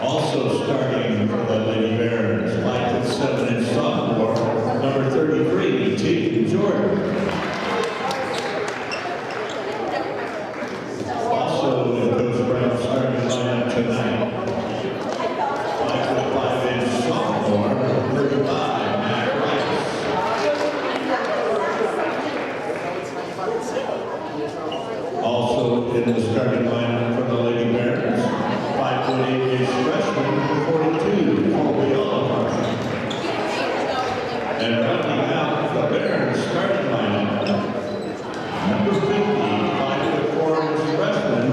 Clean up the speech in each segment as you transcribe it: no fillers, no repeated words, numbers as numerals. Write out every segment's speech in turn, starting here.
Also starting for the Lady Bears, 5'7" sophomore, number 33, T. Jordan. Also in Coach Brown's starting lineup tonight, 5'5" sophomore, number 35, Matt Rice. Also in the starting lineup for the Lady Bears, 5'8" freshman, 42, Colby Oliver. And rounding out the Bears starting lineup, number 50, 5'4" freshman,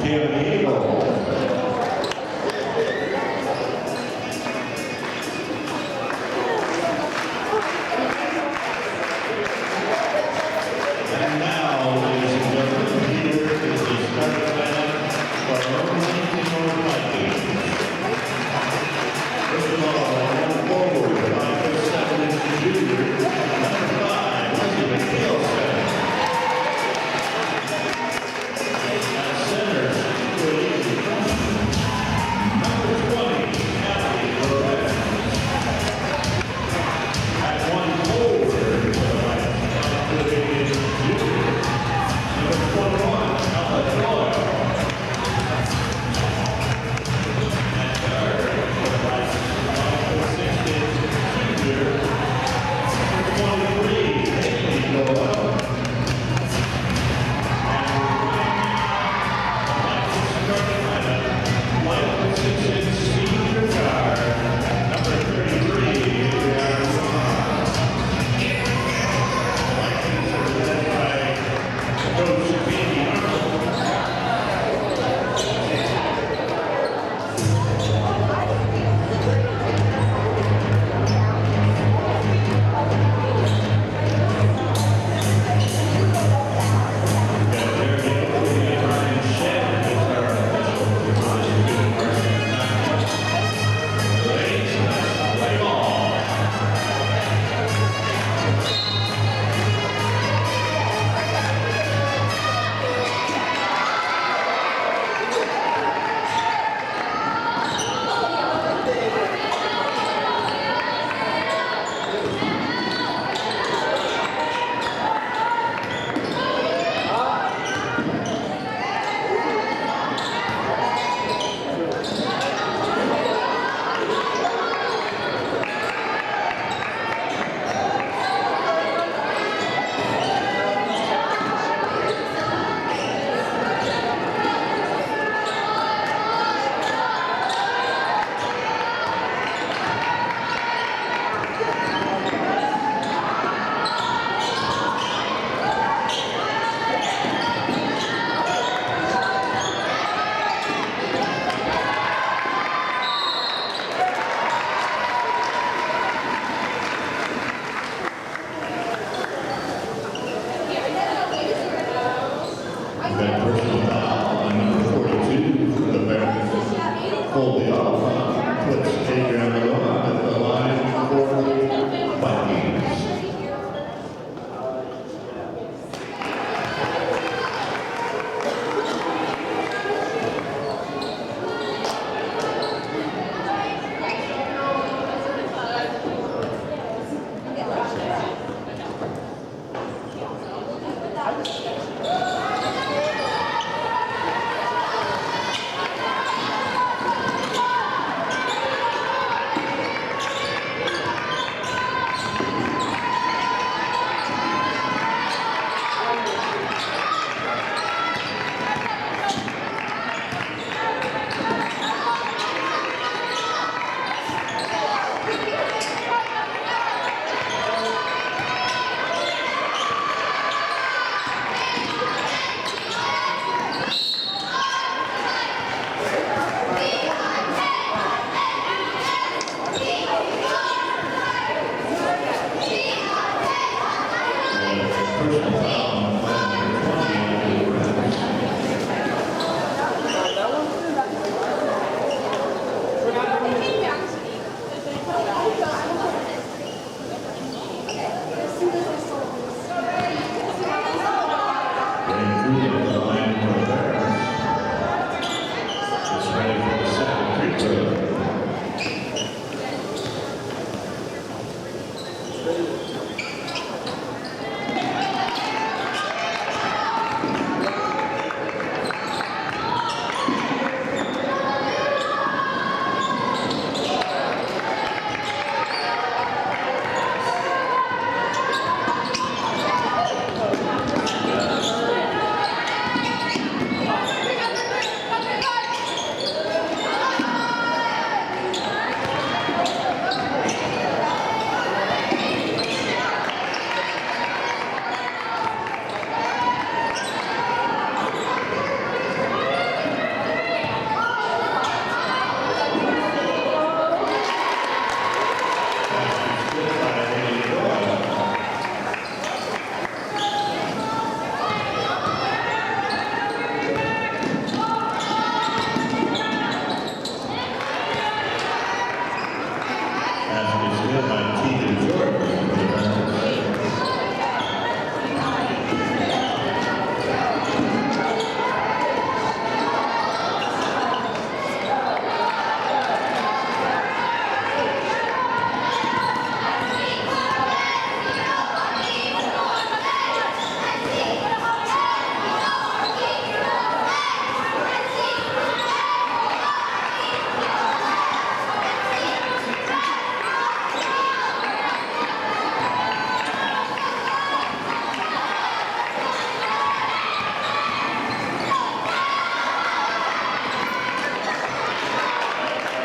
Cam Eagle. And now, ladies and gentlemen, here is the starting lineup for our Huntington Vikings. First of all, on forward, 5'7" junior, number 5, Elizabeth Nielsen. At center, number 20, Kathy Lorenz. At one forward, to the right, 5'8" junior, number 21, Alex Doyle.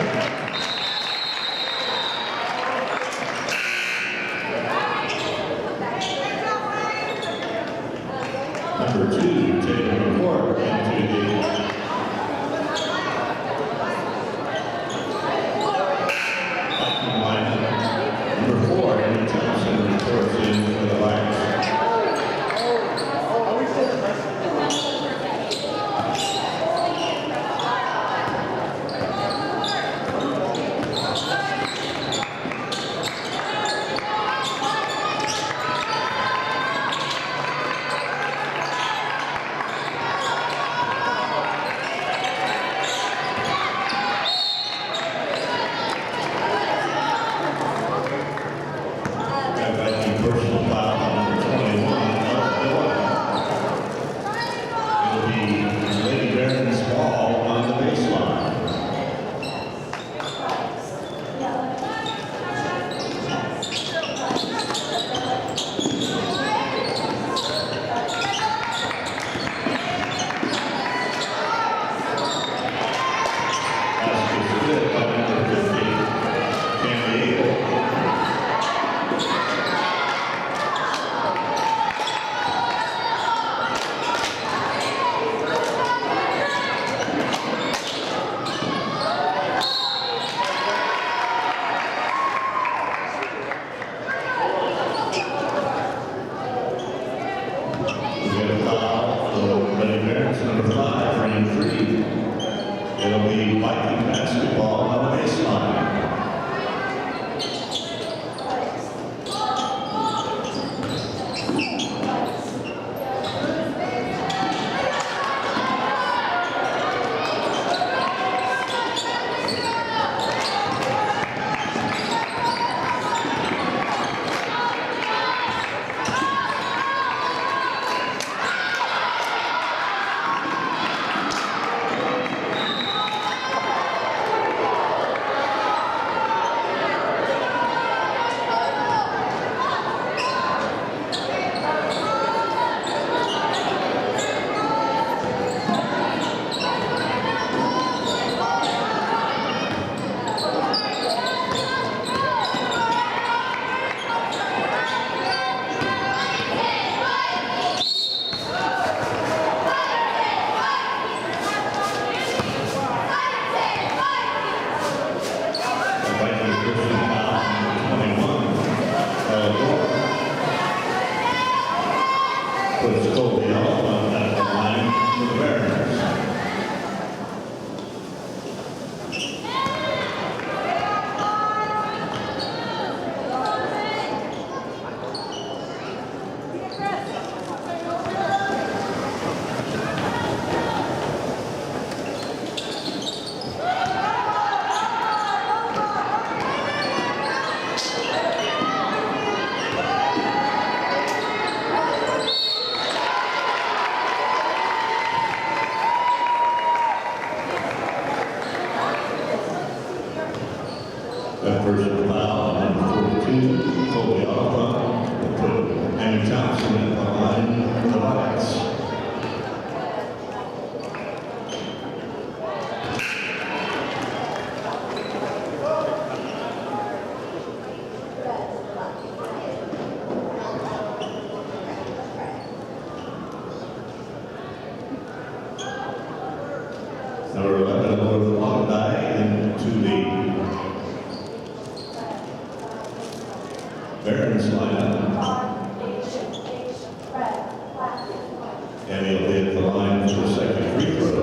Number 2, taking the court into the Viking lineup. Number 4, Amy Thompson reports in for the Vikings. Personal foul on number 21, it'll be Lady Barron's ball on the baseline. Basket is good by number 50, Candy. Number 5, frame 3. It'll be Viking basketball on the baseline. Puts Colby on at the line for the Barons. That personal foul on number 42, Colby will put Amy Thompson at the line for the Vikings. Number 11, North Wandai into the Barons lineup. And he'll hit the line for the second free throw.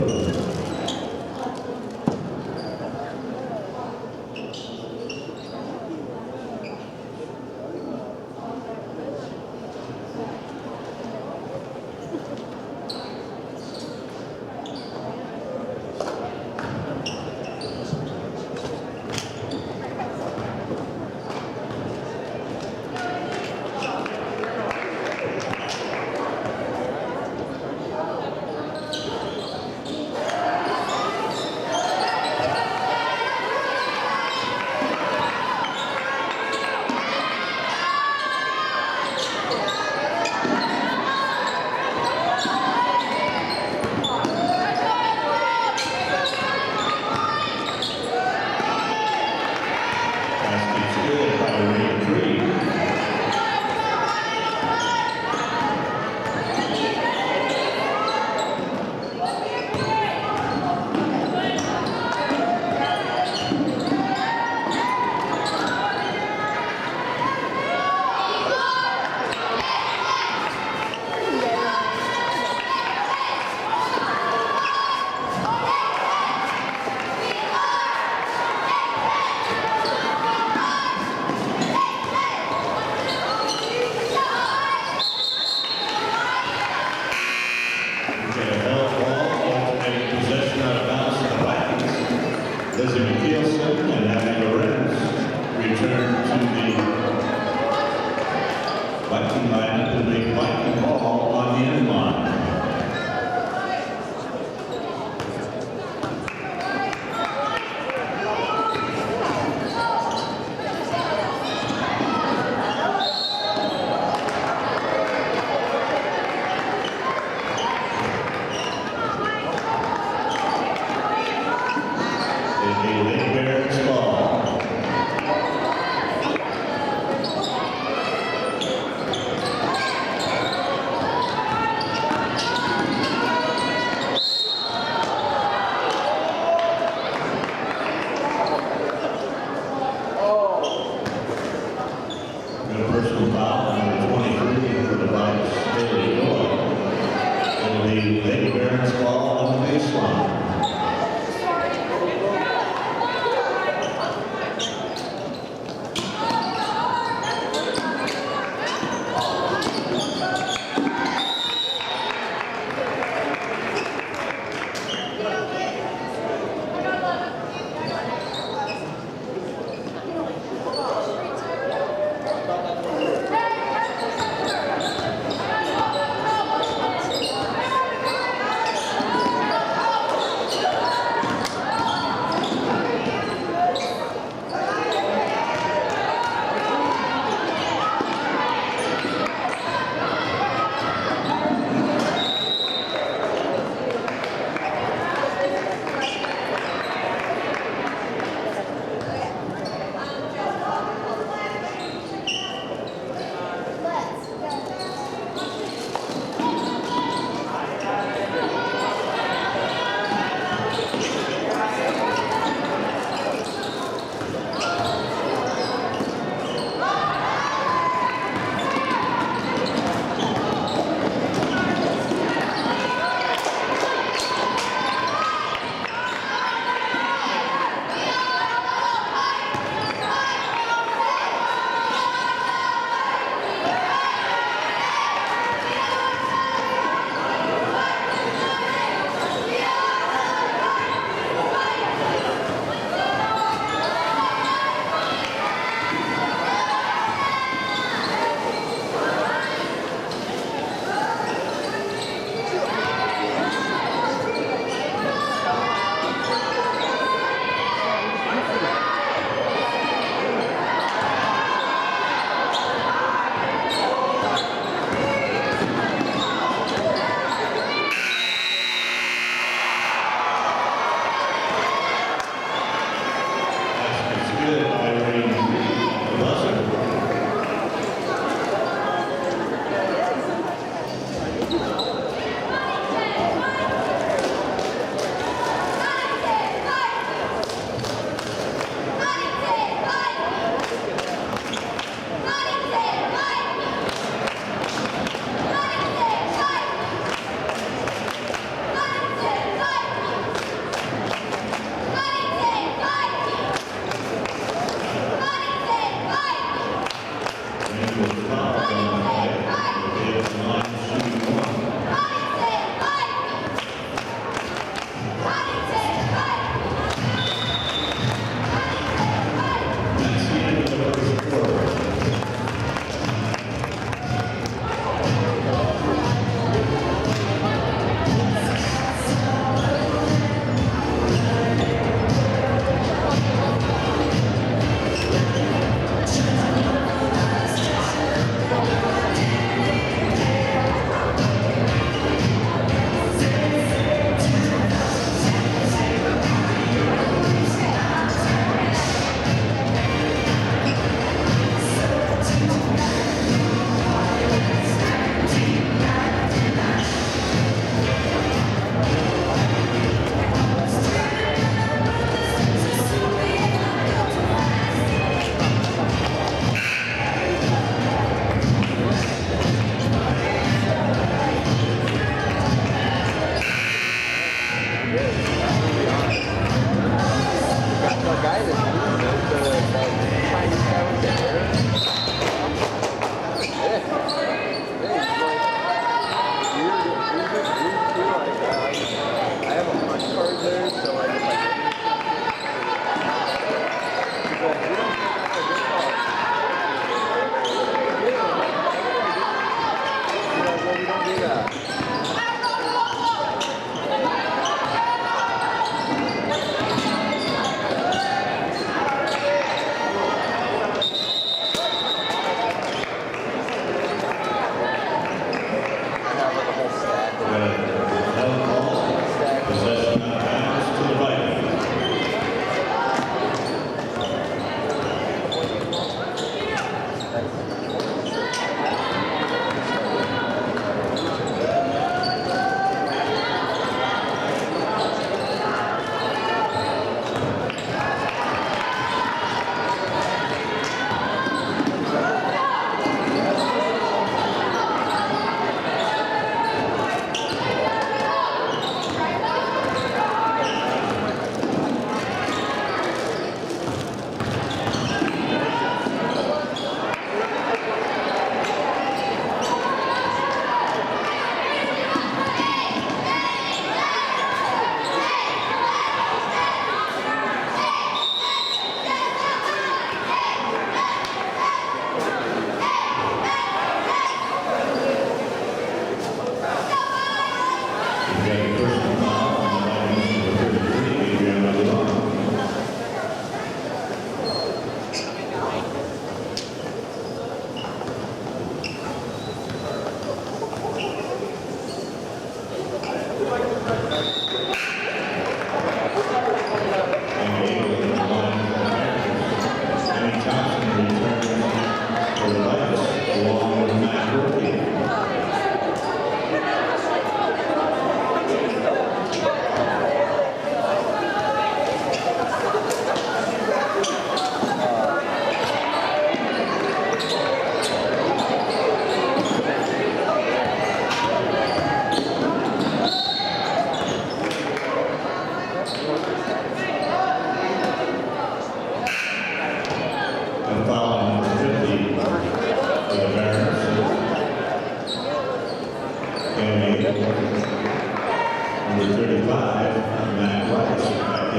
Lizzie McKeelson and Abby Lorenz return to the Viking lineup to make Viking ball on the end line. Personal foul, number 23 for the Vikings, Haley Doyle. It'll be Lady Barron's ball on the baseline.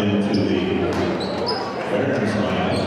into the Veterans Line.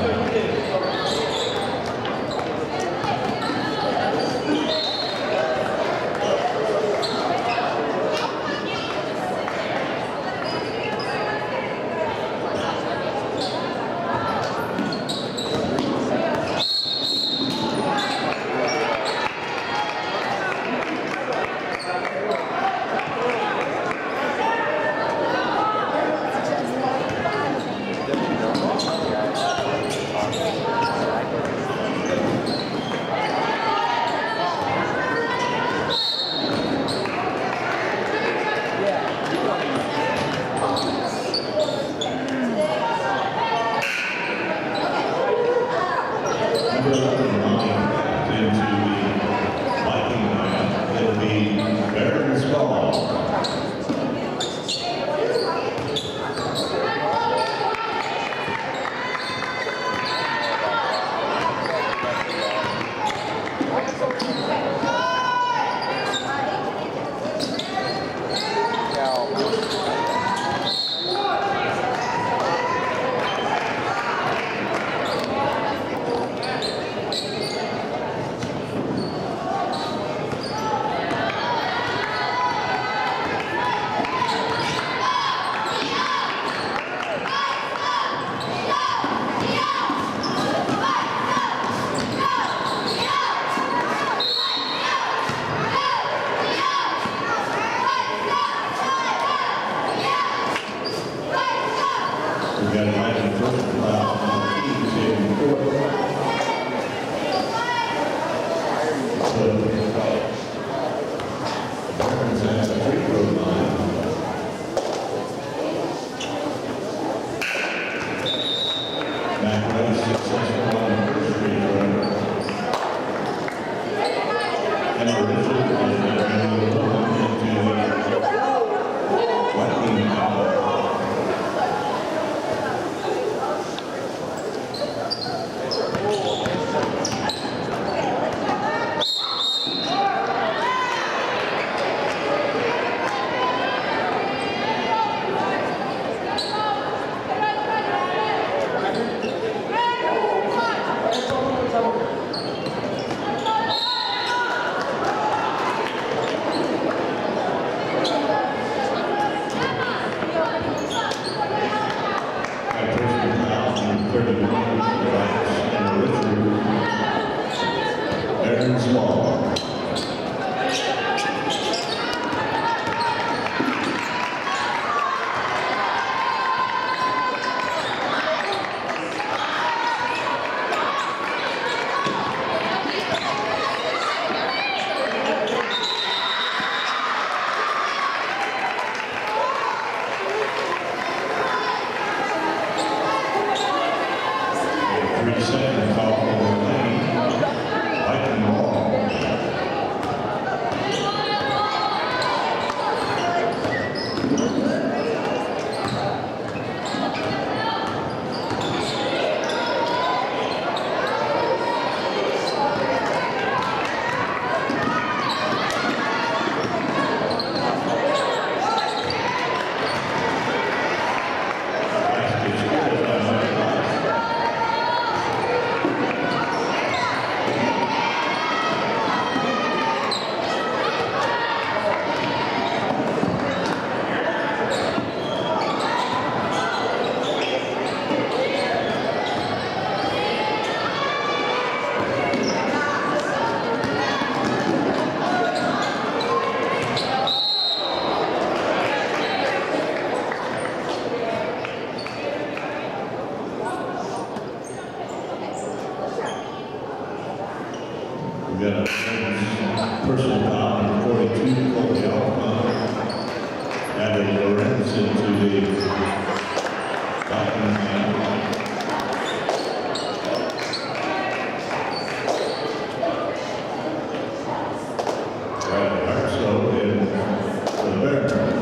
Number 11 into the Viking line. It'll be Veterans Ball. We've got a nice and first class in fourth. So, Veterans at the free throw line. Matt Rose successful on the first free throw. And the Richard is going to into the Viking line. Veterans Ball. Second call for the lane. Viking ball. We've got a personal foul number 42, Colby Alpha, added Lorenz into the Viking line. Right, Hartzell in for the Veterans.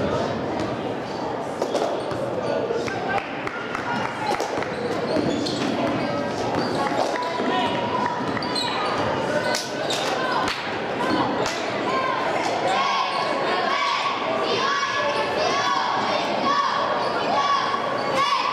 Hey!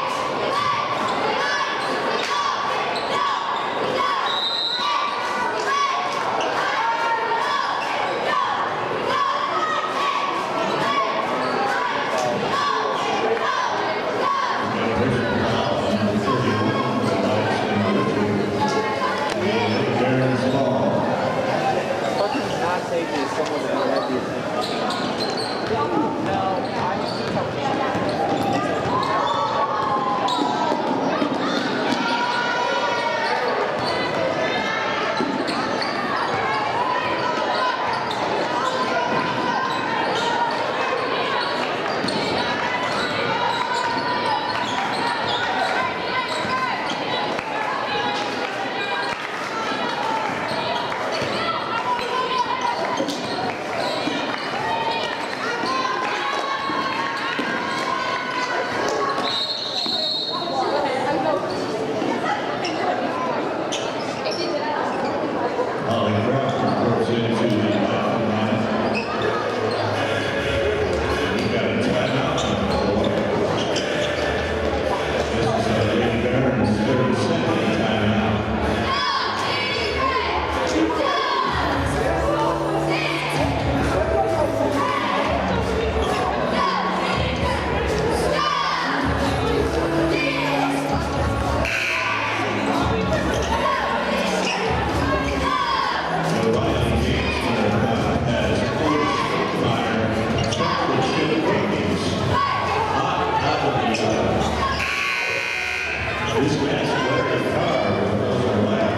This match Larry Carr goes away.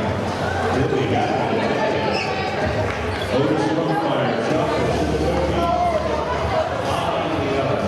Billy got it. Otis Fire, Chuck, to the cookie. On the other,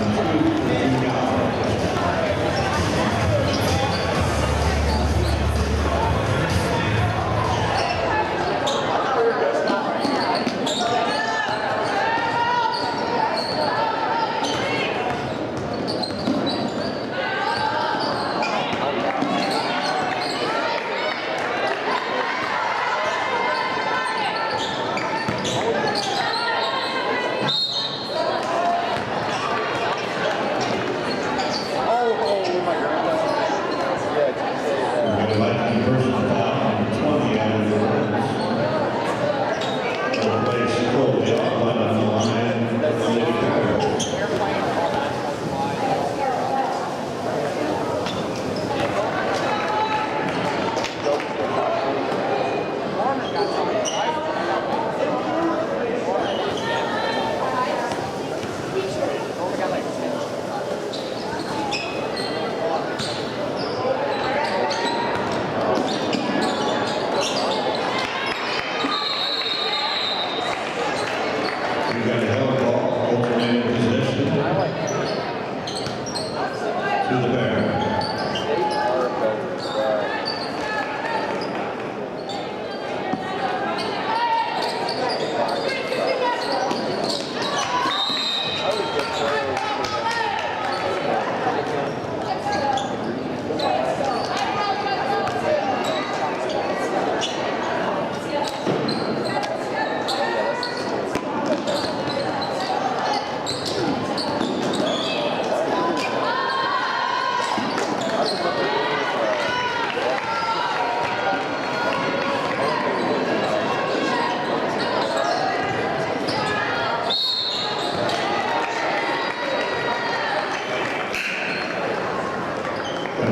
two down.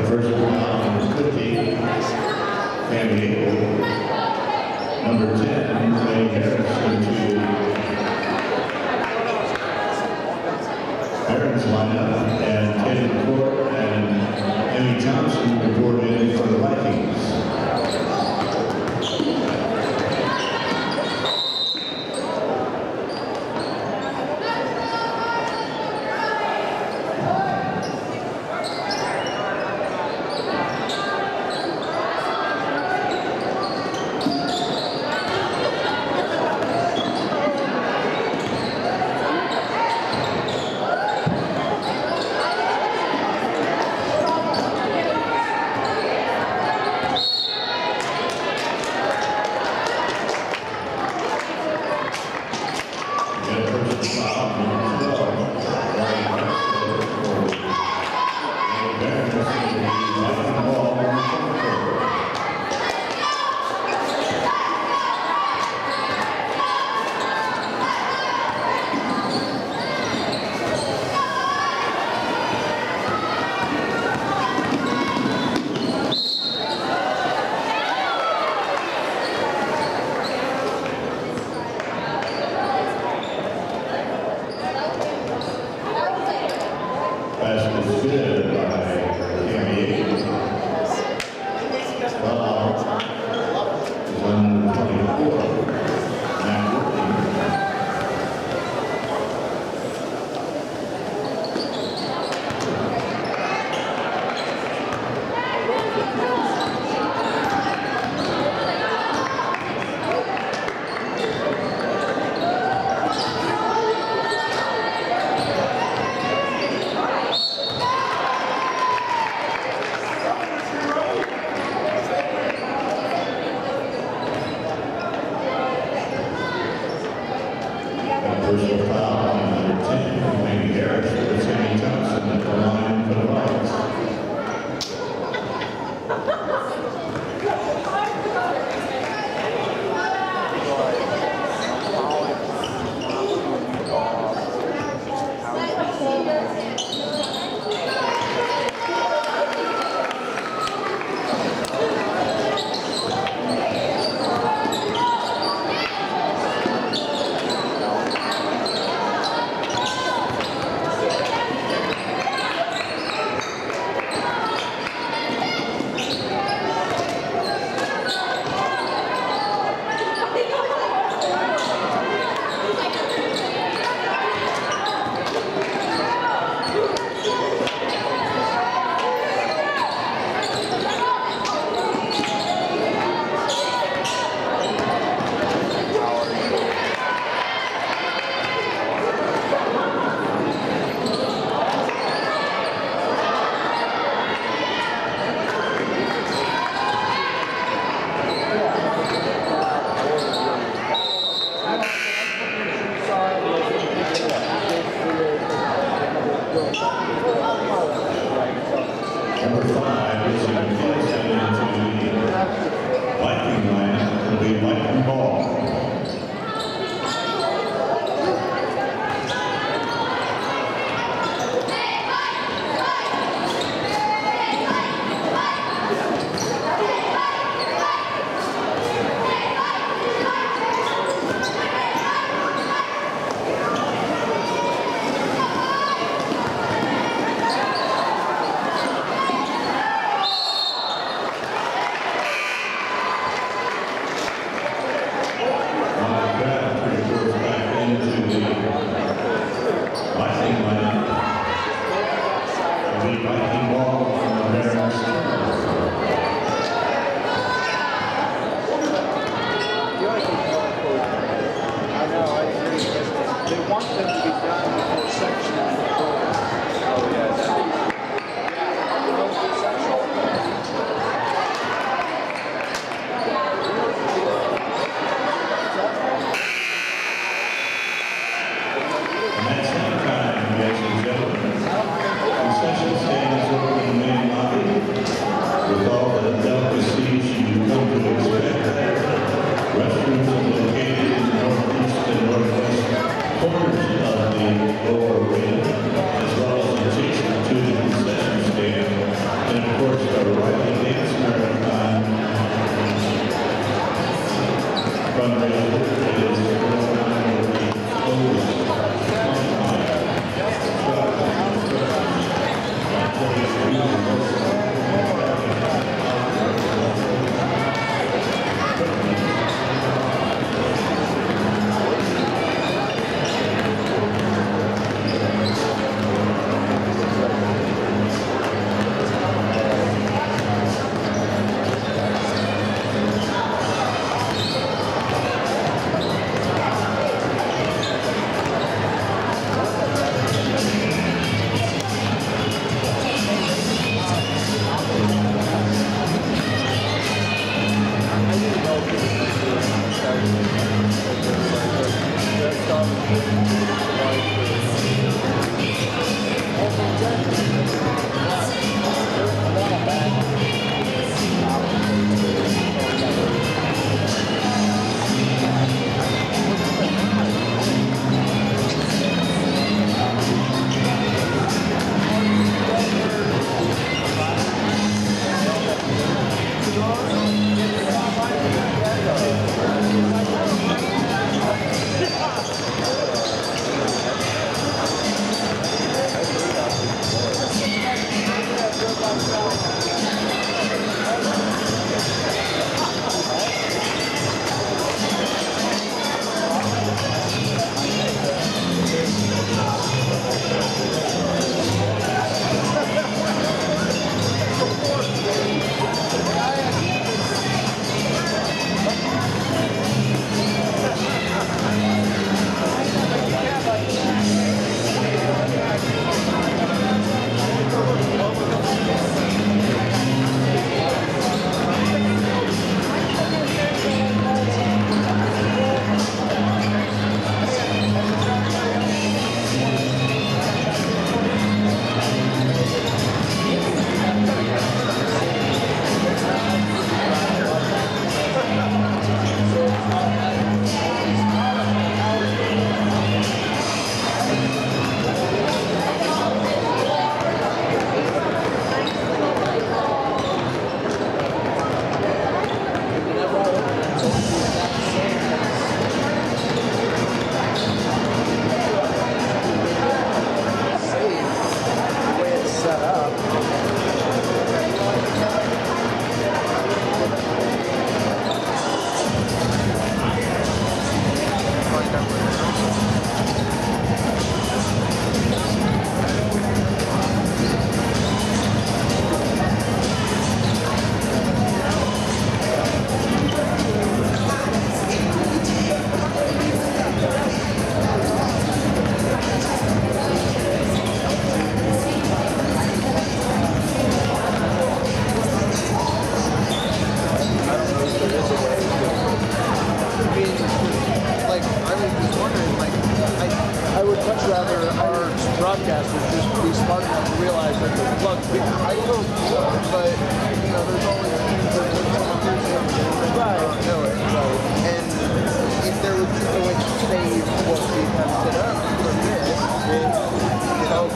First round, Cookie, Family, number 10, Ray Harrison to Aaron's lineup, and Teddy Court and Emmy Thompson reported in for the Vikings. is in the field sent into the Viking line will be Viking ball.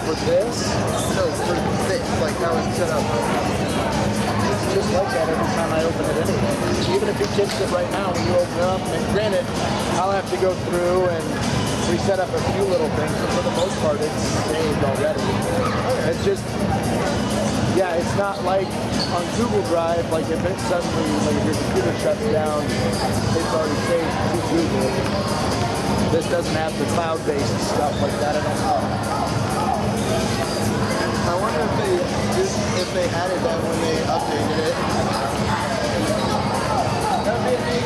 for this? No, for this, like how it's set up. It's just like that every time I open it anyway. Even if he kicks it right now, when you open it up, and granted, I'll have to go through and reset up a few little things, but for the most part, it's saved already. It's just, yeah, it's not like on Google Drive, like if it suddenly, like if your computer shuts down, it's already saved to Google. This doesn't have the cloud-based stuff like that. I don't know. I wonder if they added that when they updated it. That made me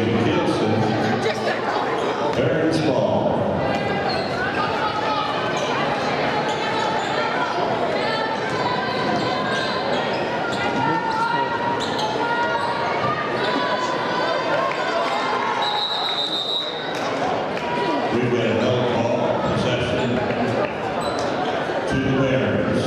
Losing Gibson. Aaron's ball. We've got a no call, possession to the Bears.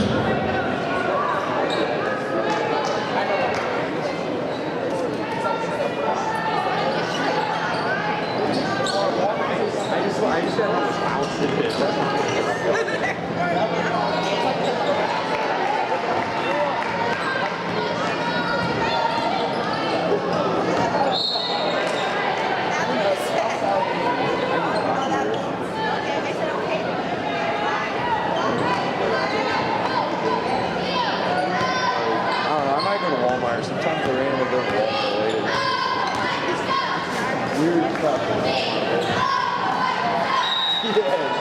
I just said how much bounce it is. I don't know, I might go to Walmart. Sometimes they're in with their Walmart related. Weird stuff. Yes.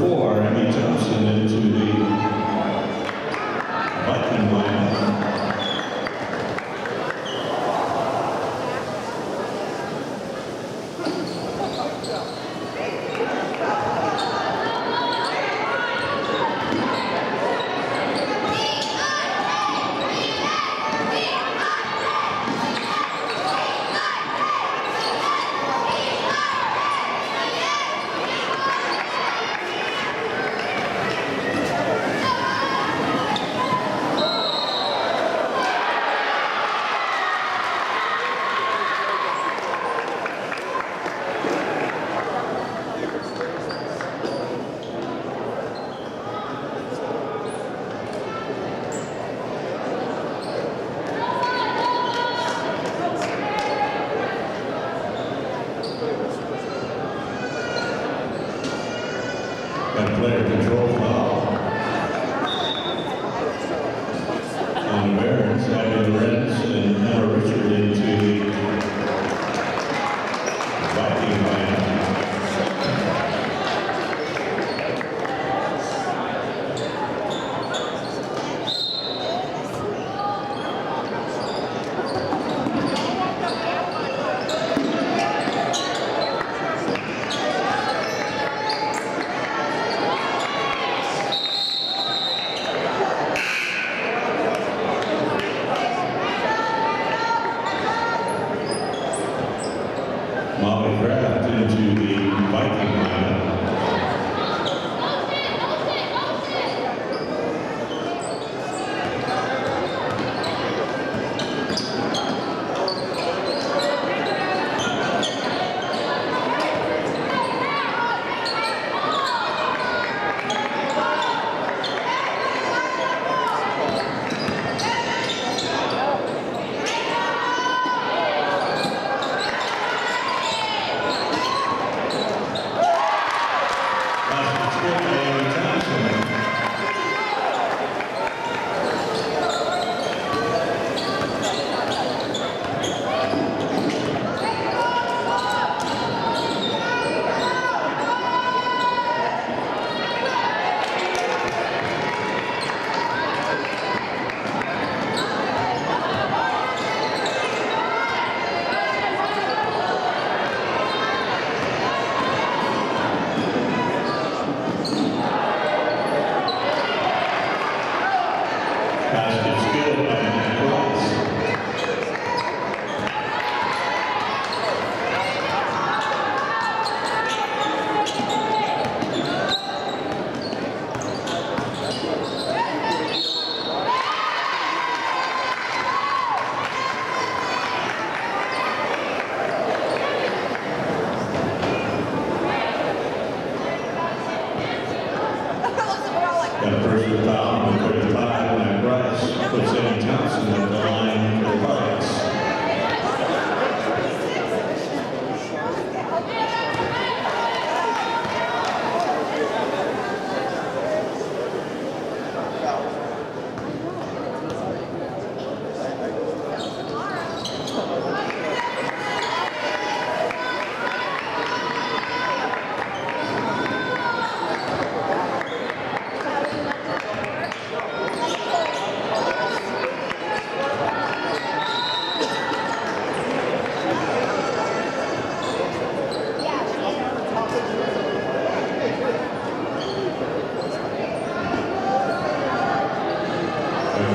4, Emmy Thompson, into the Viking lineup. And player control foul on Barons, Abby Lorenz and Emma Richard into the Viking lineup. Molly Kraft into the Viking lineup. Basket skill by Nicholas. Got a personal foul on 35 by Bryce. Puts Emmy Thompson at the line for the Vikings.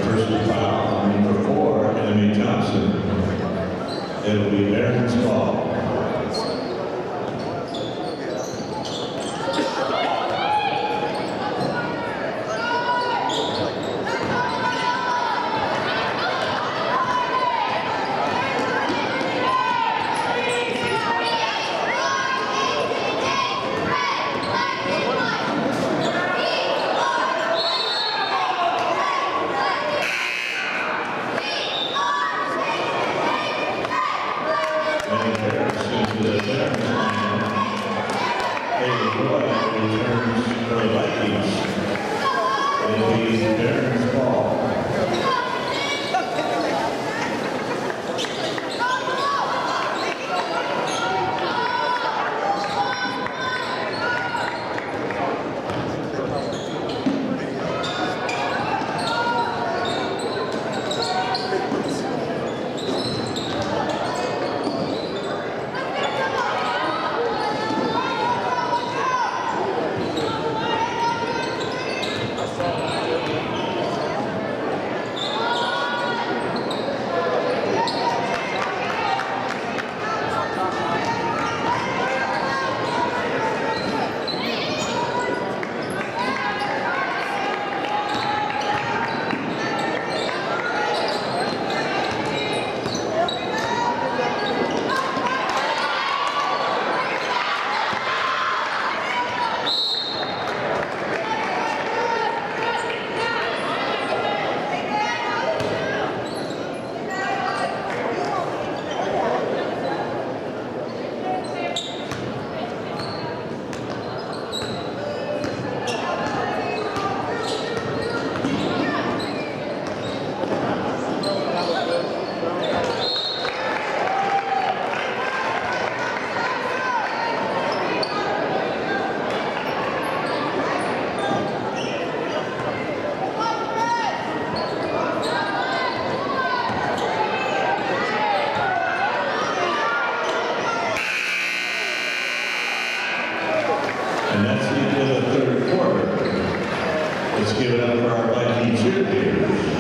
Personal foul on number 4, Emmy Thompson. It'll be Barron's ball. Emmy Let's give it up for our Viking cheerleaders.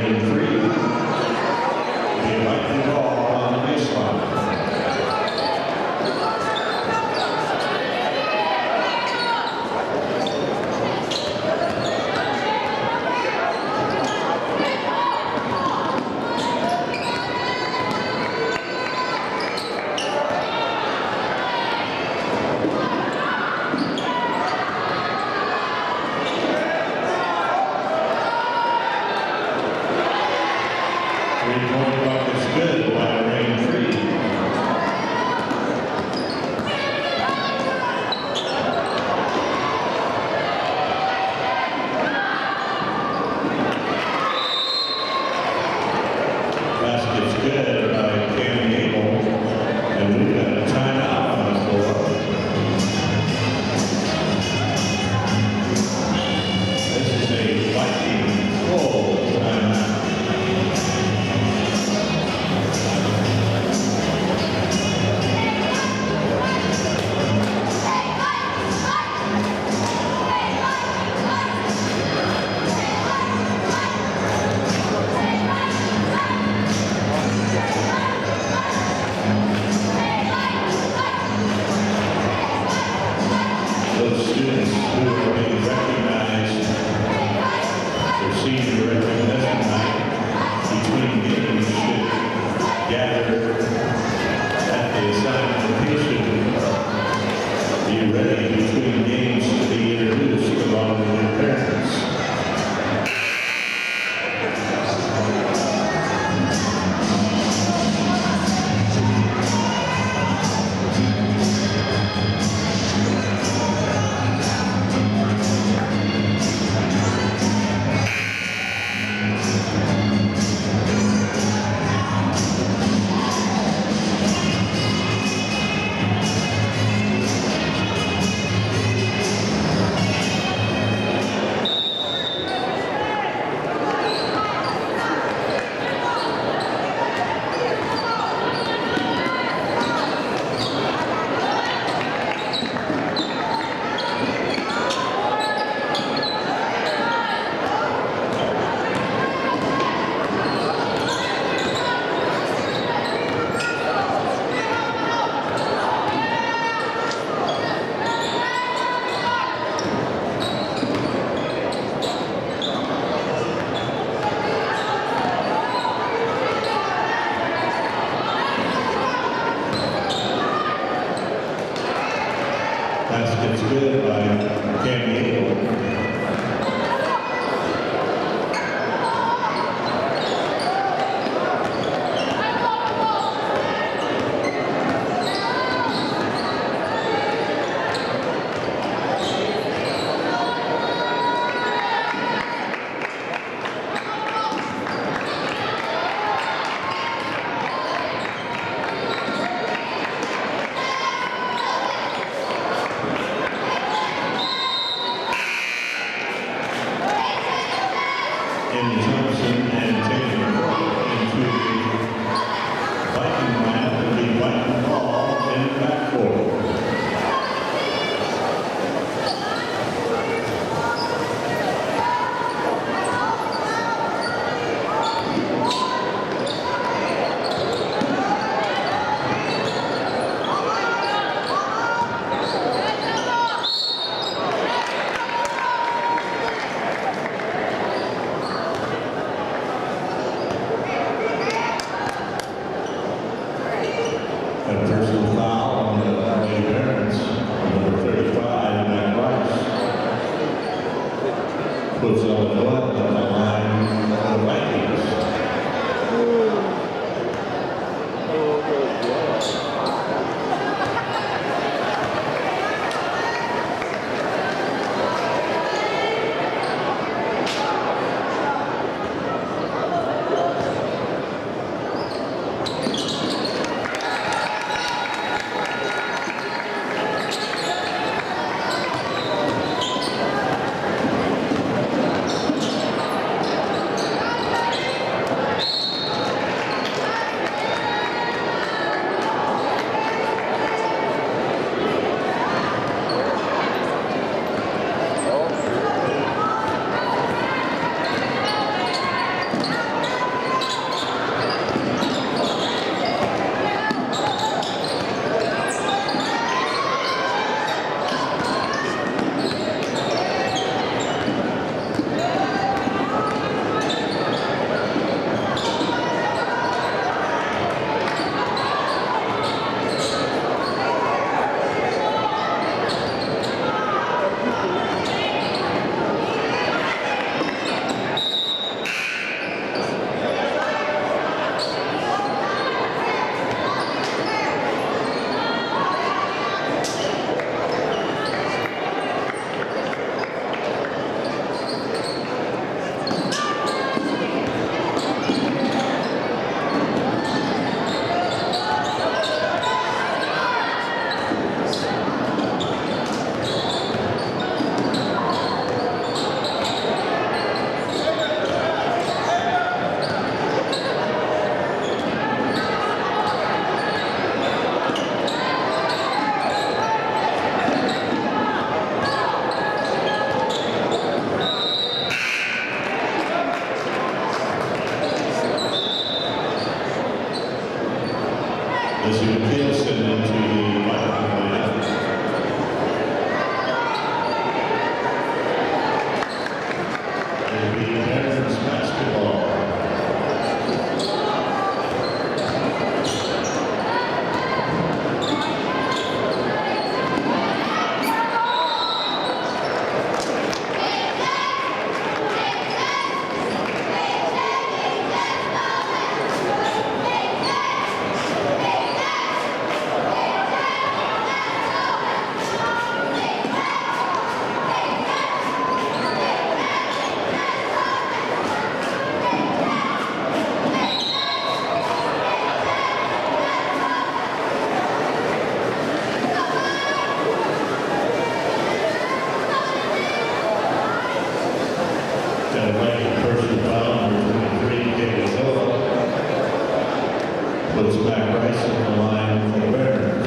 Lane 3. The Viking ball on the baseline. Three-point bucket's good by Lane 3. Basket's good by Cam Gable, and we've got a timeout on the floor. This is a Viking full timeout. Those students who are being recognized for senior recognition night between games should gather at the assigned location. Be ready between games to be introduced along with their parents. Basket's good by Cam Gable. In Thompson and Taylor into the Viking line will be Viking ball in the backcourt. Lizzie McKelson into the Viking line. It'll be Veterans basketball. Puts Matt Rice on the line for the Bears.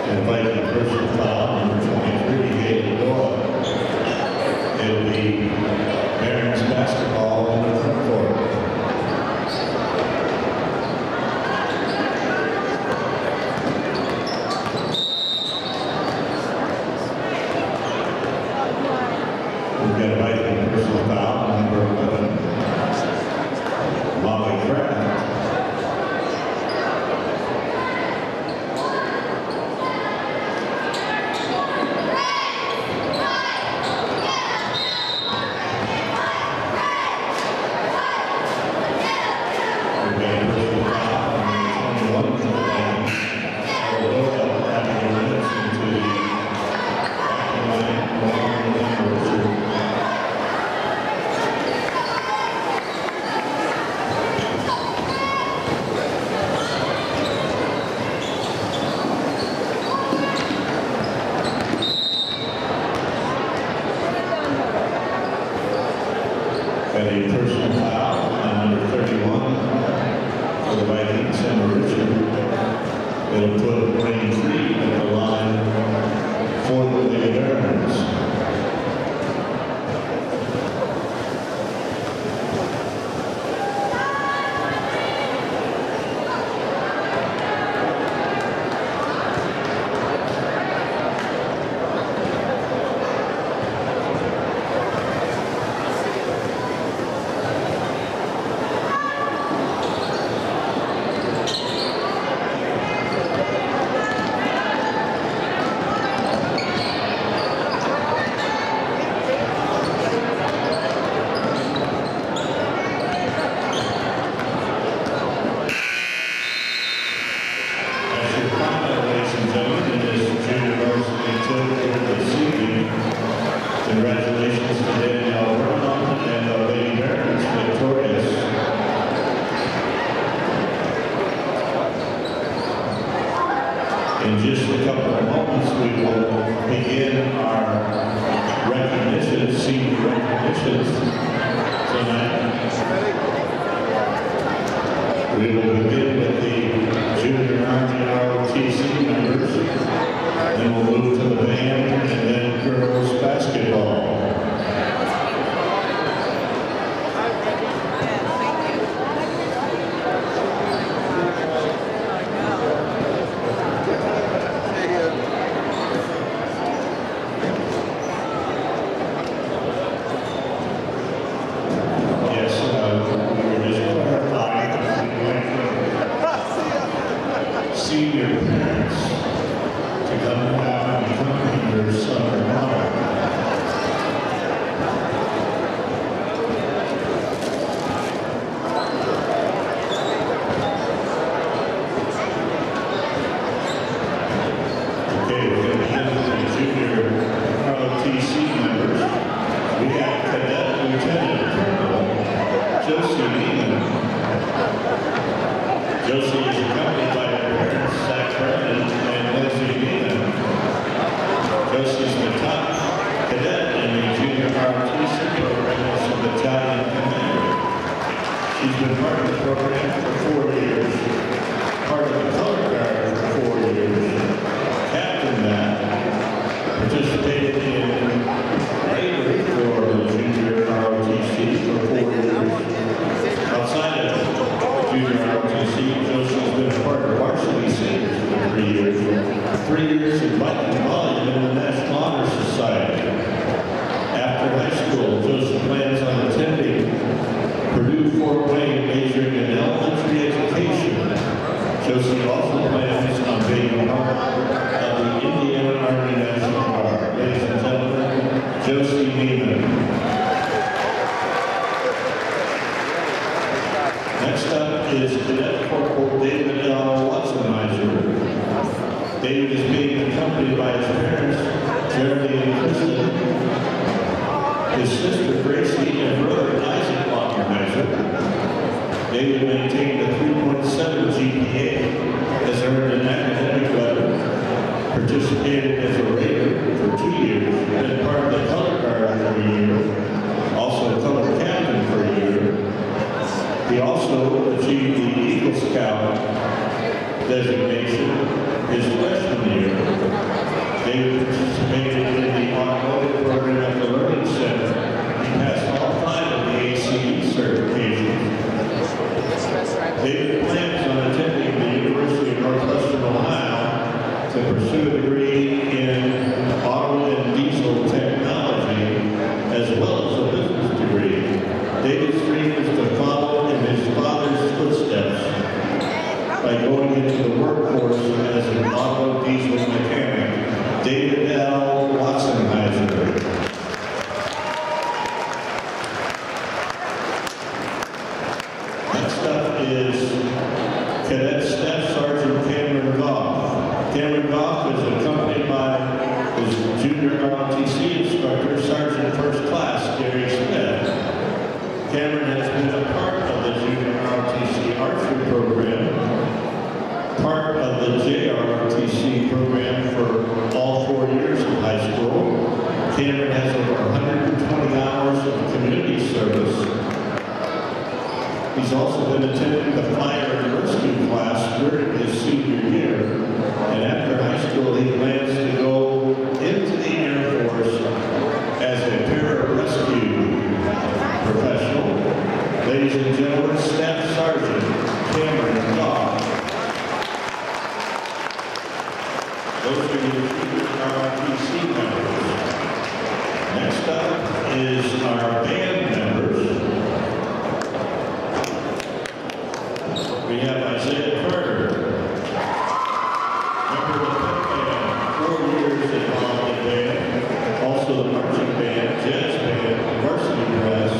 And Viking personal foul, number 23, Gaten Doyle. It'll be Barons basketball on the front court. We've got a Viking personal foul, number 11, Molly Kraft. And a personal foul on number 31 for the Vikings, Emma Richard. It'll put Brain Free at the line for the Lady Barons. Congratulations to Danielle Vernon and the Lady Barons victorious. In just a couple of moments, we will begin our recognitions, senior recognitions tonight. We will begin with the junior RTC members, then we'll move to the band, and then girls basketball. Yes, we were just clarifying. She's been part of the program for 4 years, part of the color guard for 4 years, captained that, participated in labor for the junior ROTC for 4 years. Outside of junior ROTC, Josie's been a part of varsity seniors for 3 years. 3 years in Vikings volleyball in the National Honor Society. After high school, Josie plans on attending Purdue Fort Wayne, majoring in elementary education. Josie also plans on being part of the Indiana Army National Guard. Ladies and gentlemen, Josie Neiman. Next up is Cadet Corporal David L. Watson-Heiser. David is being accompanied by his parents, Jeremy and Kristen, his sister Gracie, and brother Isaac Watson-Heiser. David maintained a 3.7 GPA, has earned an academic letter, participated as a raider for 2 years, been part of the color guard for a year, also color captain for a year. He also achieved the Eagle Scout designation his freshman year. David participated in the automotive program at the Learning Center. He passed all 5 of the ACE certifications. David plans on attending the University of Northwestern Ohio to pursue a degree in auto and diesel technology, as well as a business degree. David's dream is to follow in his father's footsteps by going into the workforce as an auto diesel mechanic. David L. Watson-Heiser. Next up is Cadet Staff Sergeant Cameron Goff. Cameron Goff is accompanied by his junior ROTC instructor, Sergeant First Class Gary Smith. Cameron has been a part of the junior ROTC archery program, part of the JROTC program for all 4 years of high school. Cameron has over 120 hours of community service. He's also been attending the fire and rescue class during his senior year, and after high school he plans to go into the Air Force as a pararescue professional. Ladies and gentlemen, Staff Sergeant Cameron Goff. Those are your ROTC members. Next up is our band members. We have Isaiah Carter, member of the pep band, 4 years involved in band, also the marching band, jazz band, varsity brass,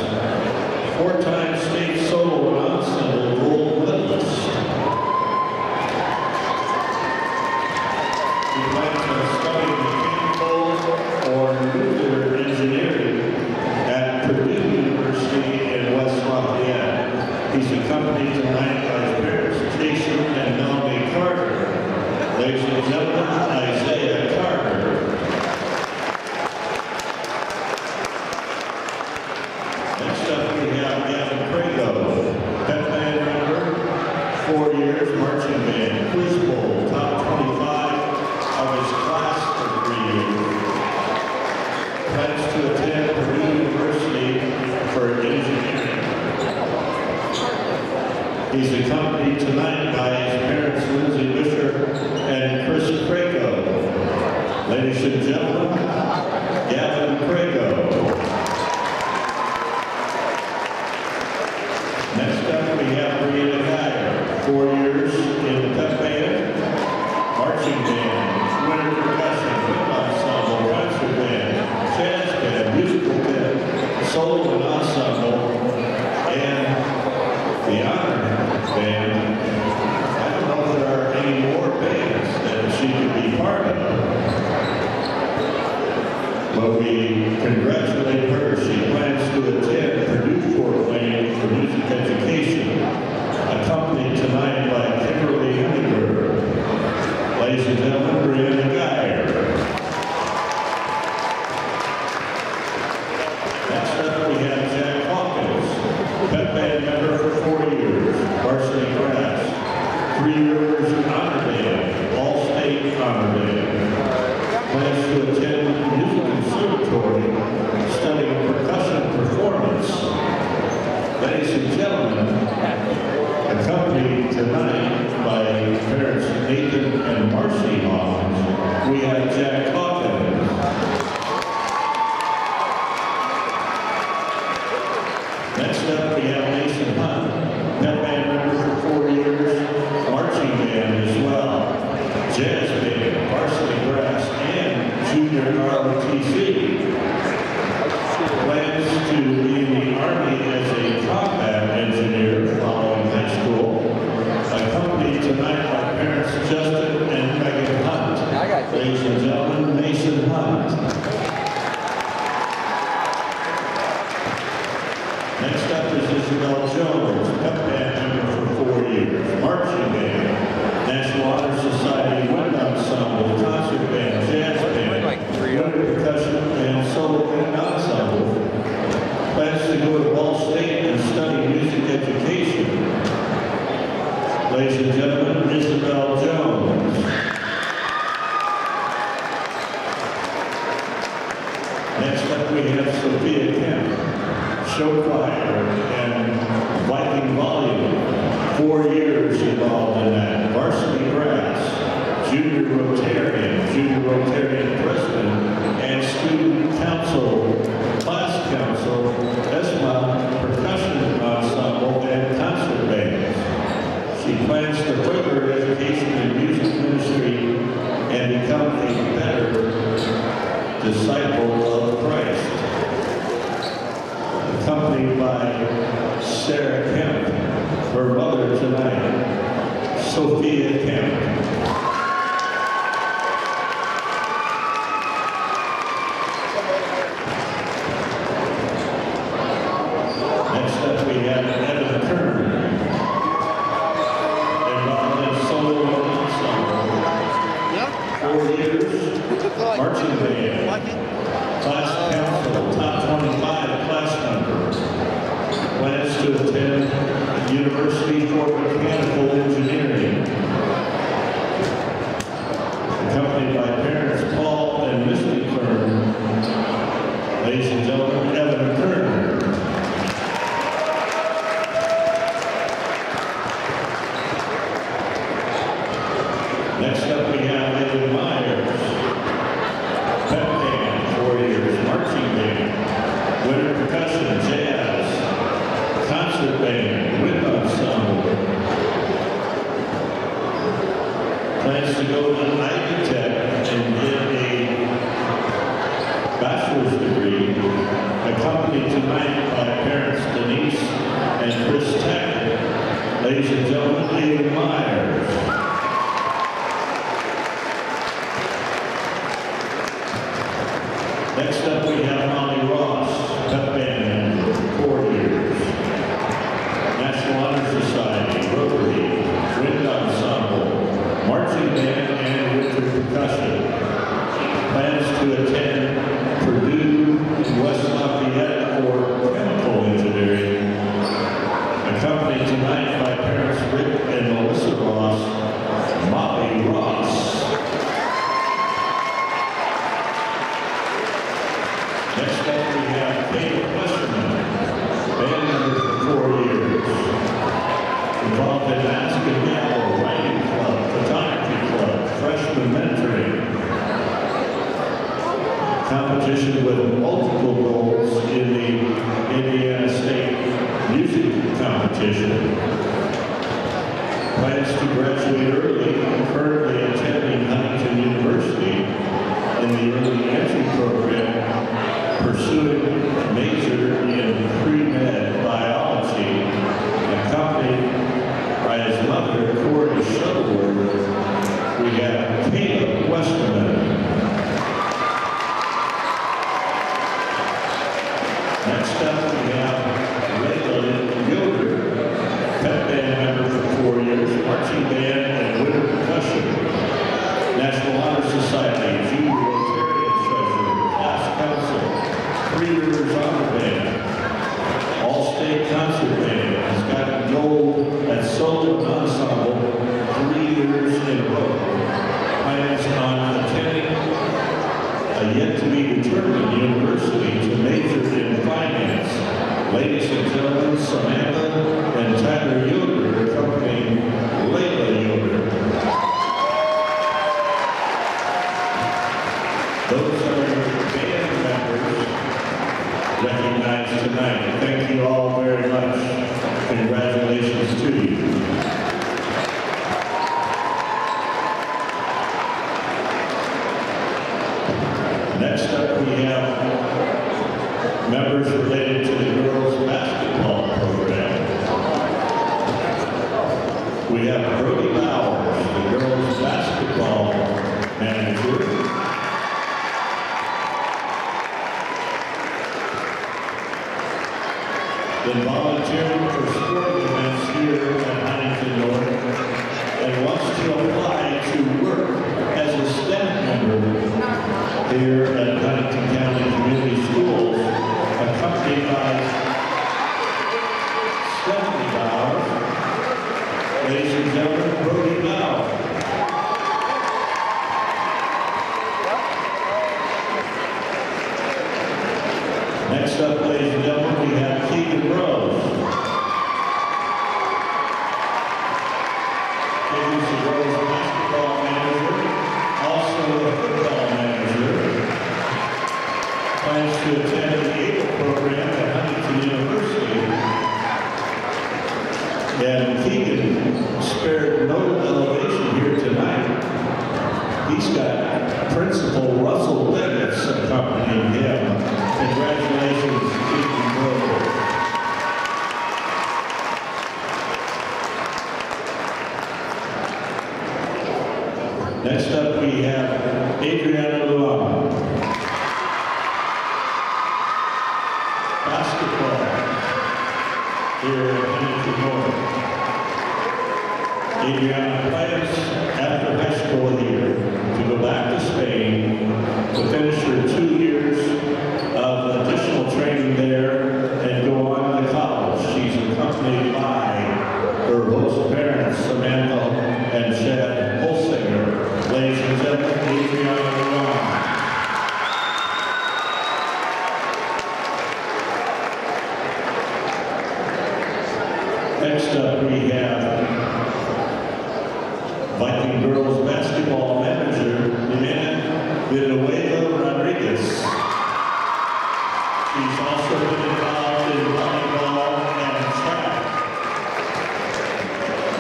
4-time state solo and ensemble gold medalist. He plans on studying mechanical or nuclear engineering at Purdue University in West Lafayette. He's accompanied tonight by his parents, Jason and Melanie Carter. Ladies and gentlemen, Isaiah Carter. Next up, we have Gavin Prego, pep band member, 4 years, marching band, quiz bowl, top 25 of his class for 3 years. Plans to attend Purdue University for engineering. He's accompanied tonight by his parents, Lindsay Wisher and Chris Prego. Ladies and gentlemen, Gavin Prego. Next up, we have Brianna Geyer, 4 years in the pep band, marching band, winter percussion, wind ensemble, concert band, jazz band, musical band, solo and ensemble, and the honor band. I don't know if there are any more bands that she could be part of, but we congratulate her. She plans to attend Purdue Fort Wayne for music education, accompanied tonight by Kimberly Huntington. Ladies and gentlemen, Brianna Geyer. Next up, we have Jack Hawkins, pep band member for 4 ROTC. Plans to be in the Army as a combat engineer following high school. Accompanied tonight by parents Justin and Megan Hunt. Ladies and gentlemen, Mason Hunt. Next up is Isabel Jones, pep band member for 4 years. Marching band, National Honor Society Wind Ensemble, concert band, jazz band, winter percussion, and solo wind ensemble. Plans to go to Ball State and study music education. Ladies and gentlemen, Isabel Jones. Next up we have Sophia Kemp, show choir and Viking volume. 4 years involved in that. Varsity brass, junior Rotarian president, and student council, class council, ESMA, percussion ensemble, and concert bands. She plans to further her education in music ministry and become a better disciple of Christ. Accompanied by Sarah Kemp, her mother tonight, Sophia Kemp. Next up we have Evan Kerner, involved in solo ensemble. 4 years, marching band, class council, top 25 class member. Plans to attend University for Mechanical Engineering. Accompanied by parents Paul and Misty Kern. Ladies and gentlemen, Evan Kerner. Next up we have David Myers, pep band, 4 years, marching band, winter percussion, jazz, concert band, wind ensemble. Plans to go to Ivy Tech and get a bachelor's degree, accompanied tonight by parents Denise and Chris Tech. Ladies and gentlemen, David Myers. Next up we have Molly Ross, pep band member, 4 years. National Honor Society, Rotary, wind ensemble, marching band, and winter percussion. Plans to attend Purdue, West Lafayette for chemical engineering. Accompanied tonight by parents Rick and Melissa Ross, Molly Ross. Next up we have Kate Westerman, band member for 4 years. Involved in basketball, writing club, photography club, freshman mentoring. Competition with multiple goals in the Indiana State music competition. Plans to graduate early, currently attending Huntington University in the early entry program, pursuing major in pre-med biology, accompanied by his mother, Corey Shuttleworth. We have Caleb Westerman. Next up, we have Layla Yoder, pep band member for 4 years, marching band and winter percussion. National Honor Society, junior Rotarian treasurer, class council, 3 Rivers Honor Band, all-state concert band, has gotten gold at solo ensemble 3 years in a row. Plans on attending a yet-to-be-determined university to major in finance. Ladies and gentlemen, Samantha and Tyler Yoder accompanying Layla Yoder. Next up, we have members related to the girls' basketball program. We have Brody Bowers, the girls' basketball manager. Been volunteering for sporting events here at Huntington North and wants to apply to work as a staff member here at Huntington County Community Schools, accompanied by Stephanie Bowers. Ladies and gentlemen, Brody Bowers. Next up, ladies and gentlemen, we have Keegan Rose. Keegan's the girls' basketball manager, also a football manager. Plans to attend the Eagle program at Huntington University. And Keegan spared no elevation here tonight. He's got Principal Russell Leggett accompanying him. Congratulations, Keegan Rose. Next up, we have Adriana Luan. Basketball here at Huntington North. Adriana plans after high school here to go back to Spain to finish her 2 years of additional training there and go on to college. She's accompanied by her host parents, Samantha and Chad Holsinger. Ladies and gentlemen, Adriana Luan. Next up, we have Viking girls basketball manager, Jimena Villanueva Rodriguez. She's also been involved in volleyball and track.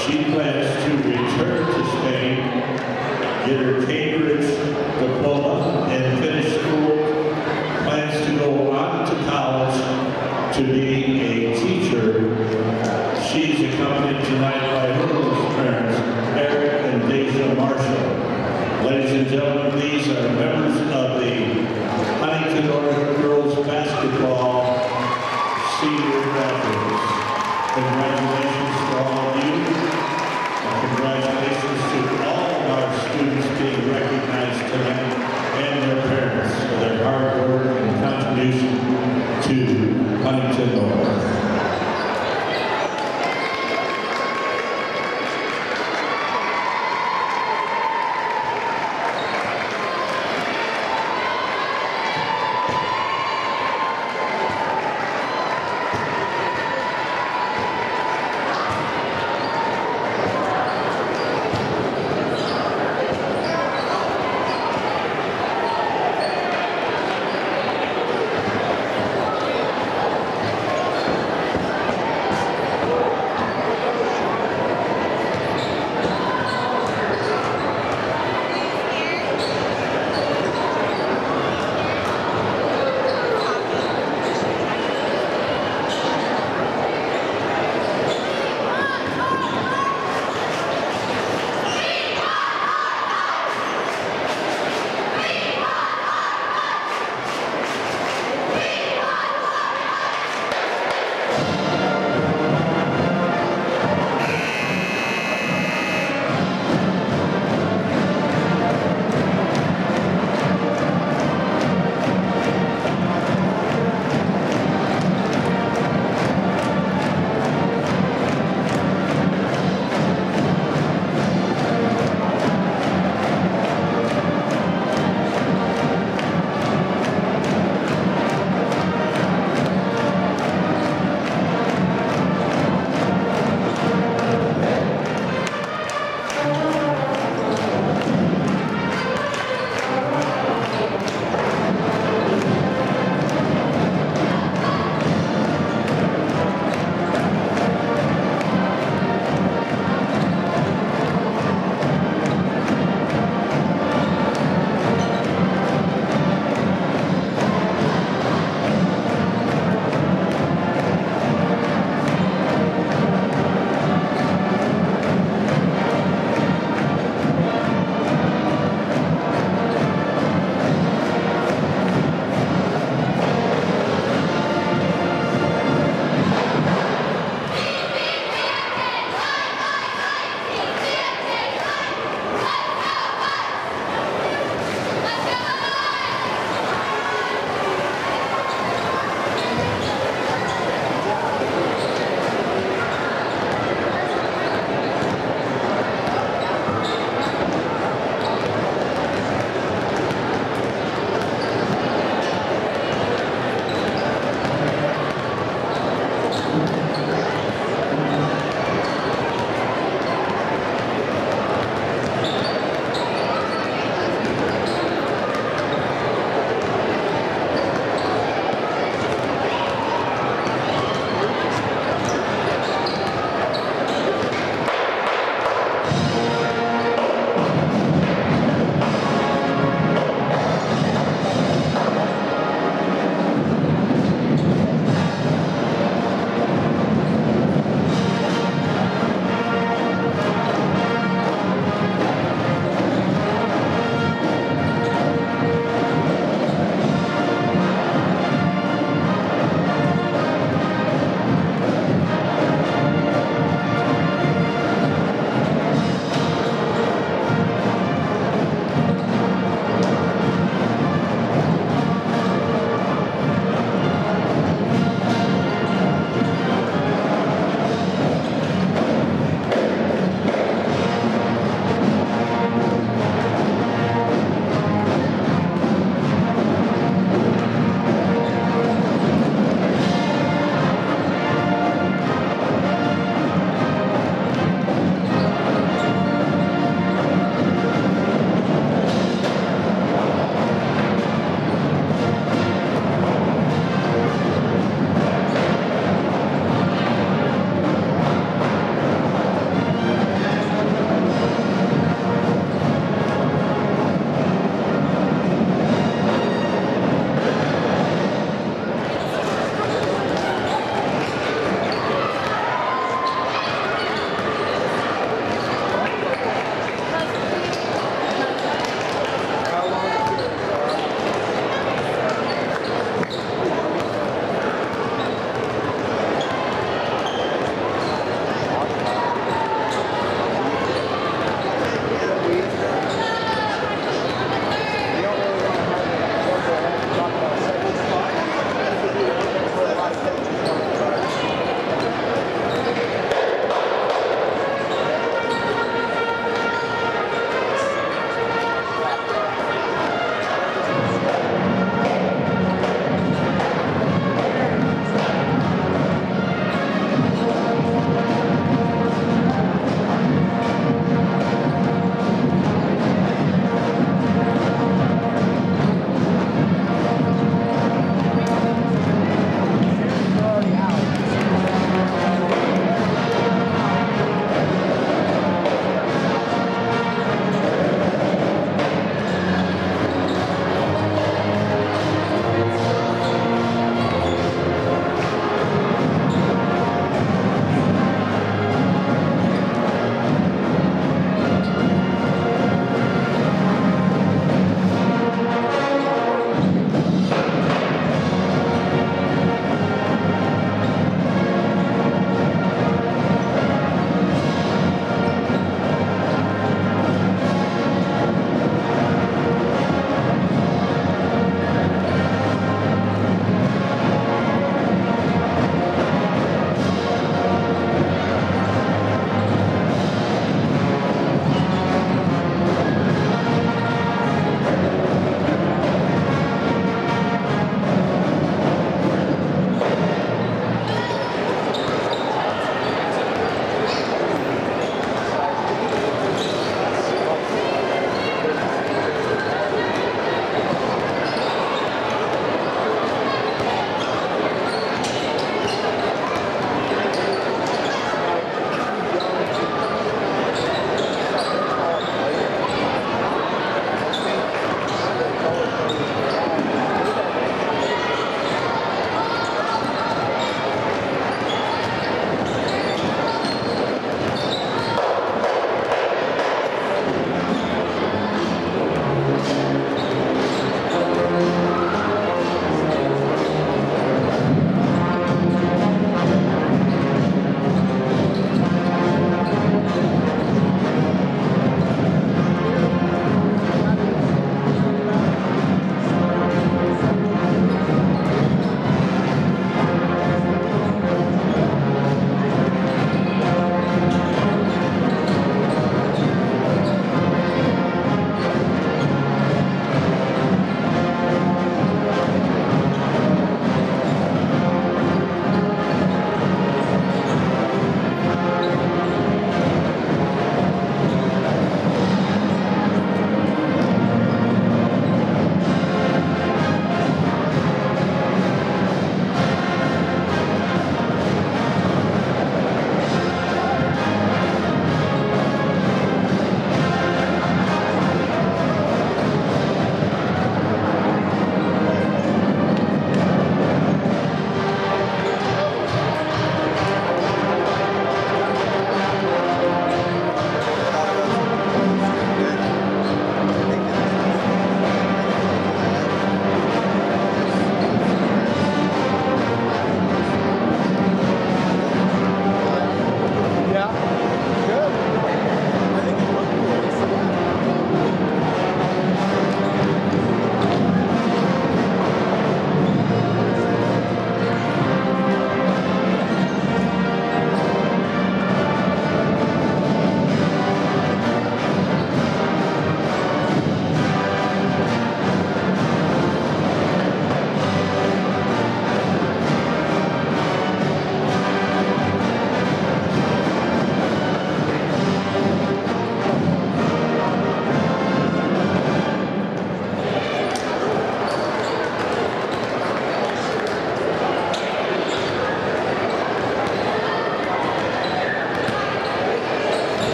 She plans to return to Spain, get her Cambridge diploma, and finish school. Plans to go on to college to be a teacher. She's accompanied tonight by her parents, Eric and Deja Marshall. Ladies and gentlemen, these are members of the Huntington North girls basketball senior graduates. Congratulations to all of you, and congratulations to all of our students being recognized tonight and their parents for their hard work and contribution to Huntington North.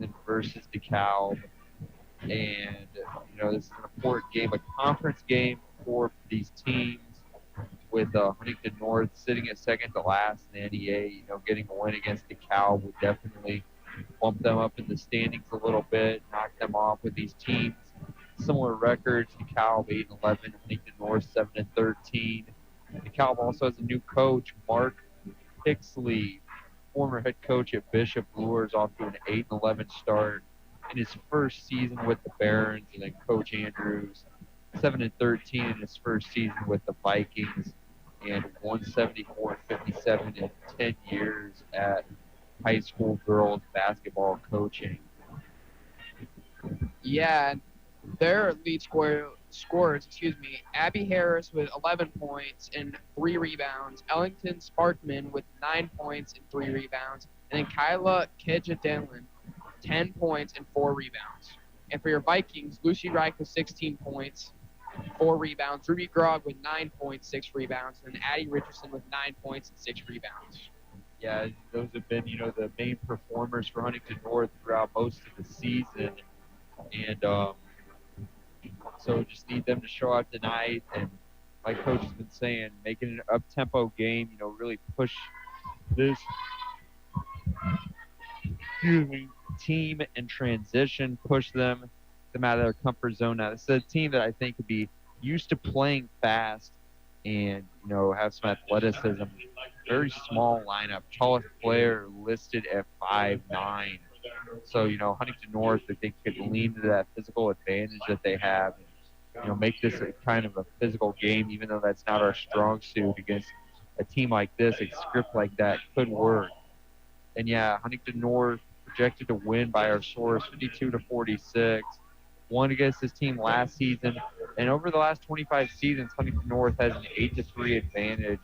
Huntington versus DeKalb. And, this is an important game, a conference game for these teams with Huntington North sitting at second to last in the NEA. Getting a win against DeKalb would definitely bump them up in the standings a little bit, knock them off with these teams. Similar records, DeKalb 8-11, Huntington North 7-13. DeKalb also has a new coach, Mark Pixley, former head coach at Bishop Lures, off to an 8-11 start in his first season with the Barons, and then Coach Andrews 7-13 in his first season with the Vikings, and 174-57 in 10 years at high school girls basketball coaching. Yeah, their lead scorers, Abby Harris with 11 points and 3 rebounds, Ellington Sparkman with 9 points and 3 rebounds, and then Kyla Kedjadellen, 10 points and 4 rebounds. And for your Vikings, Lucy Reich with 16 points, 4 rebounds, Ruby Grog with 9 points, 6 rebounds, and Addie Richardson with 9 points and 6 rebounds. Yeah, those have been, the main performers for Huntington North throughout most of the season. And so just need them to show out tonight. And like Coach has been saying, making an up-tempo game, really push this team in transition, push them out of their comfort zone. Now, this is a team that I think could be used to playing fast and, have some athleticism. Very small lineup. Tallest player listed at 5'9". So, Huntington North, I think, could lean to that physical advantage that they have and, make this a kind of a physical game, even though that's not our strong suit. Against a team like this, a script like that could work. And, yeah, Huntington North projected to win by our source, 52-46. Won against this team last season. And over the last 25 seasons, Huntington North has an 8-3 advantage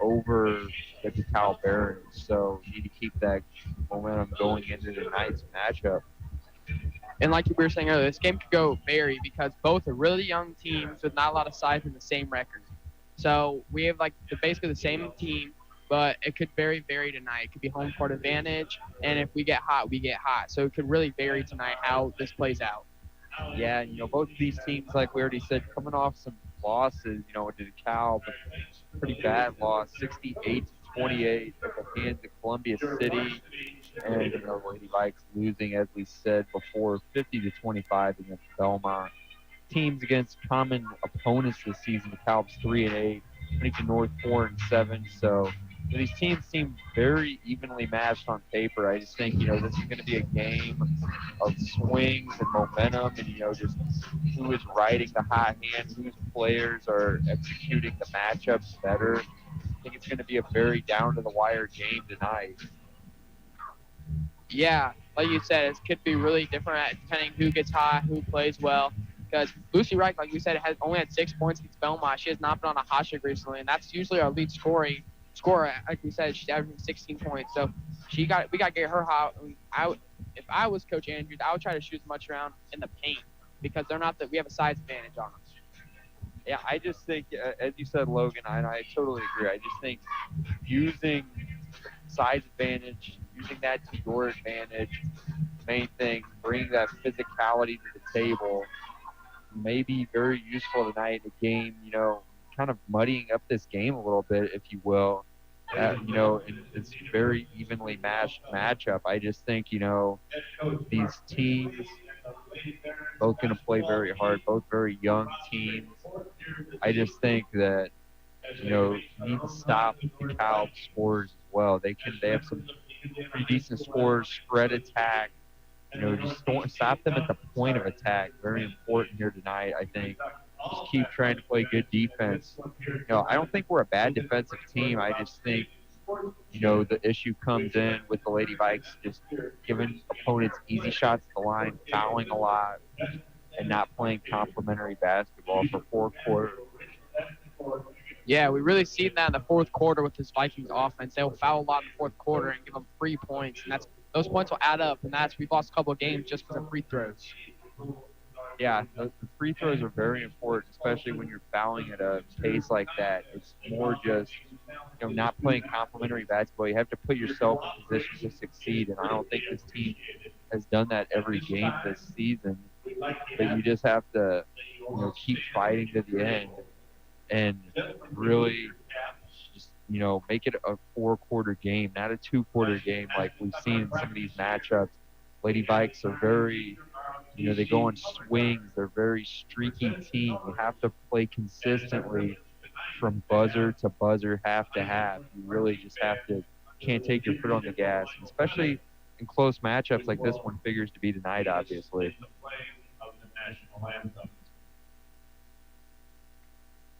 over the DeKalb Barons. So you need to keep that momentum going into tonight's matchup. And like we were saying earlier, this game could go vary because both are really young teams with not a lot of size and the same record. So we have basically the same team, but it could vary tonight. It could be home court advantage, and if we get hot, we get hot. So it could really vary tonight how this plays out. Yeah, both of these teams, like we already said, coming off some losses, to DeKalb, pretty bad loss, 68-28 at the hands of Columbia City, and the Lady Vikes losing, as we said before, 50-25 against Belmont. Teams against common opponents this season, DeKalb's 3-8, Huntington North 4-7. So these teams seem very evenly matched on paper. I just think, this is going to be a game of swings and momentum and, just who is riding the hot hand, whose players are executing the matchups better. I think it's going to be a very down-to-the-wire game tonight. Yeah, like you said, it could be really different depending who gets hot, who plays well. Because Lucy Reich, like you said, has only had 6 points against Belmont. She has not been on a hot streak recently, and that's usually our lead scorer. Like we said, she's averaging 16 points. So we got to get her hot. If I was Coach Andrews, I would try to shoot as much around in the paint because we have a size advantage on us. Yeah, I just think, as you said, Logan, and I totally agree. I just think using size advantage, using that to your advantage, main thing, bringing that physicality to the table may be very useful tonight in a game, kind of muddying up this game a little bit, if you will. In this very evenly matched matchup. I just think, these teams both going to play very hard, both very young teams. I just think that, you need to stop the DeKalb scores as well. They have some pretty decent scores, spread attack. Just stop them at the point of attack. Very important here tonight, I think. Just keep trying to play good defense. I don't think we're a bad defensive team. I just think, the issue comes in with the Lady Vikes just giving opponents easy shots at the line, fouling a lot, and not playing complementary basketball for 4 quarters. Yeah, we really seen that in the fourth quarter with this Vikings offense. They'll foul a lot in the fourth quarter and give them 3 points, and those points will add up. And we've lost a couple of games just because of free throws. Yeah, the free throws are very important, especially when you're fouling at a pace like that. It's more just, not playing complementary basketball. You have to put yourself in position to succeed, and I don't think this team has done that every game this season. But you just have to, keep fighting to the end and really just, make it a 4-quarter game, not a 2-quarter game like we've seen in some of these matchups. Lady Vikes are very, they go in swings. They're a very streaky team. You have to play consistently from buzzer to buzzer, half to half. You really just can't take your foot on the gas, especially in close matchups like this one figures to be tonight, obviously.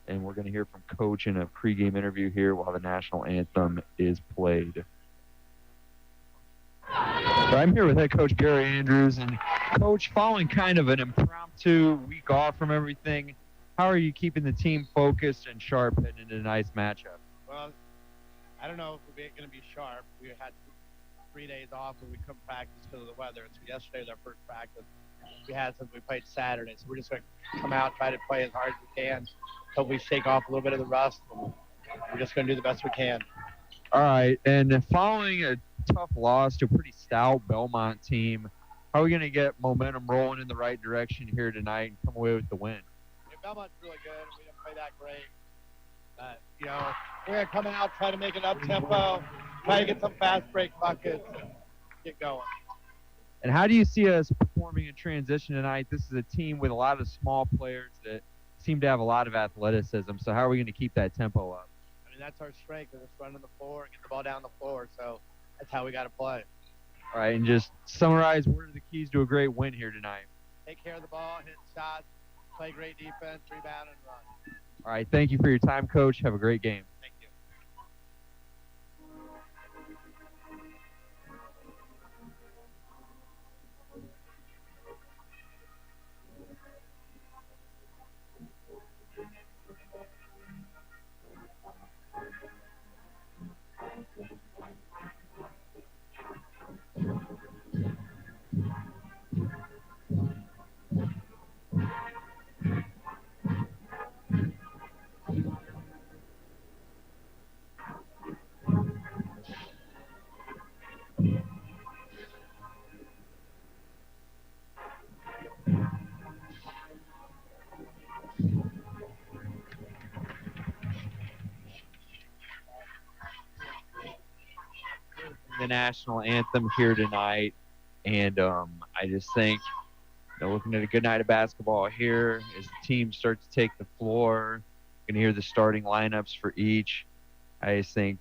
And we're going to hear from Coach in a pregame interview here while the national anthem is played. So I'm here with head coach Gary Andrews. And Coach, following kind of an impromptu week off from everything, how are you keeping the team focused and sharp heading into tonight's matchup? Well, I don't know if we're going to be sharp. We had 3 days off and we couldn't practice because of the weather. So yesterday was our first practice we had since we played Saturday. So we're just going to come out, try to play as hard as we can. Hope we shake off a little bit of the rust. We're just going to do the best we can. All right. And following a tough loss to a pretty stout Belmont team, how are we going to get momentum rolling in the right direction here tonight and come away with the win? Yeah, Belmont's really good. We didn't play that great. We're going to come out, try to make it up-tempo, try to get some fast break buckets, and get going. And how do you see us performing in transition tonight? This is a team with a lot of small players that seem to have a lot of athleticism. So how are we going to keep that tempo up? I mean, that's our strength, is just running the floor and get the ball down the floor. So that's how we got to play. All right, and just summarize, what are the keys to a great win here tonight? Take care of the ball, hit shots, play great defense, rebound, and run. All right, thank you for your time, Coach. Have a great game. Thank you. The national anthem here tonight, and I just think looking at a good night of basketball here as the team starts to take the floor. You're gonna hear the starting lineups for each. I just think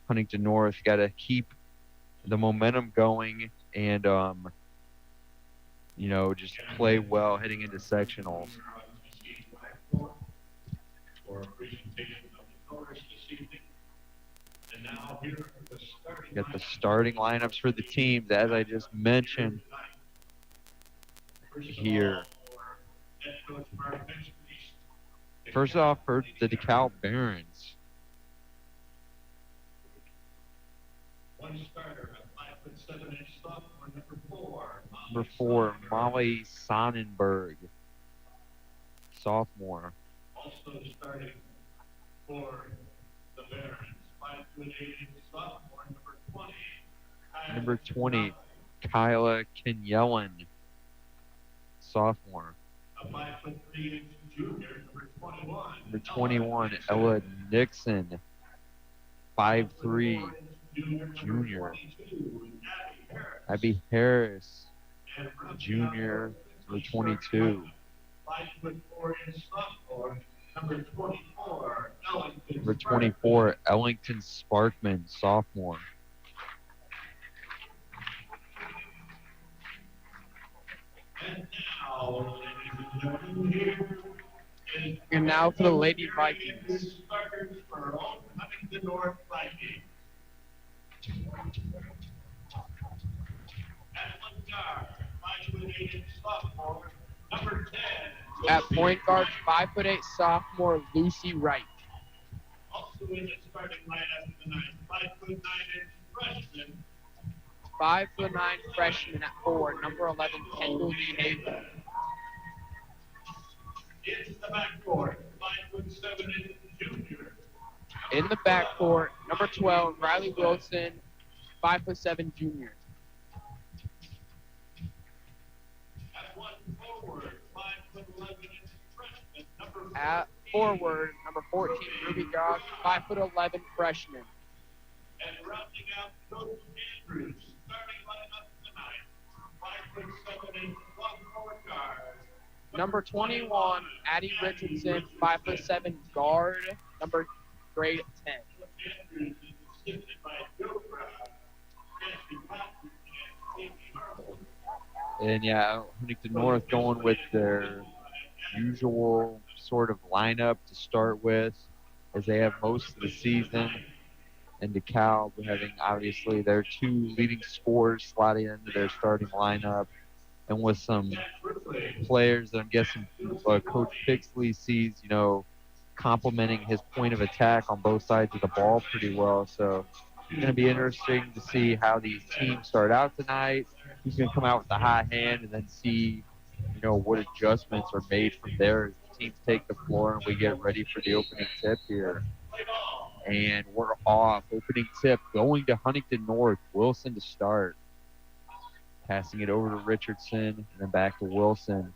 Huntington North got to keep the momentum going and just play well heading into sectionals. For a presentation of the colors this evening. And now here are the starting Got the starting lineups for the teams, as I just mentioned here. First off, for the DeKalb Barons. One starter, a 5'7" sophomore, Number 4, Molly Sonnenberg, sophomore. Also starting for the Barons, 5'8" sophomore, number 20. Number 20, Kyla Kenyellen, sophomore. A 5'3" junior, number 21. Number 21, Ella Nixon, 5'3", junior. Abby Harris, junior, number 22. 5'4" sophomore, number 24. Number 24, Ellington Sparkman, sophomore. And now, ladies and gentlemen, here is And now for the Lady Vikings. starters for Huntington North Vikings. At one guard, 5'8" sophomore, number 10. At point guard, 5'8" sophomore Lucy Wright. Also in the starting lineup tonight, 5'9" freshman. 5'9" freshman at 4, number 11 Kendall Lee Haven. Into the backcourt, 5'7" junior. In the backcourt, number 12 Riley Wilson, 5'7" junior. At forward, number 14, Ruby Grog, 5'11" freshman. And rounding out Coach Andrews, starting lineup tonight, 5'7" sophomore guard. Number 21, Addie Richardson, 5'7" guard, number grade 10. Andrews is assisted by Joe Brown, Jesse Patton, and Amy Harlan. And yeah, Huntington North going with their usual sort of lineup to start with, as they have most of the season. And DeKalb having obviously their two leading scorers slotting into their starting lineup, and with some players that I'm guessing Coach Pixley sees, complementing his point of attack on both sides of the ball pretty well. So it's going to be interesting to see how these teams start out tonight. Who's going to come out with the hot hand, and then see, what adjustments are made from there as the teams take the floor and we get ready for the opening tip here. And we're off. Opening tip going to Huntington North. Wilson to start. Passing it over to Richardson and then back to Wilson.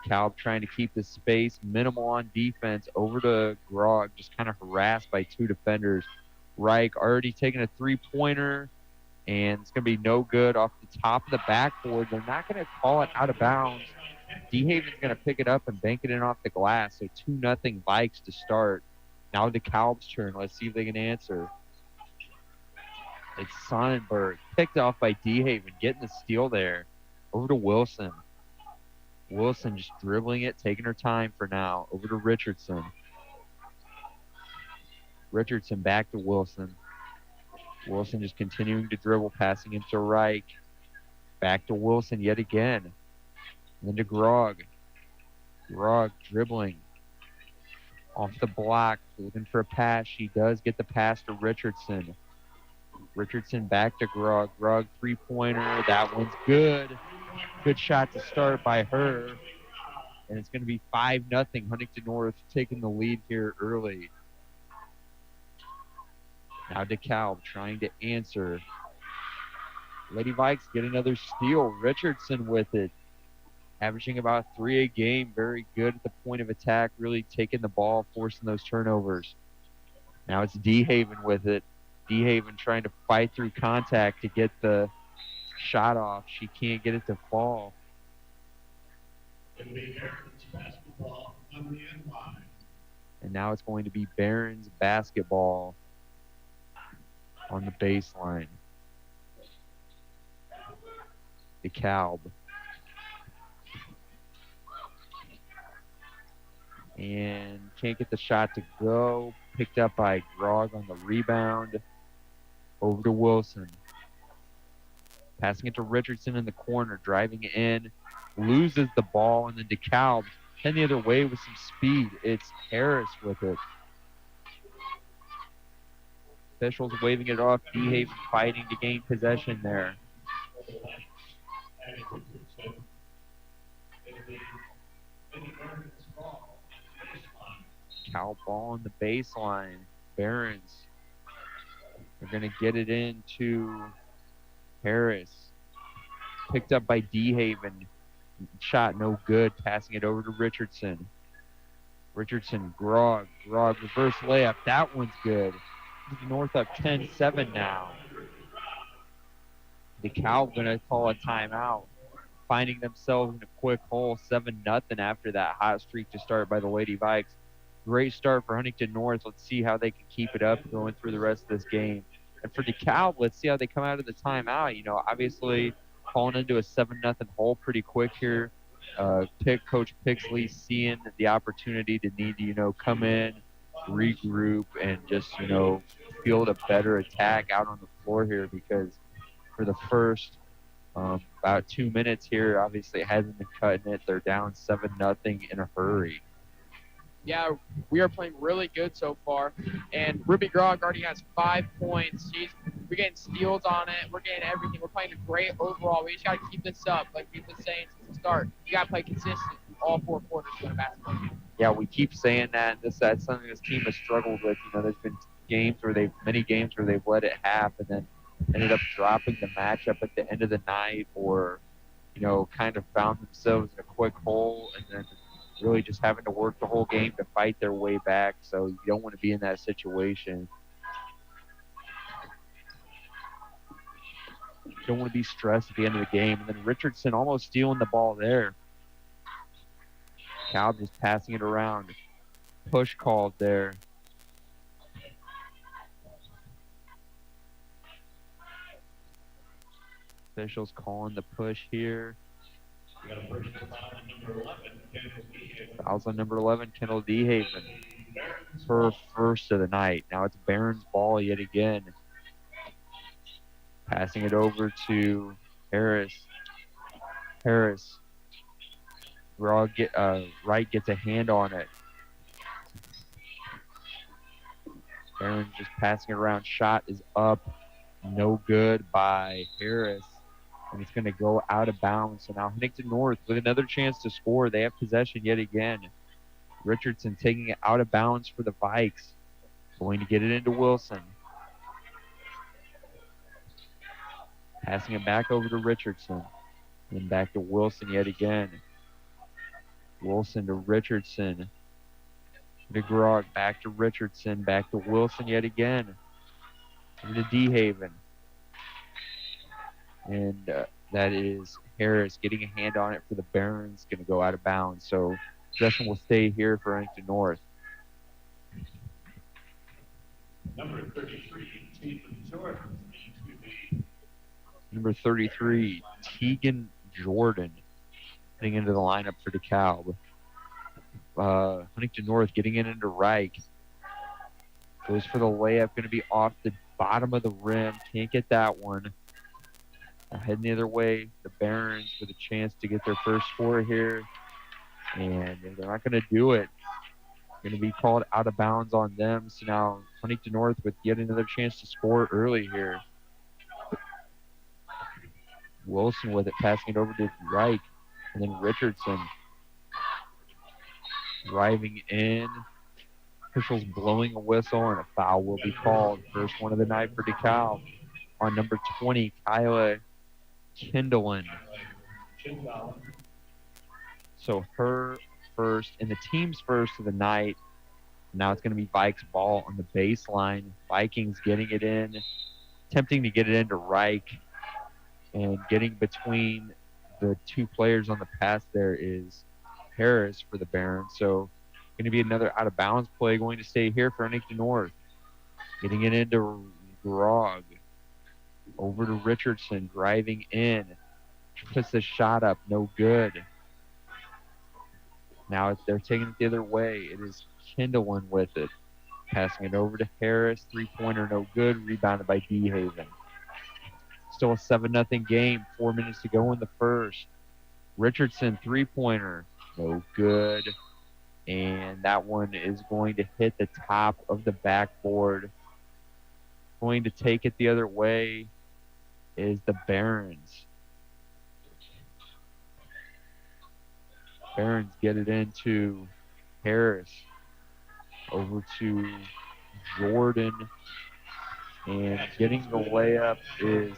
DeKalb trying to keep the space minimal on defense. Over to Grog, just kind of harassed by two defenders. Reich already taking a three-pointer, and it's going to be no good off the top of the backboard. They're not going to call it out of bounds. DeHaven's going to pick it up and bank it in off the glass. So 2-0 Vikes to start. Now DeKalb's turn. Let's see if they can answer. It's Sonnenberg, picked off by DeHaven, getting the steal there. Over to Wilson. Wilson just dribbling it, taking her time for now. Over to Richardson. Richardson back to Wilson. Wilson just continuing to dribble, passing into Reich. Back to Wilson yet again. And then to Grog. Grog dribbling. Off the block, looking for a pass. She does get the pass to Richardson. Richardson back to Grog. Grog three-pointer. That one's good. Good shot to start by her. And it's going to be 5-0. Huntington North taking the lead here early. Now DeKalb trying to answer. Lady Vikes get another steal. Richardson with it. Averaging about 3 a game. Very good at the point of attack. Really taking the ball, forcing those turnovers. Now it's DeHaven with it. DeHaven trying to fight through contact to get the shot off. She can't get it to fall. It'll be Barron's basketball on the end line. And now it's going to be Barron's basketball on the baseline. DeKalb. And can't get the shot to go. Picked up by Grog on the rebound. Over to Wilson. Passing it to Richardson in the corner. Driving in. Loses the ball. And then DeKalb heading the other way with some speed. It's Harris with it. Officials waving it off. DeHaven fighting to gain possession there. Cal ball on the baseline. Barons. They're going to get it into Harris. Picked up by DeHaven. Shot no good. Passing it over to Richardson. Richardson, Grog. Grog, reverse layup. That one's good. North up 10-7 now. DeKalb going to call a timeout. Finding themselves in a quick hole, 7-0 after that hot streak to start by the Lady Vikes. Great start for Huntington North. Let's see how they can keep it up going through the rest of this game. And for DeKalb, let's see how they come out of the timeout. Obviously falling into a 7-0 hole pretty quick here. Coach Pixley seeing the opportunity to need to, come in, regroup, and just, field a better attack out on the floor here, because for the first about 2 minutes here, obviously it hasn't been cutting it. They're down 7-0 in a hurry. Yeah, we are playing really good so far. And Ruby Grog already has 5 points. We're getting steals on it. We're getting everything. We're playing great overall. We just got to keep this up, like we've been saying since the start. You got to play consistent all 4 quarters in a basketball game. Yeah, we keep saying that. That's something this team has struggled with. There's been many games where they've led at half and then ended up dropping the matchup at the end of the night, or, kind of found themselves in a quick hole and then really just having to work the whole game to fight their way back, so you don't want to be in that situation. You don't want to be stressed at the end of the game. And then Richardson almost stealing the ball there. DeKalb just passing it around. Push called there. Officials calling the push here. We got a personal foul on number 11, Kendall DeHaven. Fouls on number 11, Kendall DeHaven. Her first of the night. Now it's Barron's ball yet again. Passing it over to Harris. Harris. Wright gets a hand on it. Barron's just passing it around. Shot is up. No good by Harris. And it's going to go out of bounds. So now Huntington North with another chance to score. They have possession yet again. Richardson taking it out of bounds for the Vikes. Going to get it into Wilson. Passing it back over to Richardson. And back to Wilson yet again. Wilson to Richardson. DeGrog back to Richardson. Back to Wilson yet again. Over to DeHaven. And that is Harris getting a hand on it for the Barons. Going to go out of bounds. So possession will stay here for Huntington North. Number 33, Tegan Jordan. Number 33, Tegan Jordan, getting into the lineup for DeKalb. Huntington North getting it into Reich. Goes for the layup, going to be off the bottom of the rim. Can't get that one. Heading the other way, the Barons with a chance to get their first score here. And they're not going to do it. Going to be called out of bounds on them. So now Huntington North with yet another chance to score early here. Wilson with it, passing it over to Reich. And then Richardson driving in. Officials blowing a whistle, and a foul will be called. First one of the night for DeKalb on number 20, Kyla Kindlin. So her first and the team's first of the night. Now it's going to be Vikes ball on the baseline. Vikings getting it in, attempting to get it into Reich. And getting between the two players on the pass there is Harris for the Barons. So going to be another out-of-bounds play going to stay here for Huntington North. Getting it into Grog. Over to Richardson, driving in. Puts the shot up, no good. Now they're taking it the other way. It is Kindlin with it. Passing it over to Harris. Three-pointer, no good. Rebounded by DeHaven. Still a 7-0 game. 4 minutes to go in the first. Richardson, three-pointer. No good. And that one is going to hit the top of the backboard. Going to take it the other way is the Barons. Barons get it into Harris. Over to Jordan. And getting the layup is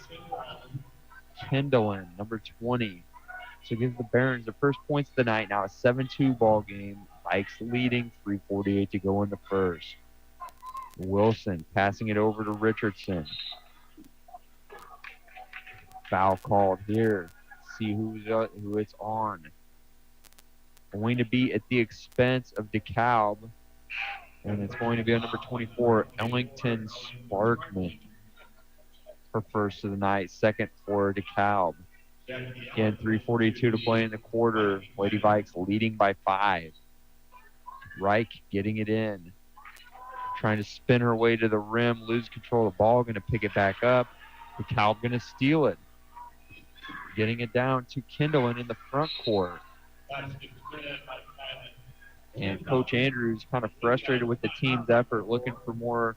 Kindlin, number 20. So gives the Barons the first points of the night. Now a 7-2 ball game. Vikes leading, 3:48 to go in the first. Wilson passing it over to Richardson. Foul called here. See who it's on. Going to be at the expense of DeKalb. And it's going to be on number 24, Ellington Sparkman. Her first of the night, second for DeKalb. Again, 3:42 to play in the quarter. Lady Vikes leading by 5. Reich getting it in. Trying to spin her way to the rim, lose control of the ball, going to pick it back up. DeKalb going to steal it. Getting it down to Kindlin in the front court. And Coach Andrews kind of frustrated with the team's effort, looking for more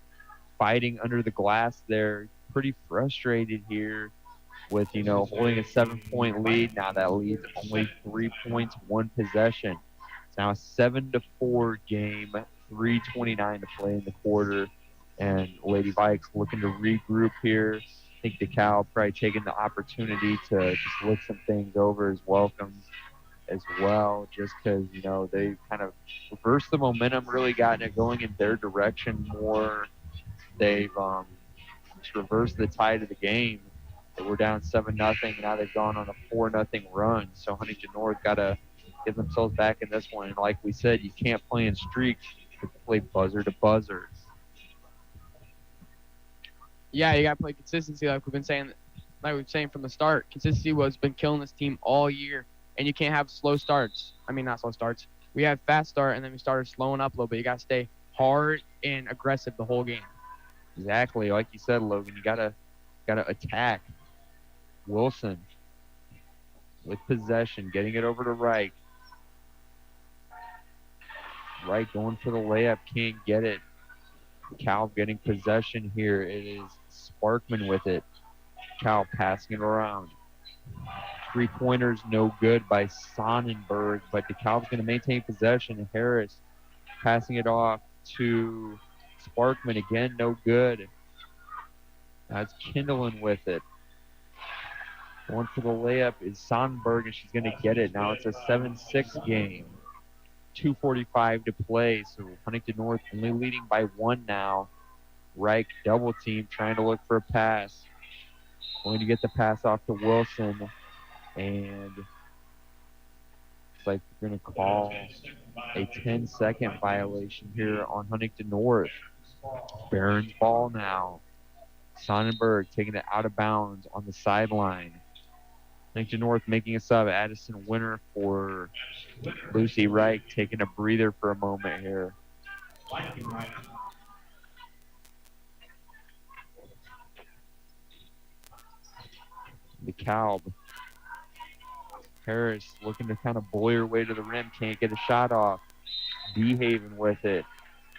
fighting under the glass there. Pretty frustrated here with, holding a 7-point lead. Now that leads only 3 points, 1 possession. It's now a 7-4 game, 3:29 to play in the quarter. And Lady Vikes looking to regroup here. I think DeKalb probably taking the opportunity to just look some things over as welcome as well, just because, you know, they kind of reversed the momentum, really gotten it going in their direction more. They've just reversed the tide of the game. They were down 7-0. Now they've gone on a 4-0 run. So Huntington North got to get themselves back in this one. And like we said, you can't play in streaks. You have to play buzzer to buzzer. Yeah, you got to play consistency, like we've been saying from the start. Consistency has been killing this team all year, and you can't have slow starts. I mean, not slow starts. We had fast start, and then we started slowing up a little bit. You got to stay hard and aggressive the whole game. Exactly, like you said, Logan. You gotta attack. Wilson with possession, getting it over to Wright. Wright going for the layup, can't get it. DeKalb getting possession here. It is Sparkman with it. DeKalb passing it around. 3-pointers no good by Sonnenberg, but DeKalb's going to maintain possession. Harris passing it off to Sparkman again, no good. That's Kindlen with it. Going for the layup is Sonnenberg, and she's going to get it. Now it's a 7-6 game. 2:45 to play, so Huntington North only leading by 1 now. Reich double team, trying to look for a pass. Going to get the pass off to Wilson, and it's like they're going to call a 10-second violation here on Huntington North. Barron's ball now. Sonnenberg taking it out of bounds on the sideline. Huntington North making a sub. Addison Winter for Lucy Wright, taking a breather for a moment here. DeKalb. Harris looking to kind of bully her way to the rim. Can't get a shot off. DeHaven with it.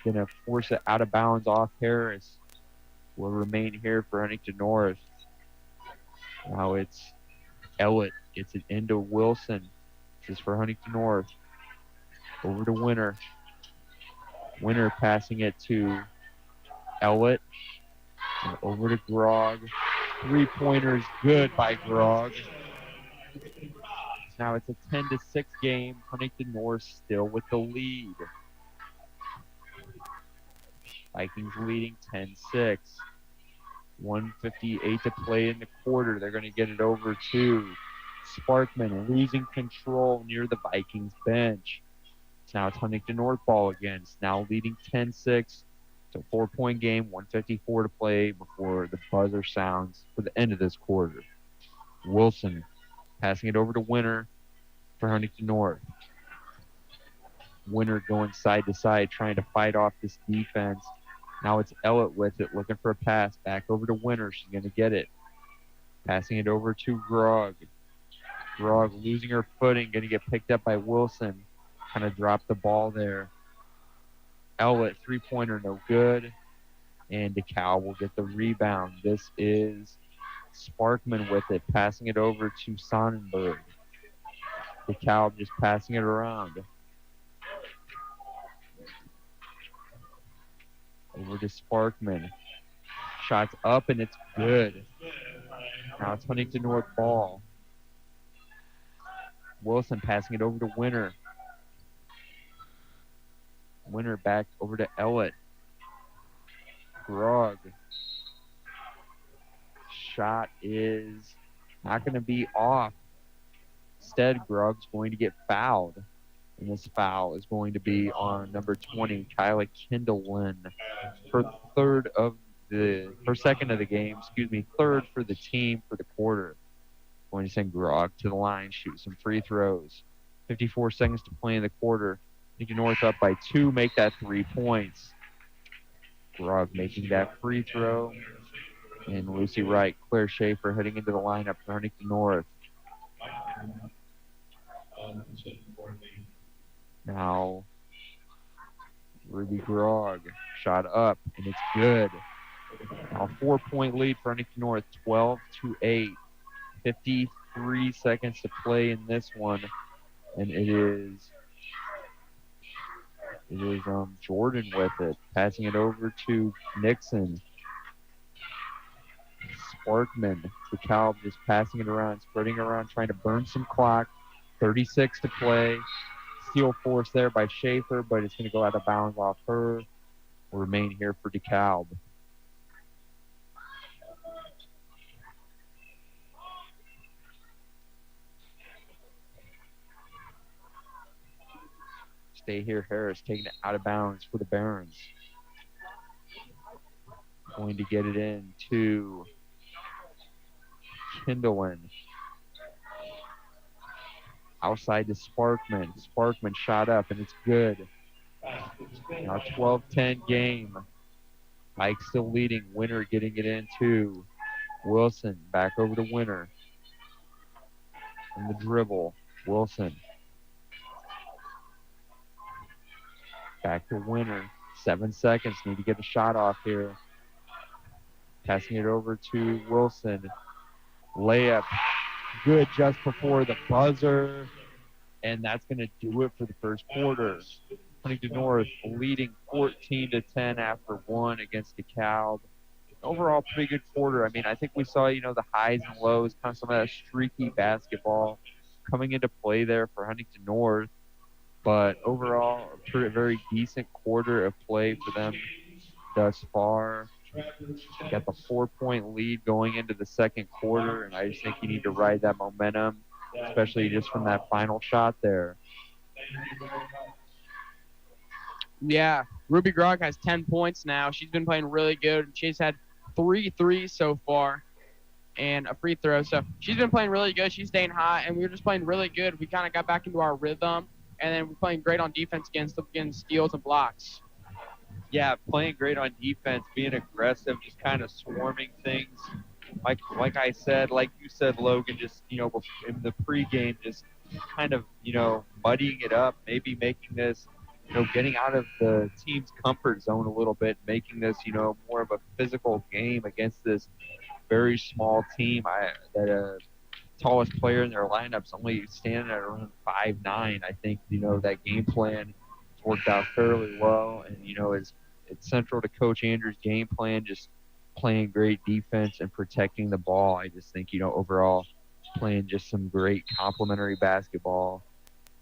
Going to force it out of bounds off Harris. Will remain here for Huntington North. Now it's Ellett gets it into Wilson. This is for Huntington North. Over to Winter. Winter passing it to Ellett. And over to Grog. 3-pointers good by Grog. Now it's a 10-6 game. Huntington North still with the lead. Vikings leading 10-6. 1:58 to play in the quarter. They're going to get it over to Sparkman, losing control near the Vikings bench. Now it's Huntington North ball again. It's now leading 10-6. It's a 4-point game, 1:54 to play before the buzzer sounds for the end of this quarter. Wilson passing it over to Winter for Huntington North. Winter going side to side, trying to fight off this defense. Now it's Ellett with it, looking for a pass. Back over to Winter. She's going to get it. Passing it over to Grog. Grog losing her footing, going to get picked up by Wilson. Kind of dropped the ball there. Ellett, 3-pointer, no good. And DeKalb will get the rebound. This is Sparkman with it, passing it over to Sonnenberg. DeKalb just passing it around. Over to Sparkman. Shots up, and it's good. Now it's Huntington North ball. Wilson passing it over to Winter. Winter back over to Ellett. Grog. Shot is not going to be off. Instead, Grog's going to get fouled. And this foul is going to be on number 20, Kyla Kindlen. Her second of the game, third for the team for the quarter. Going to send Grog to the line, shoot some free throws. 54 seconds to play in the quarter. Huntington North up by 2, make that 3 points. Grog making that free throw. And Lucy Wright, Claire Schaefer heading into the lineup for Huntington North. Now, Ruby Grog, shot up, and it's good. Now, 4-point lead for Huntington North, 12-8. 53 seconds to play in this one, and it is Jordan with it, passing it over to Nixon. Sparkman, DeKalb just passing it around, spreading around, trying to burn some clock. 36 to play. Steal force there by Schaefer, but it's going to go out of bounds off her. Will remain here for DeKalb. Stay here, Harris taking it out of bounds for the Barons. Going to get it in to Kindleman. Outside to Sparkman. Sparkman shot up, and it's good. Now 12-10 game. Mike still leading. Winner getting it into Wilson. Back over to Winner. In the dribble. Wilson. Back to Winner. 7 seconds. Need to get a shot off here. Passing it over to Wilson. Layup. Good just before the buzzer. And that's going to do it for the first quarter. Huntington North leading 14-10 after one against DeKalb. Overall, pretty good quarter. I mean, I think we saw, the highs and lows, kind of some of that streaky basketball coming into play there for Huntington North. But overall, a very decent quarter of play for them thus far. Got the 4-point lead going into the second quarter, and I just think you need to ride that momentum, especially just from that final shot there. Yeah, Ruby Grog has 10 points now. She's been playing really good. She's had 3 threes so far and a free throw. So she's been playing really good. She's staying hot, and we were just playing really good. We kind of got back into our rhythm, and then we're playing great on defense against steals and blocks. Yeah, playing great on defense, being aggressive, just kind of swarming things. Like I said, like you said, Logan, just, in the pregame, just kind of, muddying it up, maybe making this, getting out of the team's comfort zone a little bit, making this, more of a physical game against this very small team. That tallest player in their lineup's only standing at around 5'9". I think, that game plan has worked out fairly well, and, it's central to Coach Andrews' game plan, just playing great defense and protecting the ball. I just think, overall, playing just some great complementary basketball.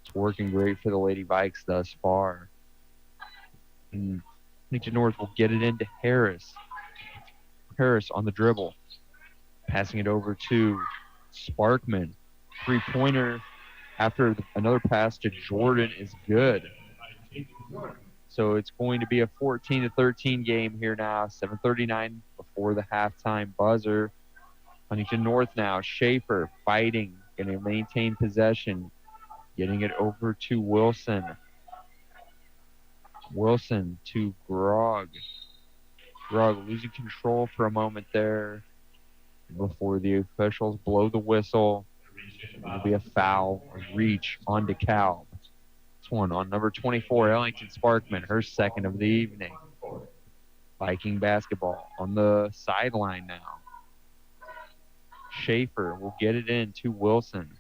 It's working great for the Lady Vikes thus far. And Huntington North will get it into Harris. Harris on the dribble. Passing it over to Sparkman. Three-pointer after another pass to Jordan is good. So it's going to be a 14-13 game here now. 7:39 before the halftime buzzer. Huntington North now. Schaefer fighting. Going to maintain possession. Getting it over to Wilson. Wilson to Grog. Grog losing control for a moment there before the officials blow the whistle. It'll be a foul, a reach on DeKalb. This one on number 24, Ellington Sparkman, her second of the evening. Viking basketball on the sideline now. Schaefer will get it in to Wilson.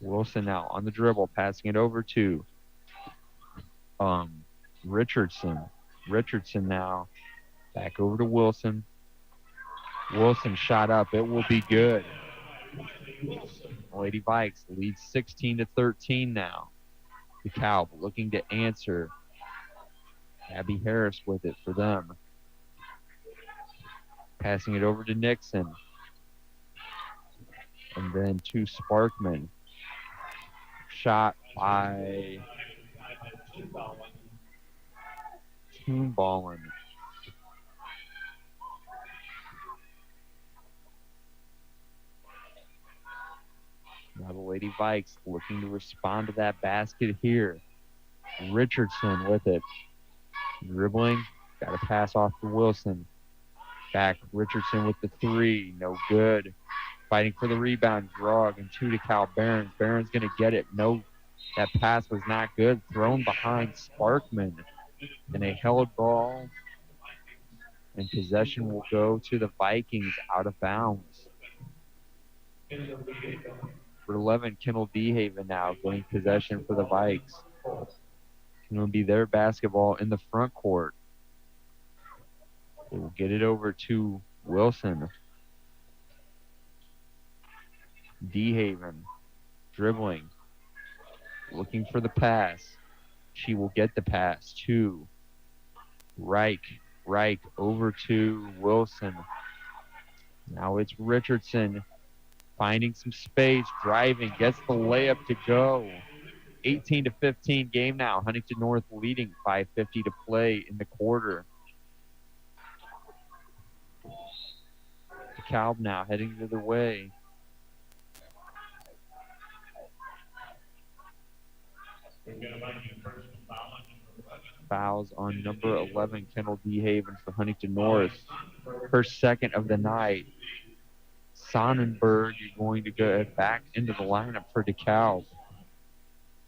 Wilson now on the dribble, passing it over to Richardson. Richardson now back over to Wilson. Wilson shot up. It will be good. Lady Vikes lead 16-13 now. DeKalb looking to answer. Abby Harris with it for them. Passing it over to Nixon. And then to Sparkman. Shot by Toonballin. Now the Lady Vikes looking to respond to that basket here. Richardson with it. Dribbling. Got a pass off to Wilson. Back Richardson with the three. No good. Fighting for the rebound. Grog and two to Cal Barons. Barons going to get it. No, that pass was not good. Thrown behind Sparkman. And a held ball. And possession will go to the Vikings out of bounds. For 11, Kendall DeHaven now getting possession for the Vikes. It will be their basketball in the front court. They will get it over to Wilson. DeHaven dribbling, looking for the pass. She will get the pass to Reich. Reich over to Wilson. Now it's Richardson finding some space, driving, gets the layup to go. 18-15 game now. Huntington North leading, 5:50 to play in the quarter. DeKalb now heading the other way. Fouls on number 11, Kendall DeHaven for Huntington North. Her second of the night. Sonnenberg going to go back into the lineup for DeKalb.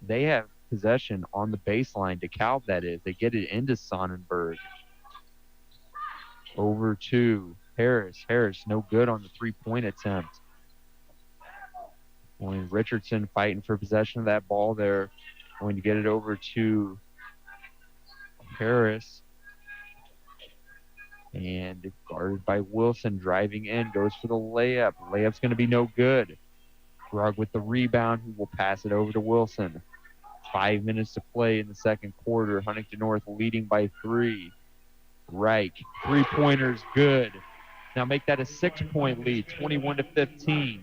They have possession on the baseline. DeKalb, that is. They get it into Sonnenberg. Over to Harris. Harris, no good on the three-point attempt. Only Richardson fighting for possession of that ball there. Going to get it over to Harris. And guarded by Wilson, driving in, goes for the layup. Layup's going to be no good. Grug with the rebound, who will pass it over to Wilson. 5 minutes to play in the second quarter. Huntington North leading by 3. Reich, three-pointers, good. Now make that a 6-point lead, 21-15.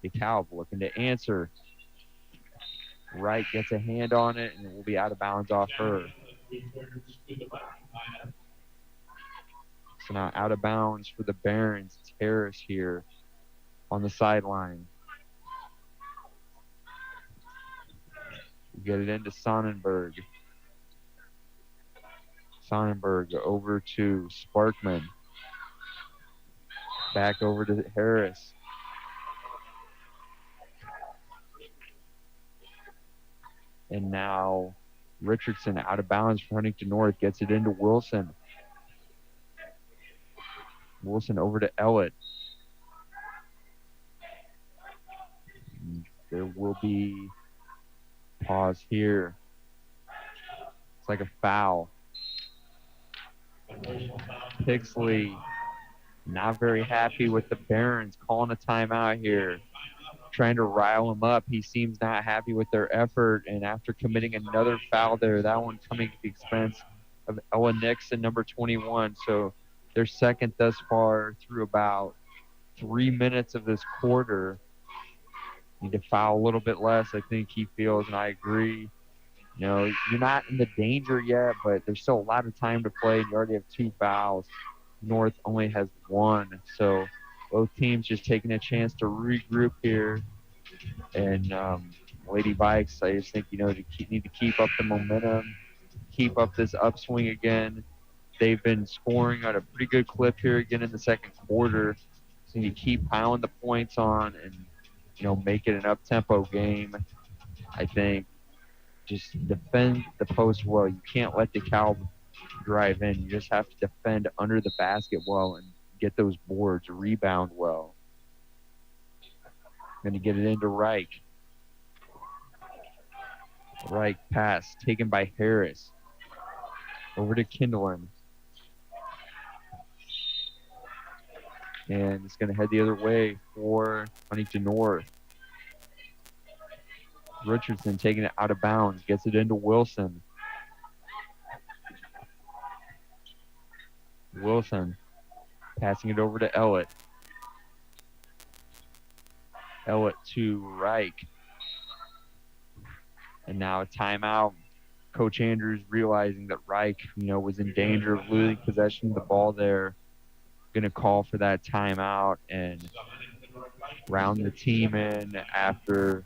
DeKalb looking to answer. Reich gets a hand on it, and it will be out of bounds off her. So now out of bounds for the Barons. It's Harris here on the sideline. Get it into Sonnenberg. Sonnenberg over to Sparkman. Back over to Harris. And now Richardson out of bounds for Huntington North. Gets it into Wilson. Wilson over to Ellett. There will be pause here. It's like a foul. Pixley not very happy with the Barons calling a timeout here. Trying to rile him up. He seems not happy with their effort, and after committing another foul there, that one coming at the expense of Ella Nixon, number 21. So their second thus far through about 3 minutes of this quarter. Need to foul a little bit less, I think he feels, and I agree. You know, you're not in the danger yet, but there's still a lot of time to play, and you already have 2 fouls. North only has 1, so both teams just taking a chance to regroup here. And Lady Vikes, I just think, you know, need to keep up the momentum, keep up this upswing again. They've been scoring at a pretty good clip here again in the second quarter. So you keep piling the points on and, you know, make it an up-tempo game. I think just defend the post well. You can't let DeKalb drive in. You just have to defend under the basket well and get those boards, rebound well. Going to get it into Reich. Reich pass taken by Harris. Over to Kindlen. And it's going to head the other way for Huntington North. Richardson taking it out of bounds. Gets it into Wilson. Wilson passing it over to Ellett. Ellett to Reich. And now a timeout. Coach Andrews realizing that Reich, you know, was in danger of losing possession of the ball there. Going to call for that timeout and round the team in after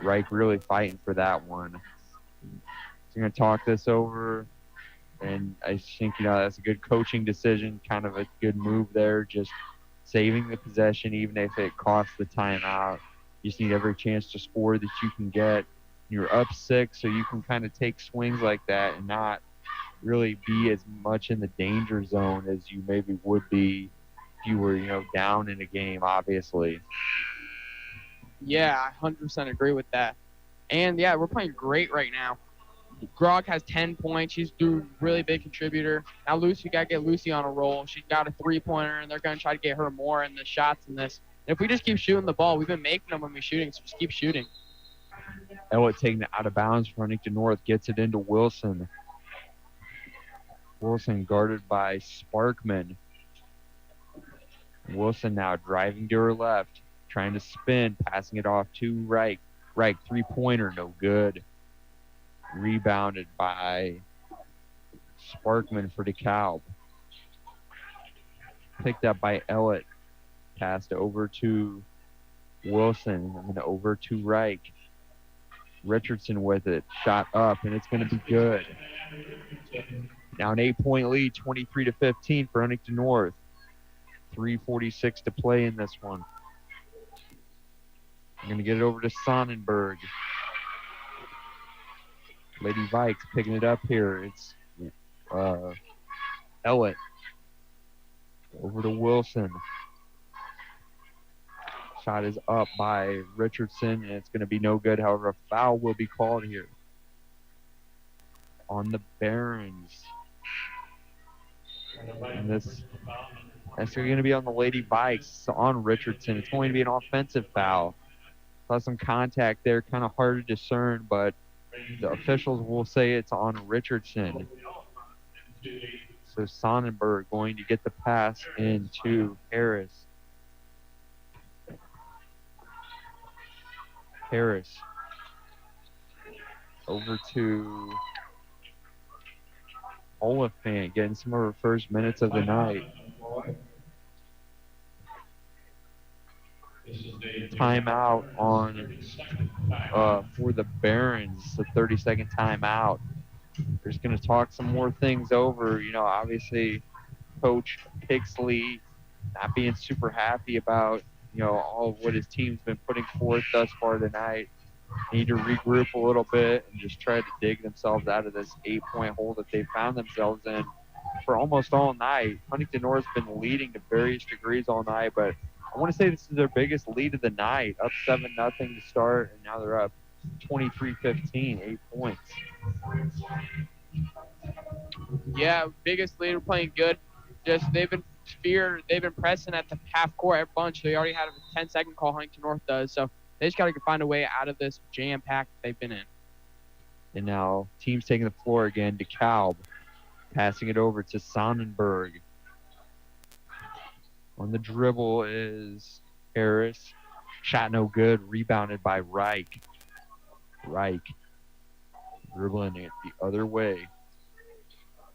Reich really fighting for that one. So I'm going to talk this over, and I think, you know, that's a good coaching decision, kind of a good move there, just saving the possession even if it costs the timeout. You just need every chance to score that you can get. You're up 6, so you can kind of take swings like that and not really be as much in the danger zone as you maybe would be if you were, you know, down in a game, obviously. Yeah, I 100% agree with that. And, yeah, we're playing great right now. Grog has 10 points. She's a really big contributor. Now Lucy, got to get Lucy on a roll. She's got a three-pointer, and they're going to try to get her more in the shots in this And if we just keep shooting the ball, we've been making them when we're shooting, so just keep shooting. Elliott taking it out of bounds for Huntington North, gets it into Wilson. Wilson guarded by Sparkman. Wilson now driving to her left, trying to spin, passing it off to Reich. Reich, three-pointer, no good. Rebounded by Sparkman for DeKalb. Picked up by Elliott. Passed over to Wilson and then over to Reich. Richardson with it. Shot up, and it's going to be good. Now an 8-point lead, 23-15 for Huntington North. 3:46 to play in this one. I'm going to get it over to Sonnenberg. Lady Vikes picking it up here. It's Elliott. Over to Wilson. Shot is up by Richardson, and it's going to be no good. However, a foul will be called here on the Barons. And that's going to be on the Lady Vikes, on Richardson. It's going to be an offensive foul. Saw some contact there, kind of hard to discern, but the officials will say it's on Richardson. So Sonnenberg going to get the pass into Harris. Harris over to Oliphant, getting some of her first minutes of the night. Timeout on for the Barons, the 30-second timeout. They're just going to talk some more things over. You know, obviously, Coach Pixley not being super happy about, you know, all of what his team's been putting forth thus far tonight. Need to regroup a little bit and just try to dig themselves out of this 8-point hole that they found themselves in for almost all night. Huntington North's been leading to various degrees all night, but I want to say this is their biggest lead of the night. Up 7-0 to start, and now they're up 23-15, 8 points. Yeah, biggest lead. We're playing good. Just they've been pressing at the half court a bunch. They already had a 10-second call. Huntington North does, so they just got to find a way out of this jam pack that they've been in. And now team's taking the floor again. DeKalb passing it over to Sonnenberg. On the dribble is Harris. Shot no good. Rebounded by Reich. Reich dribbling it the other way.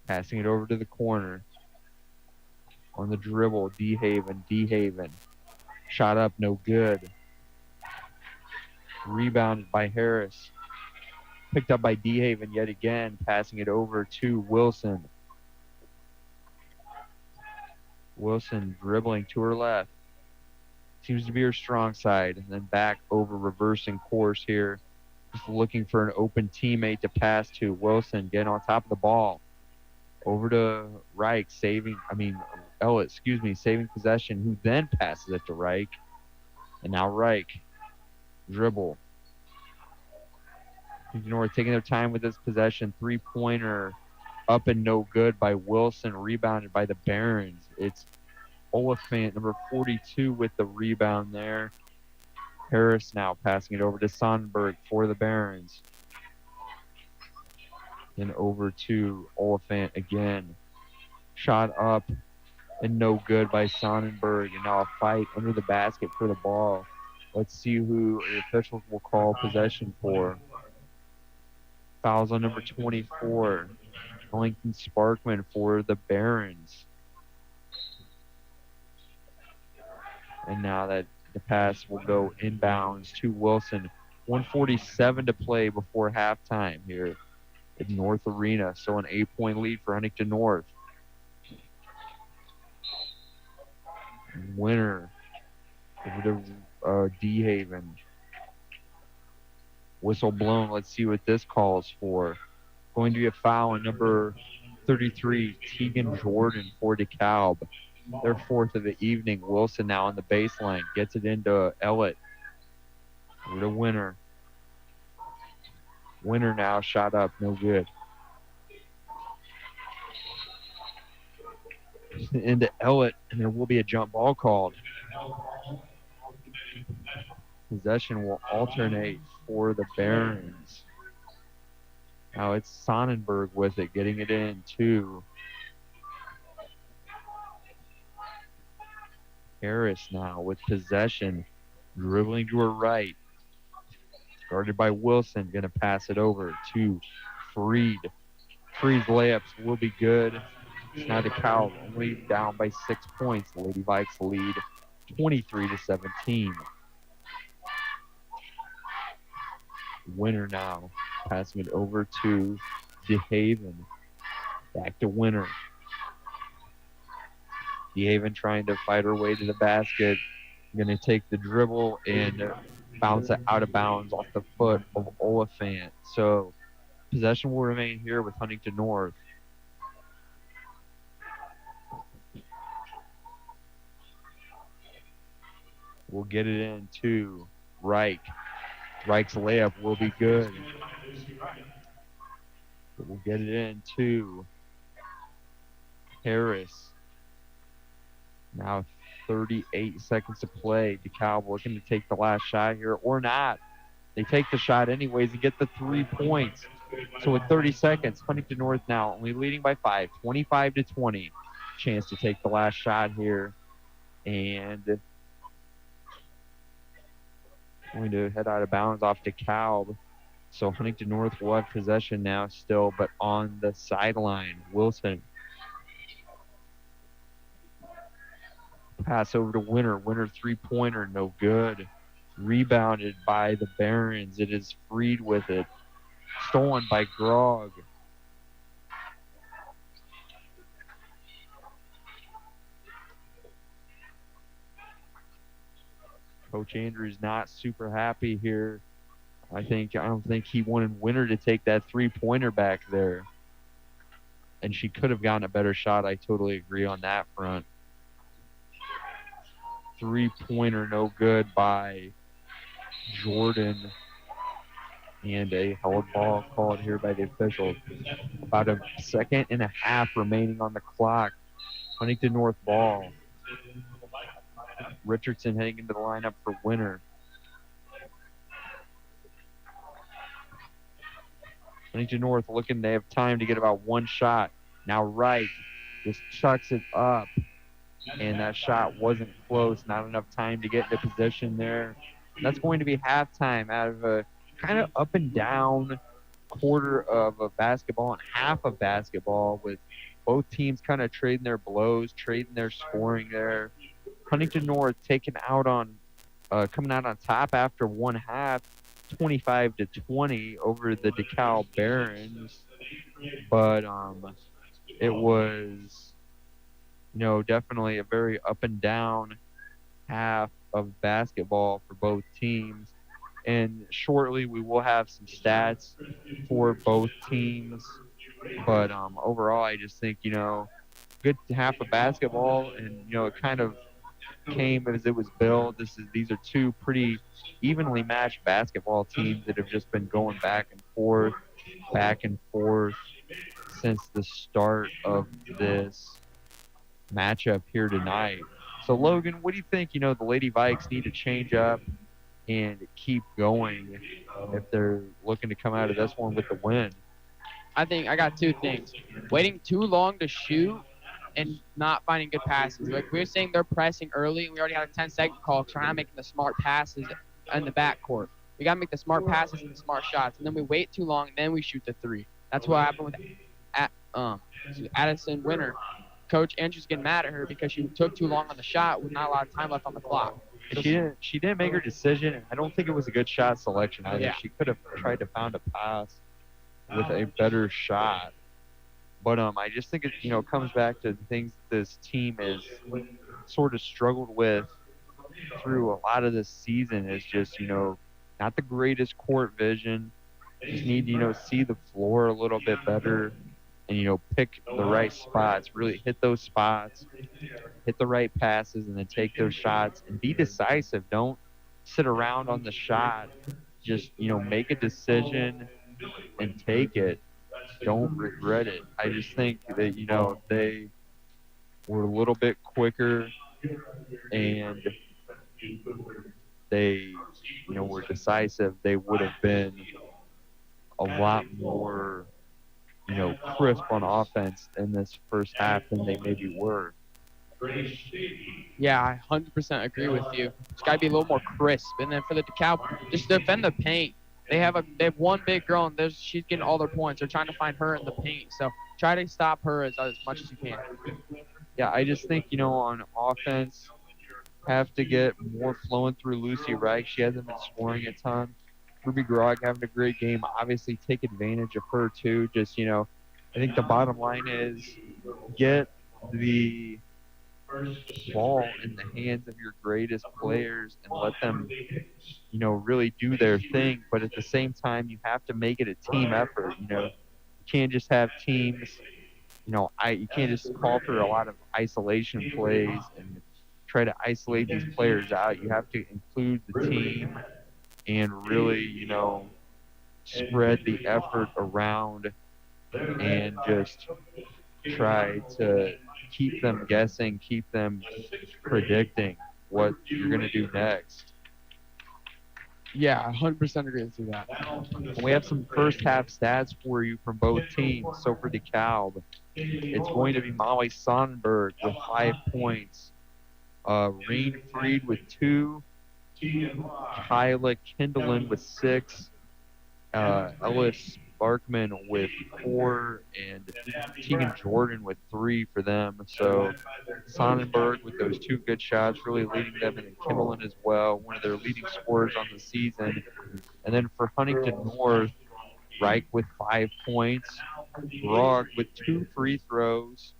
Passing it over to the corner. On the dribble, DeHaven. Shot up, no good. Rebounded by Harris. Picked up by DeHaven yet again. Passing it over to Wilson. Wilson dribbling to her left. Seems to be her strong side. And then back over, reversing course here. Just looking for an open teammate to pass to. Wilson getting on top of the ball. Over to Reich, saving possession, who then passes it to Reich. And now Reich. Dribble. North taking their time with this possession. 3-pointer up and no good by Wilson. Rebounded by the Barons. It's Oliphant, number 42, with the rebound there. Harris now passing it over to Sonnenberg for the Barons. Then over to Oliphant again. Shot up and no good by Sonnenberg. And now a fight under the basket for the ball. Let's see who the officials will call possession for. Fouls on number 24. Ellington Sparkman for the Barons. And now that the pass will go inbounds to Wilson. 1:47 to play before halftime here at North Arena. So an 8-point lead for Huntington North. Winner over to DeHaven. Whistle blown. Let's see what this calls for. Going to be a foul on number 33, Tegan Jordan for DeKalb. Their fourth of the evening. Wilson now on the baseline. Gets it into Elliott. Over to Winner. Winner now. Shot up. No good. Into Elliott, and there will be a jump ball called. Possession will alternate for the Barons. Now it's Sonnenberg with it, getting it in to Harris now with possession, dribbling to her right. Guarded by Wilson, going to pass it over to Freed. Freed's layups will be good. It's now DeKalb, only down by 6 points. The Lady Vikes lead 23-17. Winner now, passing it over to DeHaven. Back to Winner. DeHaven trying to fight her way to the basket. Going to take the dribble and bounce it out of bounds off the foot of Oliphant. So possession will remain here with Huntington North. We'll get it in to Reich. Reich's layup will be good. We'll get it in to Harris. Now 38 seconds to play. DeKalb looking to take the last shot here or not. They take the shot anyways and get the 3 points. So with 30 seconds, Huntington North now only leading by 5, 25-20. Chance to take the last shot here. And going to head out of bounds off DeKalb. So Huntington North will have possession now still, but on the sideline. Wilson. Pass over to Winner. Winner three-pointer, no good. Rebounded by the Barons. It is Freed with it. Stolen by Grog. Coach Andrews not super happy here. I don't think he wanted Winner to take that three-pointer back there. And she could have gotten a better shot. I totally agree on that front. Three-pointer no good by Jordan. And a held ball called here by the officials. About a second and a half remaining on the clock. Huntington North ball. Richardson heading into the lineup for Winner. Huntington North looking, they have time to get about one shot. Now Wright just chucks it up. And that shot wasn't close. Not enough time to get into position there. That's going to be halftime out of a kind of up and down quarter of a basketball and half of basketball, with both teams kind of trading their blows, trading their scoring there. Huntington North taken out on, coming out on top after one half, 25-20 over the DeKalb Barons. But it was, definitely a very up and down half of basketball for both teams. And shortly we will have some stats for both teams. But overall, I just think, good half of basketball, and, it kind of came as it was billed. These are two pretty evenly matched basketball teams that have just been going back and forth since the start of this matchup here tonight. So Logan, what do you think? The Lady Vikes need to change up and keep going if they're looking to come out of this one with the win. I think I got two things. Waiting too long to shoot and not finding good passes. Like we were saying, they're pressing early, and we already had a 10-second call, so we're not making the smart passes in the backcourt. We got to make the smart passes and the smart shots, and then we wait too long, and then we shoot the three. That's what happened with Addison Winter. Coach Andrews getting mad at her because she took too long on the shot with not a lot of time left on the clock. She didn't make her decision, and I don't think it was a good shot selection either. Yeah. She could have tried to pound a pass with a better shot. But I just think it comes back to the things that this team has sort of struggled with through a lot of this season is just, not the greatest court vision. Just need to see the floor a little bit better and, pick the right spots, really hit those spots, hit the right passes, and then take those shots and be decisive. Don't sit around on the shot. Just, make a decision and take it. Don't regret it. I just think that, they were a little bit quicker and they, were decisive, they would have been a lot more, crisp on offense in this first half than they maybe were. Yeah, I 100% agree with you. It's got to be a little more crisp. And then for the DeKalb, just defend the paint. They have one big girl, and she's getting all their points. They're trying to find her in the paint. So try to stop her as much as you can. Yeah, I just think, on offense, have to get more flowing through Lucy Reich. She hasn't been scoring a ton. Ruby Grog having a great game. Obviously, take advantage of her, too. Just, I think the bottom line is get the ball in the hands of your greatest players and let them, really do their thing. But at the same time, you have to make it a team effort. You can't just have teams, you can't just call for a lot of isolation plays and try to isolate these players out. You have to include the team and really, spread the effort around and just try to keep them guessing, keep them predicting what you're going to do next. Yeah, I 100% agree with you that. And we have some first half stats for you from both teams. So for DeKalb, it's going to be Molly Sonnenberg with 5 points, Reen Freed with 2, Kyla Kindlen with 6, Ellis Barkman with 4, and Tegan Jordan with 3 for them. So Sonnenberg with those 2 good shots really leading them, and then Kindlen as well, one of their leading scorers on the season. And then for Huntington North, Reich with 5 points, Grog with 2 free throws,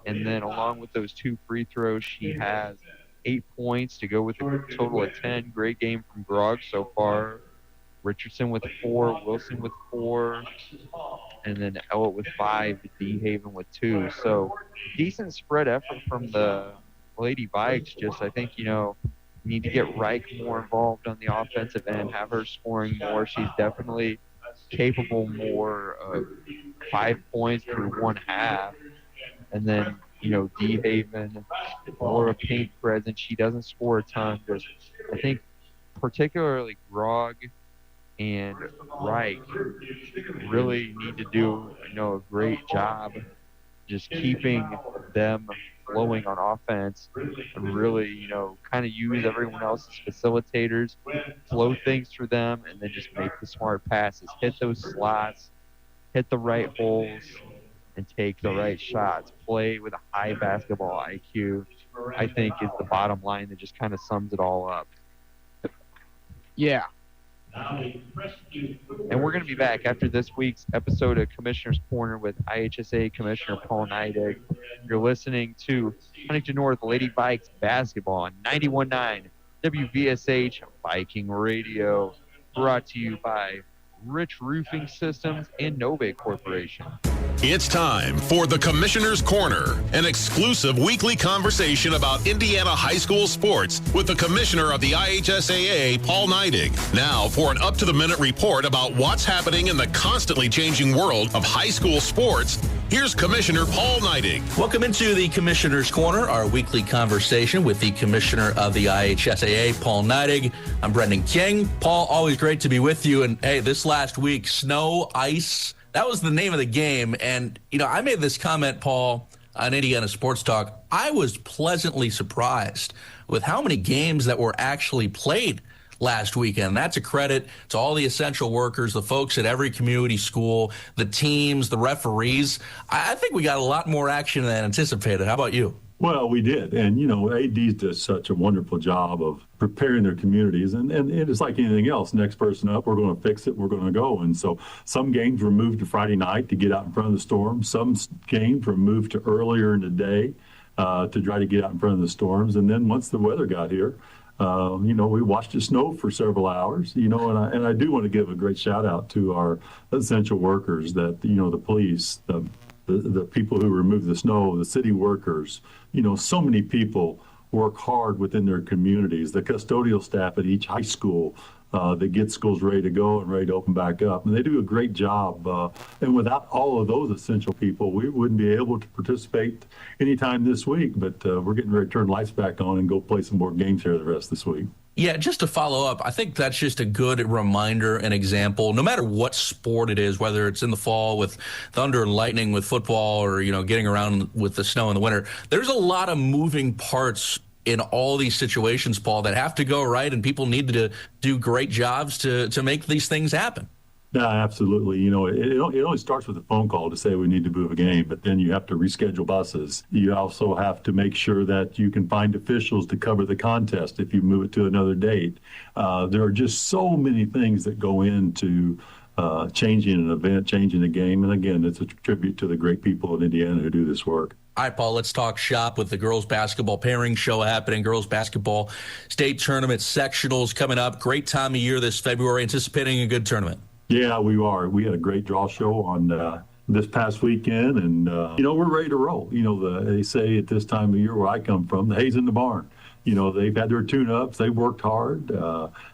and then along with those 2 free throws, she has 8 points to go with a total of 10. Great game from Grog so far. Richardson with 4, Wilson with 4, and then Ellett with 5, DeHaven with 2. So decent spread effort from the Lady Vikes. Just I think, you need to get Reich more involved on the offensive end, have her scoring more. She's definitely capable more of 5 points through one half. And then, DeHaven, more of a paint presence. She doesn't score a ton. Just I think particularly Grog and Reich really need to do, a great job just keeping them flowing on offense and really, kind of use everyone else as facilitators, flow things through them, and then just make the smart passes, hit those slots, hit the right holes, and take the right shots. Play with a high basketball IQ, I think, is the bottom line that just kind of sums it all up. Yeah. And we're going to be back after this week's episode of Commissioner's Corner with IHSA Commissioner Paul Neidig. You're listening to Huntington North Lady Vikes basketball on 91.9 WVSH Viking Radio, brought to you by Rich Roofing Systems and Nove Corporation. It's time for the Commissioner's Corner, an exclusive weekly conversation about Indiana high school sports with the Commissioner of the IHSAA, Paul Neidig. Now for an up-to-the-minute report about what's happening in the constantly changing world of high school sports, here's Commissioner Paul Neidig. Welcome into the Commissioner's Corner, our weekly conversation with the Commissioner of the IHSAA, Paul Neidig. I'm Brendan King. Paul, always great to be with you. And hey, this last week, snow, ice, that was the name of the game. And, I made this comment, Paul, on Indiana Sports Talk. I was pleasantly surprised with how many games that were actually played last weekend. That's a credit to all the essential workers, the folks at every community school, the teams, the referees. I think we got a lot more action than anticipated. How about you? Well, we did. And, ADs does such a wonderful job of preparing their communities. And it's like anything else. Next person up, we're going to fix it. We're going to go. And so some games were moved to Friday night to get out in front of the storm. Some games were moved to earlier in the day to try to get out in front of the storms. And then once the weather got here, we watched it snow for several hours, and I do want to give a great shout out to our essential workers that, the police, the people who remove the snow, the city workers, so many people work hard within their communities, the custodial staff at each high school that gets schools ready to go and ready to open back up. And they do a great job. And without all of those essential people, we wouldn't be able to participate anytime this week. But we're getting ready to turn lights back on and go play some more games here the rest of this week. Yeah, just to follow up, I think that's just a good reminder and example, no matter what sport it is, whether it's in the fall with thunder and lightning with football or, getting around with the snow in the winter. There's a lot of moving parts in all these situations, Paul, that have to go right, and people need to do great jobs to make these things happen. Yeah, absolutely. It only starts with a phone call to say we need to move a game, but then you have to reschedule buses. You also have to make sure that you can find officials to cover the contest if you move it to another date. There are just so many things that go into changing an event, changing a game. And again, it's a tribute to the great people in Indiana who do this work. All right, Paul, let's talk shop with the girls basketball pairing show happening. Girls basketball state tournament sectionals coming up. Great time of year this February. Anticipating a good tournament. Yeah, we are. We had a great draw show on this past weekend, and, we're ready to roll. They say at this time of year where I come from, the hay's in the barn. They've had their tune-ups. They've worked hard,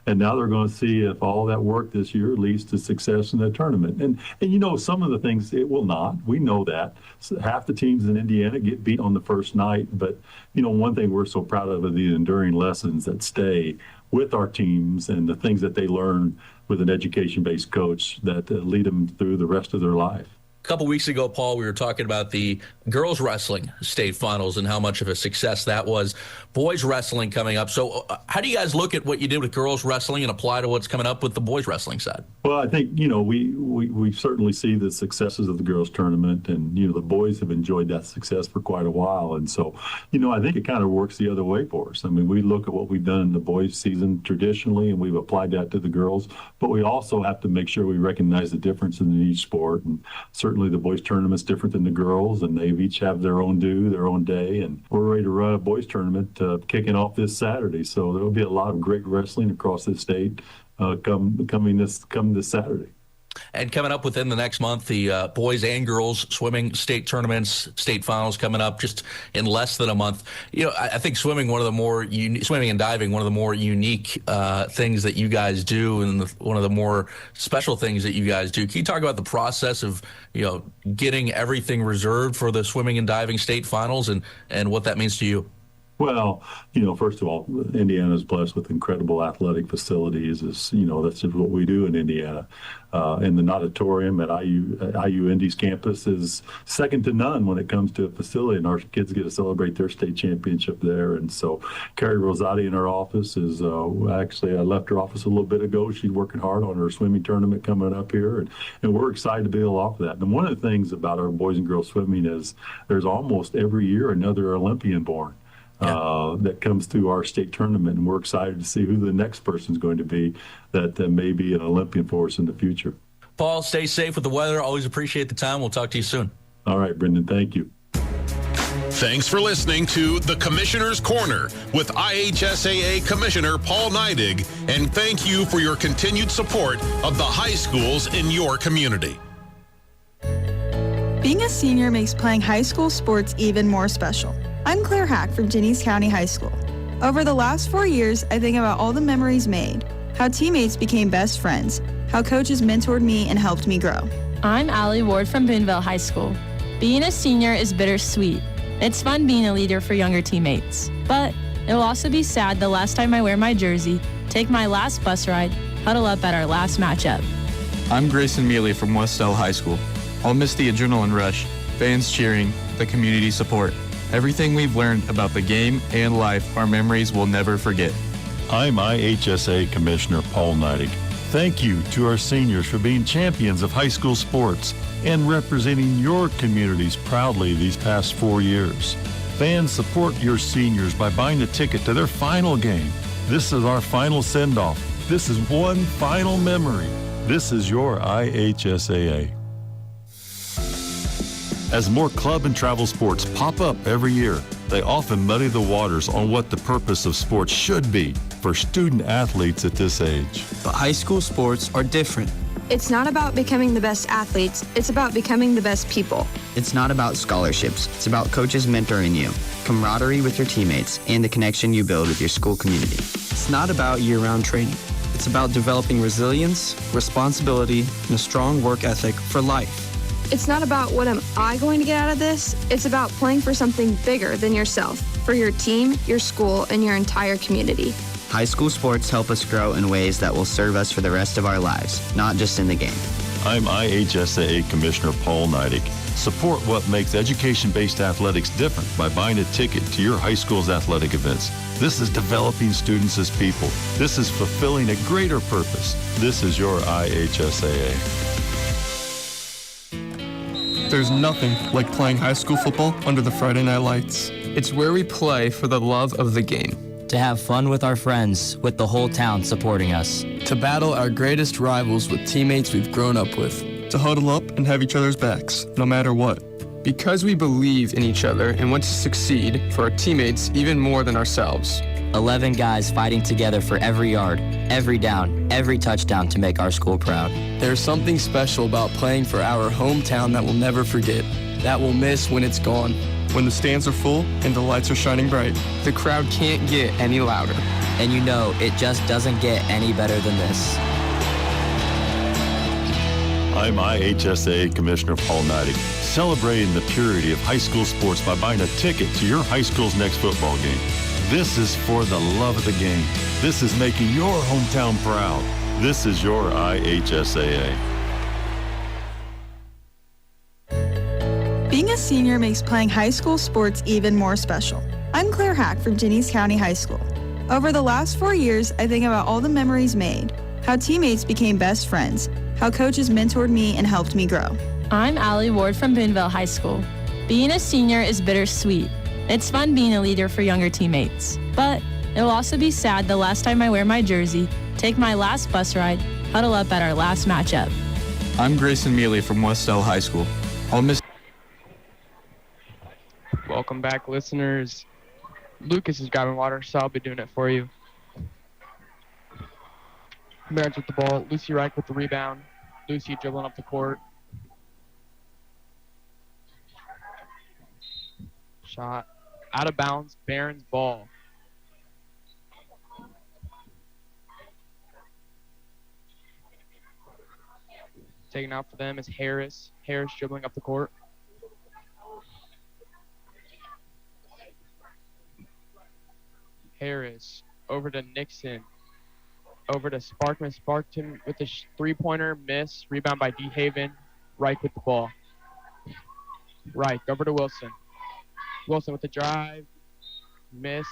and now they're going to see if all that work this year leads to success in the tournament. And some of the things it will not. We know that. So half the teams in Indiana get beat on the first night, but, one thing we're so proud of are the enduring lessons that stay with our teams and the things that they learn with an education-based coach that lead them through the rest of their life. A couple weeks ago, Paul, we were talking about the girls wrestling state finals and how much of a success that was. Boys wrestling coming up. So how do you guys look at what you did with girls wrestling and apply to what's coming up with the boys wrestling side? Well, I think, we certainly see the successes of the girls tournament, and, the boys have enjoyed that success for quite a while. And so, I think it kind of works the other way for us. I mean, we look at what we've done in the boys season traditionally, and we've applied that to the girls, but we also have to make sure we recognize the difference in each sport. And certainly the boys tournament's different than the girls, and they each have their own their own day, and we're ready to run a boys tournament kicking off this Saturday. So there'll be a lot of great wrestling across the state come this Saturday. And coming up within the next month, the boys and girls swimming state tournaments, state finals coming up just in less than a month. I think swimming swimming and diving, one of the more unique things that you guys do, and one of the more special things that you guys do. Can you talk about the process of getting everything reserved for the swimming and diving state finals and what that means to you? Well, first of all, Indiana is blessed with incredible athletic facilities. That's just what we do in Indiana. And the auditorium at IU Indy's campus is second to none when it comes to a facility, and our kids get to celebrate their state championship there. And so Carrie Rosati in our office is actually, I left her office a little bit ago. She's working hard on her swimming tournament coming up here, and we're excited to be able to offer that. And one of the things about our boys and girls swimming is there's almost every year another Olympian born. That comes through our state tournament, and we're excited to see who the next person is going to be that may be an Olympian for us in the future. Paul, stay safe with the weather. Always appreciate the time. We'll talk to you soon. All right, Brendan. Thank you. Thanks for listening to The Commissioner's Corner with IHSAA Commissioner Paul Neidig, and thank you for your continued support of the high schools in your community. Being a senior makes playing high school sports even more special. I'm Claire Hack from Jennings County High School. Over the last 4 years, I think about all the memories made, how teammates became best friends, how coaches mentored me and helped me grow. I'm Allie Ward from Boonville High School. Being a senior is bittersweet. It's fun being a leader for younger teammates, but it'll also be sad the last time I wear my jersey, take my last bus ride, huddle up at our last matchup. I'm Grayson Mealy from Westell High School. I'll miss the adrenaline rush, fans cheering, the community support. Everything we've learned about the game and life, our memories will never forget. I'm IHSA Commissioner Paul Neidig. Thank you to our seniors for being champions of high school sports and representing your communities proudly these past 4 years. Fans, support your seniors by buying a ticket to their final game. This is our final send-off. This is one final memory. This is your IHSAA. As more club and travel sports pop up every year, they often muddy the waters on what the purpose of sports should be for student athletes at this age. But high school sports are different. It's not about becoming the best athletes, it's about becoming the best people. It's not about scholarships, it's about coaches mentoring you, camaraderie with your teammates, and the connection you build with your school community. It's not about year-round training. It's about developing resilience, responsibility, and a strong work ethic for life. It's not about what am I going to get out of this, it's about playing for something bigger than yourself, for your team, your school, and your entire community. High school sports help us grow in ways that will serve us for the rest of our lives, not just in the game. I'm IHSAA Commissioner Paul Neidig. Support what makes education-based athletics different by buying a ticket to your high school's athletic events. This is developing students as people. This is fulfilling a greater purpose. This is your IHSAA. There's nothing like playing high school football under the Friday night lights. It's where we play for the love of the game. To have fun with our friends, with the whole town supporting us. To battle our greatest rivals with teammates we've grown up with. To huddle up and have each other's backs, no matter what. Because we believe in each other and want to succeed for our teammates even more than ourselves. 11 guys fighting together for every yard, every down, every touchdown to make our school proud. There's something special about playing for our hometown that we'll never forget, that we'll miss when it's gone. When the stands are full and the lights are shining bright, the crowd can't get any louder. And you know, it just doesn't get any better than this. I'm IHSAA Commissioner Paul Neidig, celebrating the purity of high school sports by buying a ticket to your high school's next football game. This is for the love of the game. This is making your hometown proud. This is your IHSAA. Being a senior makes playing high school sports even more special. I'm Claire Hack from Jennings County High School. Over the last 4 years, I think about all the memories made, how teammates became best friends, how coaches mentored me and helped me grow. I'm Allie Ward from Boonville High School. Being a senior is bittersweet. It's fun being a leader for younger teammates, but it'll also be sad the last time I wear my jersey, take my last bus ride, huddle up at our last matchup. I'm Grayson Mealy from Westell High School. I'll miss. Welcome back, listeners. Lucas is grabbing water, so I'll be doing it for you. Barons with the ball. Lucy Reich with the rebound. Lucy dribbling up the court. Shot. Out of bounds. Barons ball. Taking out for them is Harris. Harris dribbling up the court. Harris over to Nixon. Over to Sparkman. Sparkman with the three-pointer. Miss. Rebound by DeHaven. Reich with the ball. Reich over to Wilson. Wilson with the drive. Missed.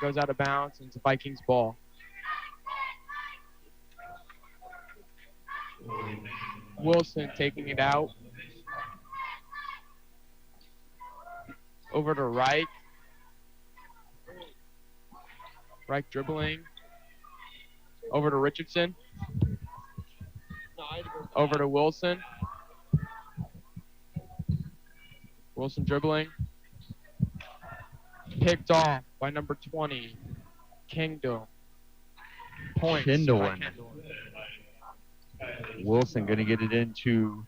Goes out of bounds. And it's a Vikings ball. Wilson taking it out. Over to Reich. Reich dribbling. Over to Richardson. Over to Wilson. Wilson dribbling. Picked off by number 20. Kingdom. Points. Kindle. Wilson going to get it into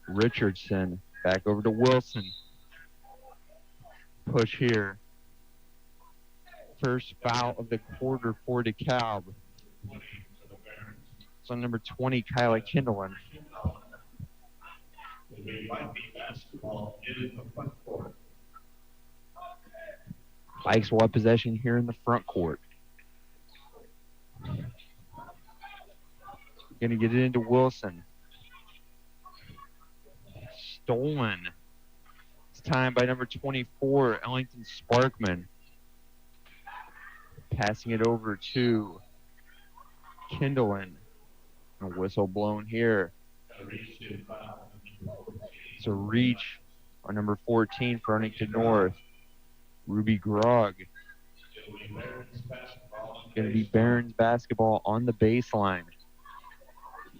Richardson. Back over to Wilson. Push here. First foul of the quarter for DeKalb. So number 20, Kyla Kindleman. Vikes will have possession here in the front court. Going to get it into Wilson. Stolen. It's time by number 24, Ellington Sparkman. Passing it over to Kindleman. A whistle blown here. It's a reach on number 14 for Huntington North. Ruby Grog. Going to be Barons basketball on the baseline.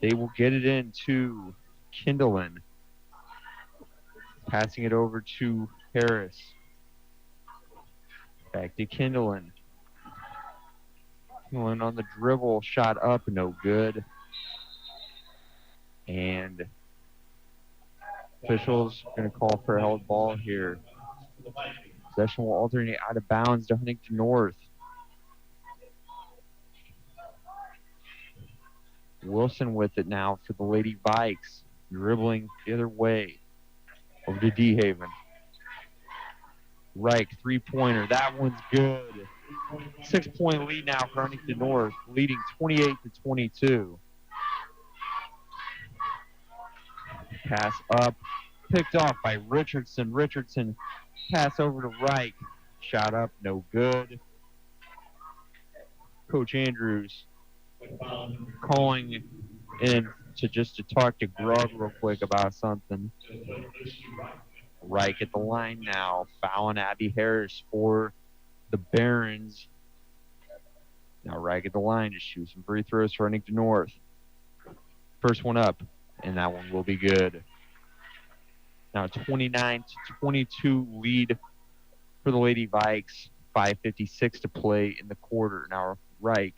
They will get it into Kindleman. Passing it over to Harris. Back to Kindleman. Kindleman on the dribble, shot up, no good. And officials are going to call for a held ball here. Possession will alternate out of bounds to Huntington North. Wilson with it now for the Lady Vikes. Dribbling the other way. Over to DeHaven. Reich, three-pointer. That one's good. 6-point lead now for Huntington North, leading 28-22. Pass up, picked off by Richardson. Richardson pass over to Reich. Shot up, no good. Coach Andrews calling in to talk to Grug real quick about something. Reich at the line now, fouling Abby Harris for the Barons. Now Reich at the line to shoot some free throws for Huntington North. First one up, and that one will be good. Now 29-22 lead for the Lady Vikes. 5:56 to play in the quarter. Now Reich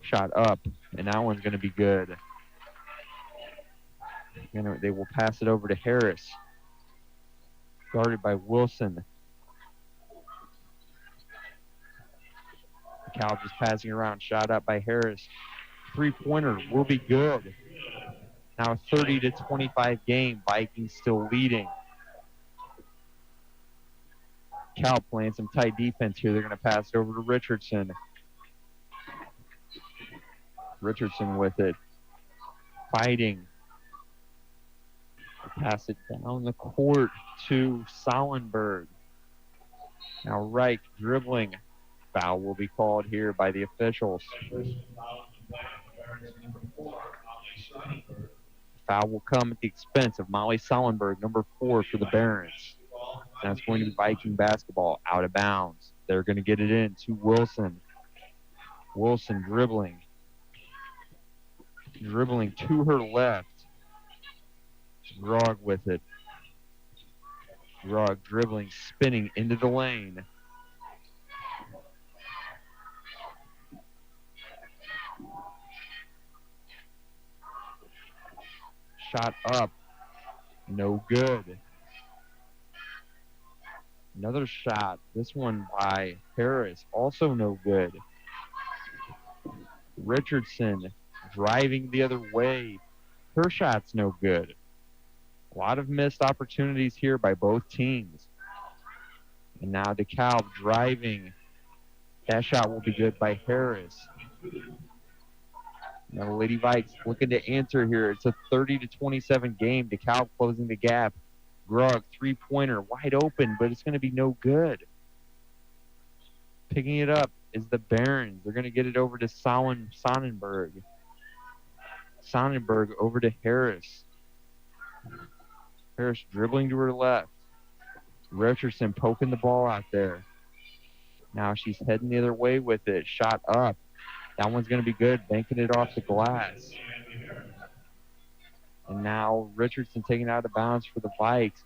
shot up, and that one's going to be good. And they will pass it over to Harris. Guarded by Wilson. DeKalb just passing around. Shot up by Harris. Three-pointer will be good. Now a 30-25 game. Vikings still leading. Cal playing some tight defense here. They're going to pass it over to Richardson. Richardson with it. Fighting. They pass it down the court to Sollenberg. Now Reich dribbling. Foul will be called here by the officials. Foul will come at the expense of Molly Sollenberg, number 4 for the Barons. That's going to be Viking basketball out of bounds. They're going to get it in to Wilson. Wilson dribbling. Dribbling to her left. Grog with it. Grog dribbling, spinning into the lane. Shot up. No good. Another shot. This one by Harris. Also no good. Richardson driving the other way. Her shot's no good. A lot of missed opportunities here by both teams. And now DeKalb driving. That shot will be good by Harris. Now the Lady Vikes looking to answer here. It's a 30-27 game. DeKalb closing the gap. Grug, three-pointer, wide open, but it's going to be no good. Picking it up is the Barons. They're going to get it over to Sonnenberg. Sonnenberg over to Harris. Harris dribbling to her left. Richardson poking the ball out there. Now she's heading the other way with it. Shot up. That one's going to be good, banking it off the glass. And now Richardson taking it out of bounds for the Vikes.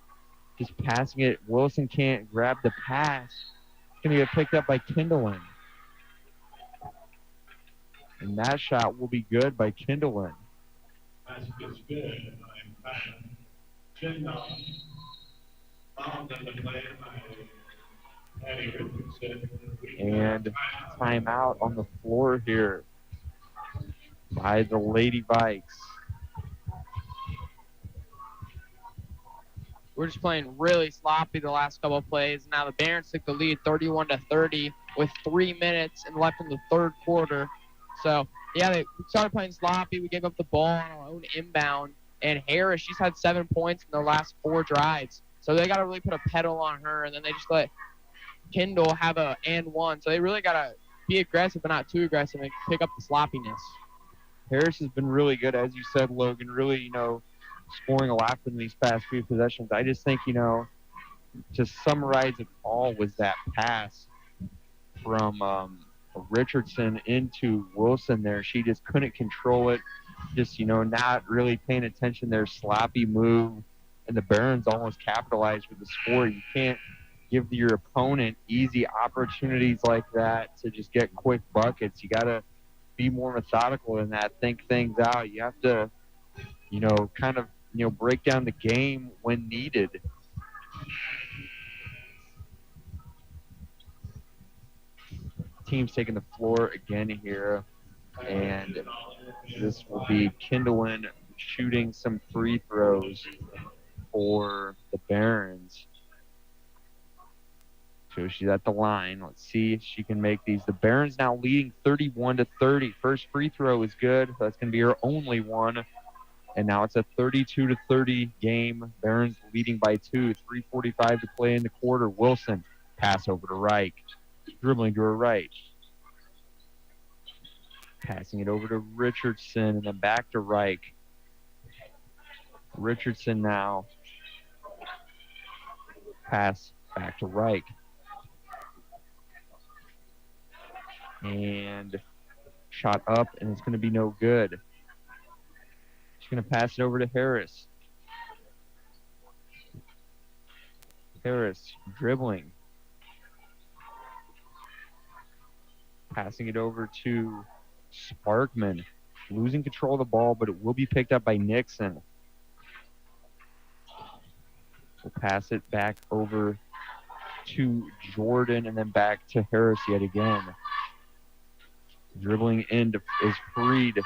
Just passing it. Wilson can't grab the pass. It's going to get picked up by Kindlin. And that shot will be good by Kindlin. Basket's good. And timeout on the floor here by the Lady Vikes. We're just playing really sloppy the last couple of plays. Now the Barons took the lead 31-30 with 3 minutes and left in the third quarter. So, yeah, they started playing sloppy. We gave up the ball on our own inbound. And Harris, she's had 7 points in the last 4 drives. So they got to really put a pedal on her. And then they just let Kendall have a and one. So they really got to be aggressive but not too aggressive and pick up the sloppiness. Harris has been really good, as you said, Logan, really, scoring a lot from these past few possessions. I just think, to summarize it all was that pass from Richardson into Wilson there. She just couldn't control it. Just, not really paying attention there. Sloppy move. And the Barons almost capitalized with the score. You can't give your opponent easy opportunities like that to just get quick buckets. You got to be more methodical than that, think things out. You have to, break down the game when needed. Team's taking the floor again here, and this will be Kindlin shooting some free throws for the Barons. So she's at the line. Let's see if she can make these. The Barons now leading 31-30. First free throw is good. That's going to be her only one. And now it's a 32-30 game. Barons leading by 2. 3:45 to play in the quarter. Wilson, pass over to Reich. Dribbling to her right. Passing it over to Richardson and then back to Reich. Richardson now. Pass back to Reich. And shot up, and it's going to be no good. She's going to pass it over to Harris. Harris dribbling. Passing it over to Sparkman. Losing control of the ball, but it will be picked up by Nixon. We'll pass it back over to Jordan and then back to Harris yet again. Dribbling in is Freed.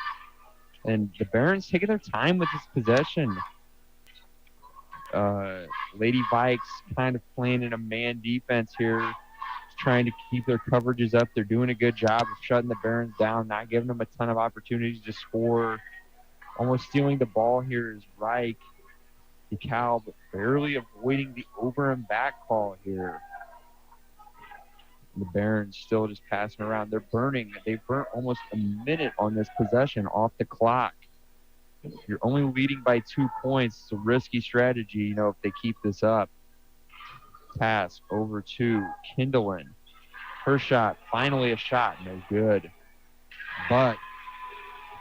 And the Barons taking their time with this possession. Lady Vikes kind of playing in a man defense here, trying to keep their coverages up. They're doing a good job of shutting the Barons down, not giving them a ton of opportunities to score. Almost stealing the ball here is Reich. DeKalb barely avoiding the over and back call here. The Barons still just passing around. They're burning. They've burnt almost a minute on this possession off the clock. You're only leading by 2 points. It's a risky strategy, if they keep this up. Pass over to Kindlen. Her shot, finally a shot, no good. But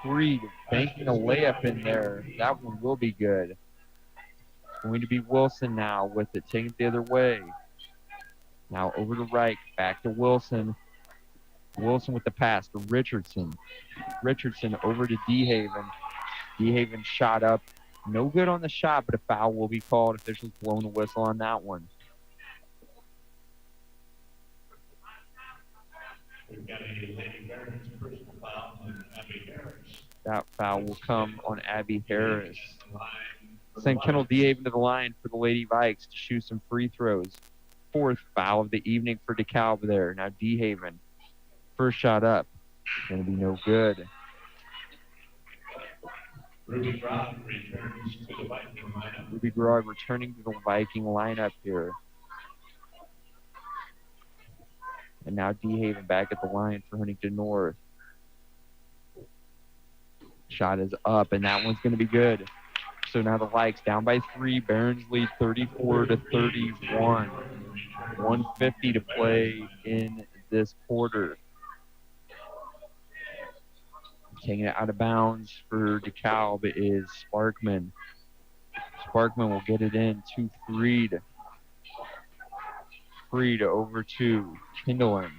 Freed banking a layup in there. That one will be good. Going to be Wilson now with it, taking it the other way. Now over to Reich, back to Wilson. Wilson with the pass to Richardson. Richardson over to DeHaven. DeHaven shot up. No good on the shot, but a foul will be called. Officials blowing the whistle on that one. We've got a Lady Barons personal foul on Abby Harris. That foul will come on Abby Harris. Send Kendall DeHaven to the line for the Lady Vikes to shoot some free throws. 4th foul of the evening for DeKalb there. Now DeHaven. First shot up. Going to be no good. Ruby Grog returns to the Viking lineup. Ruby Grog returning to the Viking lineup here. And now DeHaven back at the line for Huntington North. Shot is up, and that one's going to be good. So now the Vikes down by 3. Barons lead 34-31. 1:50 to play in this quarter. Taking it out of bounds for DeKalb is Sparkman. Sparkman will get it in to Freed. Freed over to Kindlen.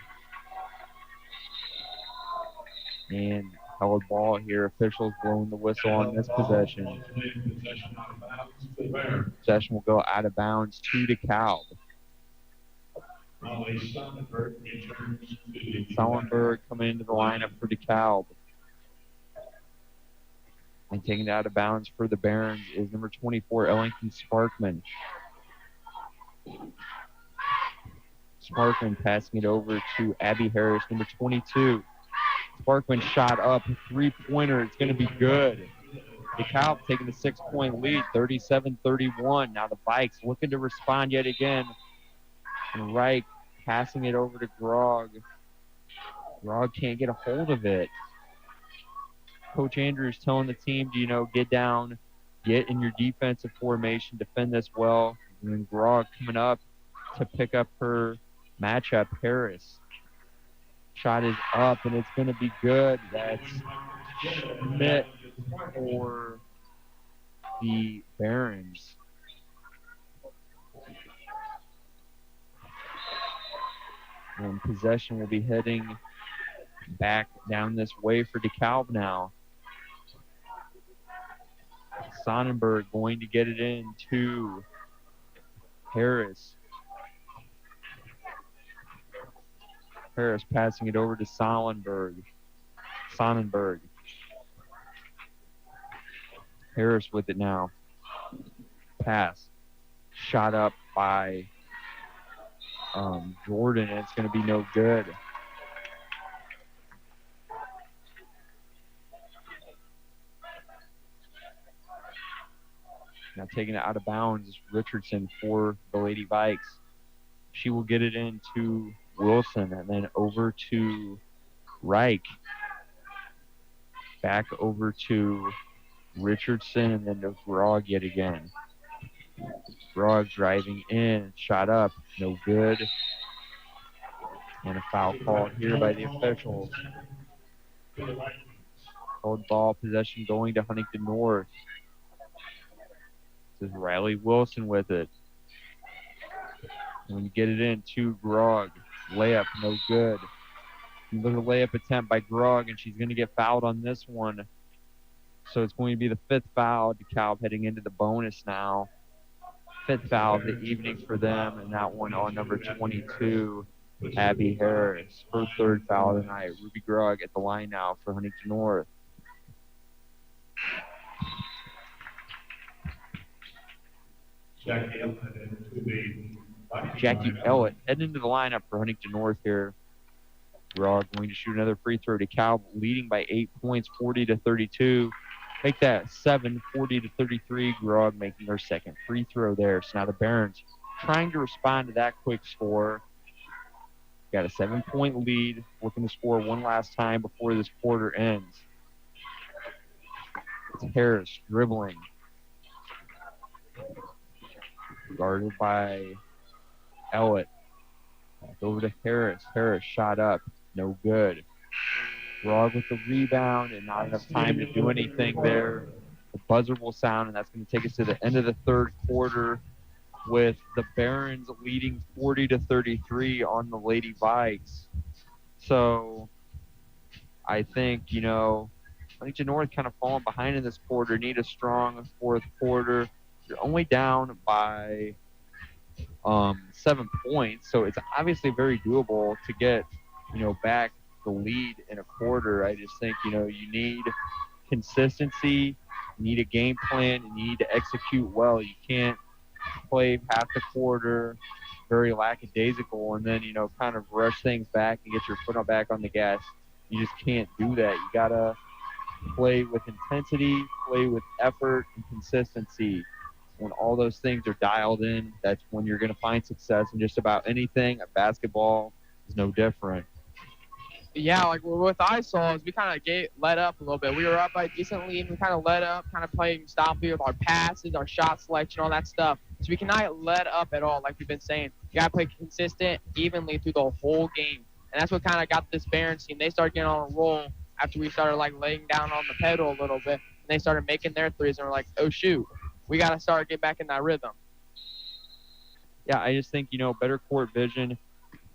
And held ball here. Officials blowing the whistle on this possession. Possession will go out of bounds to DeKalb. Sollenberg coming into the lineup for DeKalb. And taking it out of bounds for the Barons is number 24, Ellington Sparkman. Sparkman passing it over to Abby Harris, number 22. Sparkman shot up, 3-pointer. It's going to be good. DeKalb taking the 6-point lead, 37-31. Now the Vikes looking to respond yet again. And Reich passing it over to Grog. Grog can't get a hold of it. Coach Andrews telling the team to, get down, get in your defensive formation, defend this well. And then Grog coming up to pick up her matchup, Harris. Shot is up, and it's going to be good. That's Schmidt for the Barons. And possession will be heading back down this way for DeKalb now. Sonnenberg going to get it in to Harris. Harris passing it over to Sonnenberg. Harris with it now. Pass. Shot up by Jordan, and it's going to be no good. Now taking it out of bounds is Richardson for the Lady Vikes. She will get it into Wilson and then over to Reich. Back over to Richardson and then to Grog yet again. Grog driving in, shot up, no good. And a foul called here by the officials. Hold ball possession going to Huntington North. This is Riley Wilson with it. And when you get it in to Grog, layup, no good. Another layup attempt by Grog, and she's going to get fouled on this one. So it's going to be the 5th foul. DeKalb heading into the bonus now. 5th foul of the evening for them, and that one on number 22, Abby Harris. Her 3rd foul tonight. Ruby Grog at the line now for Huntington North. Jackie Ellett heading into the lineup for Huntington North here. Grog going to shoot another free throw. DeKalb leading by 8 points, 40-32. Make that 7, 40-33. Grog making her 2nd free throw there. So now the Barons trying to respond to that quick score. Got a 7-point lead. Looking to score one last time before this quarter ends. It's Harris dribbling. Guarded by Ellett. Back over to Harris. Harris shot up. No good. Grog with the rebound and not enough time to do anything there. The buzzer will sound, and that's going to take us to the end of the 3rd quarter with the Barons leading 40-33 on the Lady Vikes. So I think, Huntington North kind of falling behind in this quarter. Need a strong 4th quarter. You're only down by 7 points, so it's obviously very doable to get, back the lead in a quarter. I just think, you need consistency, you need a game plan, and you need to execute well. You can't play half the quarter very lackadaisical and then, kind of rush things back and get your foot back on the gas. You just can't do that. You got to play with intensity, play with effort and consistency. When all those things are dialed in, that's when you're going to find success in just about anything. Basketball is no different. Yeah, like what I saw is we kind of let up a little bit. We were up by a decent lead. We kind of let up, kind of playing sloppy with our passes, our shot selection, all that stuff. So we cannot let up at all, like we've been saying. You got to play consistent, evenly through the whole game. And that's what kind of got this Barons team. They started getting on a roll after we started, laying down on the pedal a little bit. And they started making their threes, and we're like, oh, shoot. We got to start getting back in that rhythm. Yeah, I just think, better court vision,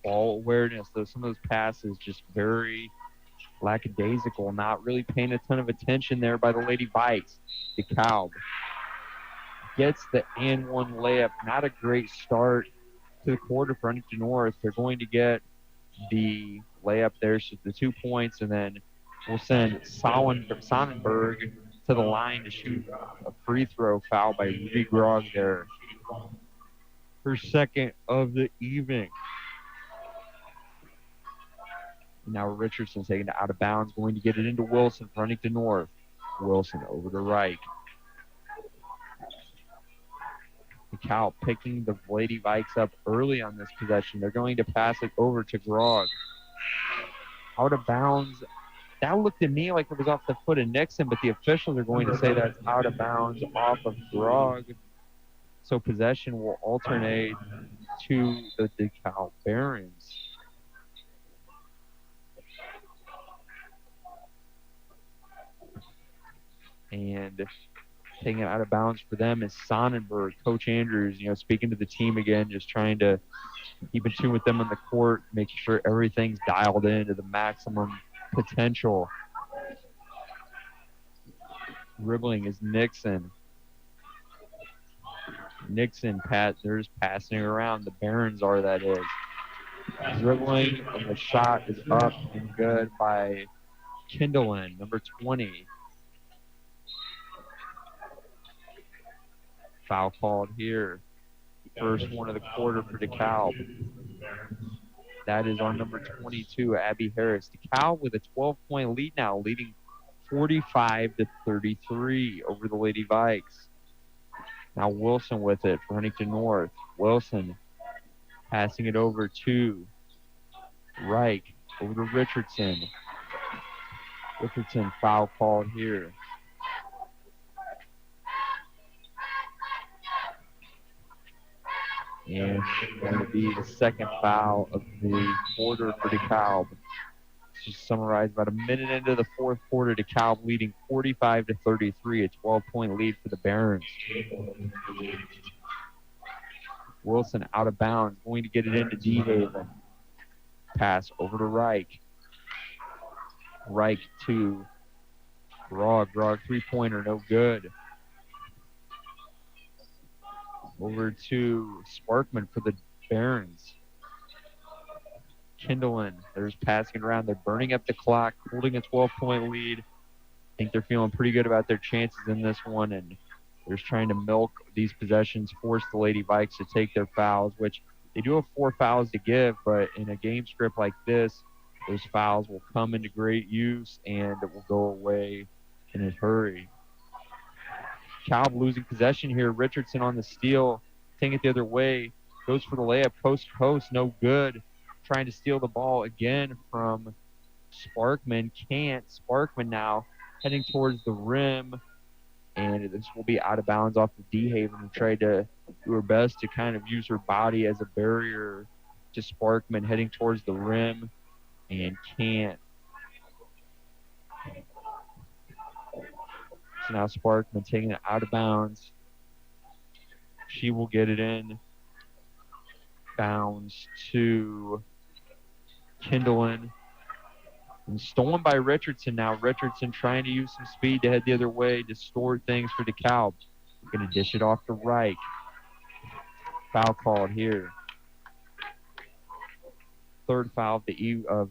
ball awareness, some of those passes just very lackadaisical, not really paying a ton of attention there by the Lady Vikes. DeKalb gets the and one layup. Not a great start to the quarter for Huntington North. They're going to get the layup there, so the 2 points, and then we'll send Sonnenberg to the line to shoot a free throw. Foul by Ruby Grog there. Her 2nd of the evening. Now Richardson taking it out of bounds, going to get it into Wilson for Huntington North. Wilson over to Reich. DeKalb picking the Lady Vikes up early on this possession. They're going to pass it over to Grog. Out of bounds. That looked to me like it was off the foot of Nixon, but the officials are going to say that's out of bounds off of Grog. So possession will alternate to the DeKalb Barons. And taking it out of bounds for them is Sonnenberg. Coach Andrews, speaking to the team again, just trying to keep in tune with them on the court, making sure everything's dialed in to the maximum potential. Dribbling is Nixon. They're just passing it around. The Barons are, that is. Dribbling, and the shot is up and good by Kindlen, number 20. Foul called here. First one of the quarter for DeKalb. That is on number 22, Abby Harris. DeKalb with a 12-point lead now, leading 45-33 over the Lady Vikes. Now Wilson with it for Huntington North. Wilson passing it over to Reich, over to Richardson. Richardson foul called here. And it's going to be the second foul of the quarter for DeKalb. Just summarize about a minute into the fourth quarter, DeKalb leading 45-33, a 12-point lead for the Barons. Wilson out of bounds, going to get it into DeHaven. Pass over to Reich. Reich to Grog. Grog three-pointer, no good. Over to Sparkman for the Barons. Kindlen, there's passing around. They're burning up the clock, holding a 12-point lead. I think they're feeling pretty good about their chances in this one, and they're just trying to milk these possessions, force the Lady Vikes to take their fouls, which they do have 4 fouls to give, but in a game script like this, those fouls will come into great use and it will go away in a hurry. Calb losing possession here. Richardson on the steal, taking it the other way, goes for the layup, coast to coast, no good. Trying to steal the ball again from Sparkman. Can't. Sparkman now heading towards the rim, and this will be out of bounds off of DeHaven, who tried to do her best to kind of use her body as a barrier to Sparkman heading towards the rim, and can't. So now Sparkman taking it out of bounds. She will get it in bounds to Kindlen. And stolen by Richardson now. Richardson trying to use some speed to head the other way to store things for DeKalb. Going to dish it off to Reich. Foul called here. Third foul of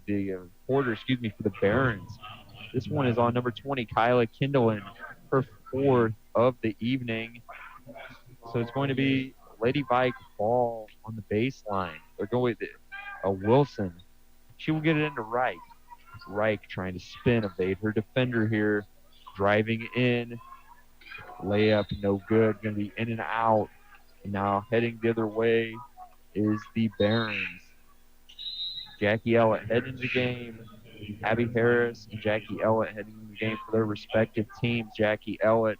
the quarter, for the Barons. This one is on number 20, Kyla Kindlen, her fourth of the evening. So it's going to be Lady Vike ball on the baseline. They're going with Wilson. She will get it into Reich. Reich trying to spin evade her defender here. Driving in. Layup, no good. Going to be in and out. And now heading the other way is the Barons. Jackie Ellett heading into the game. Abby Harris and Jackie Ellett heading into the game for their respective teams. Jackie Ellett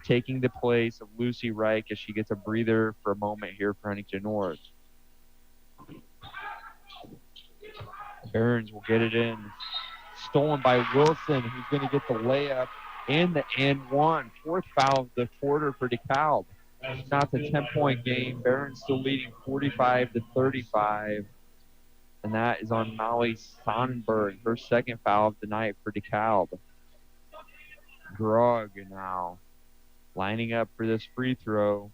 taking the place of Lucy Reich as she gets a breather for a moment here for Huntington North. Barons will get it in. Stolen by Wilson, who's going to get the layup and the and one. Fourth foul of the quarter for DeKalb. It's not the 10-point game. Barons still leading 45-35. And that is on Molly Sonnenberg, her second foul of the night for DeKalb. Grog now lining up for this free throw.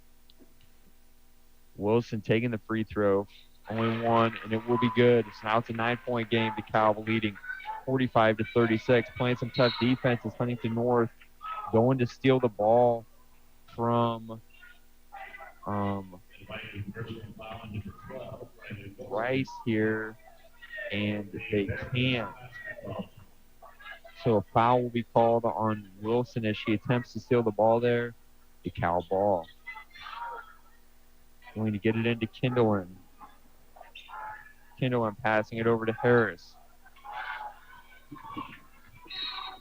Wilson taking the free throw. Only one, and it will be good. So now it's a 9-point game. DeKalb leading 45-36. Playing some tough defense as Huntington North going to steal the ball from Rice here, and they can't. So a foul will be called on Wilson as she attempts to steal the ball there. DeKalb ball. Going to get it into Kindlen. Kindlen passing it over to Harris.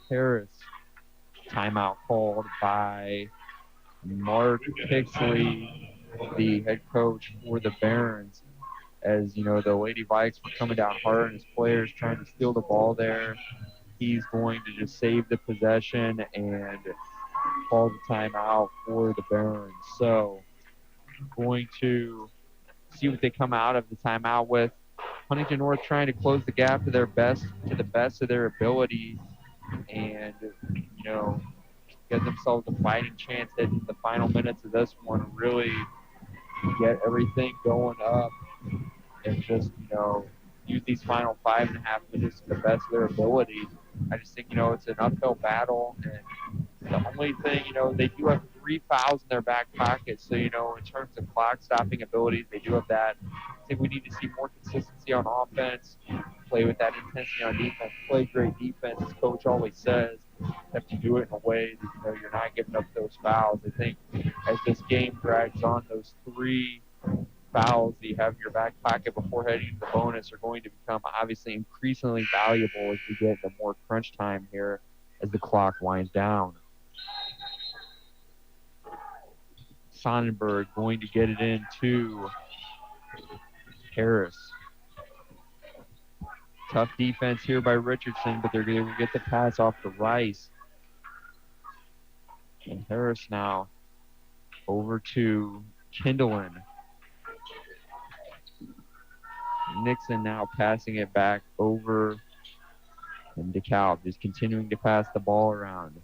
Harris. Timeout called by Mark Pixley, the head coach for the Barons. As, the Lady Vikes were coming down hard and his players trying to steal the ball there. He's going to just save the possession and call the timeout for the Barons. So, going to see what they come out of the timeout with. Huntington North trying to close the gap to the best of their ability, and get themselves a fighting chance in the final minutes of this one. Really get everything going up and just use these final 5.5 minutes to the best of their ability. I just think it's an uphill battle, and the only thing they do have 3 3 fouls in their back pocket. So, in terms of clock stopping abilities, they do have that. I think we need to see more consistency on offense, play with that intensity on defense, play great defense, as Coach always says. You have to do it in a way that, you're not giving up those fouls. I think as this game drags on, those 3 fouls that you have in your back pocket before heading to the bonus are going to become obviously increasingly valuable as we get into more crunch time here as the clock winds down. Sonnenberg going to get it into Harris. Tough defense here by Richardson, but they're going to get the pass off to Rice. And Harris now over to Kindlen. Nixon now passing it back over, and DeKalb just continuing to pass the ball around.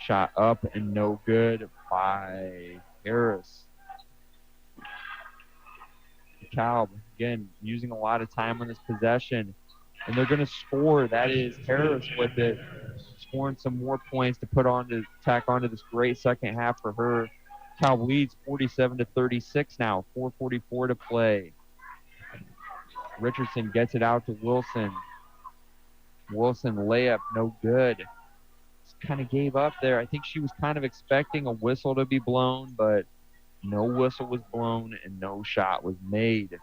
Shot up and no good by Harris. DeKalb, again, using a lot of time on this possession, and they're going to score. That is Harris with it, scoring some more points to tack onto this great second half for her. DeKalb leads 47-36 now, 4:44 to play. Richardson gets it out to Wilson. Wilson layup, no good. Just kind of gave up there. I think she was kind of expecting a whistle to be blown, but no whistle was blown and no shot was made.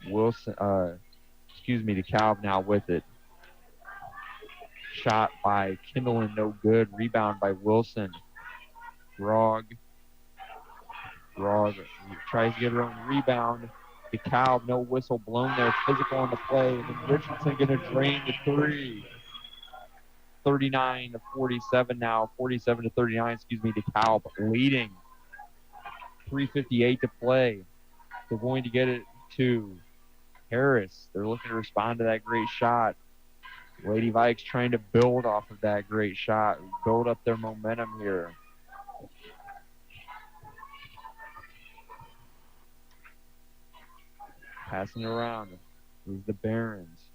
DeKalb now with it. Shot by Kindlen, no good. Rebound by Wilson. Grog tries to get her own rebound. DeKalb, no whistle blown there. Physical on the play. And then Richardson going to drain the 3. 39-47 now. 47-39, DeKalb leading. 3:58 to play. They're going to get it to Harris. They're looking to respond to that great shot. Lady Vikes trying to build off of that great shot, build up their momentum here. Passing it around is the Barons.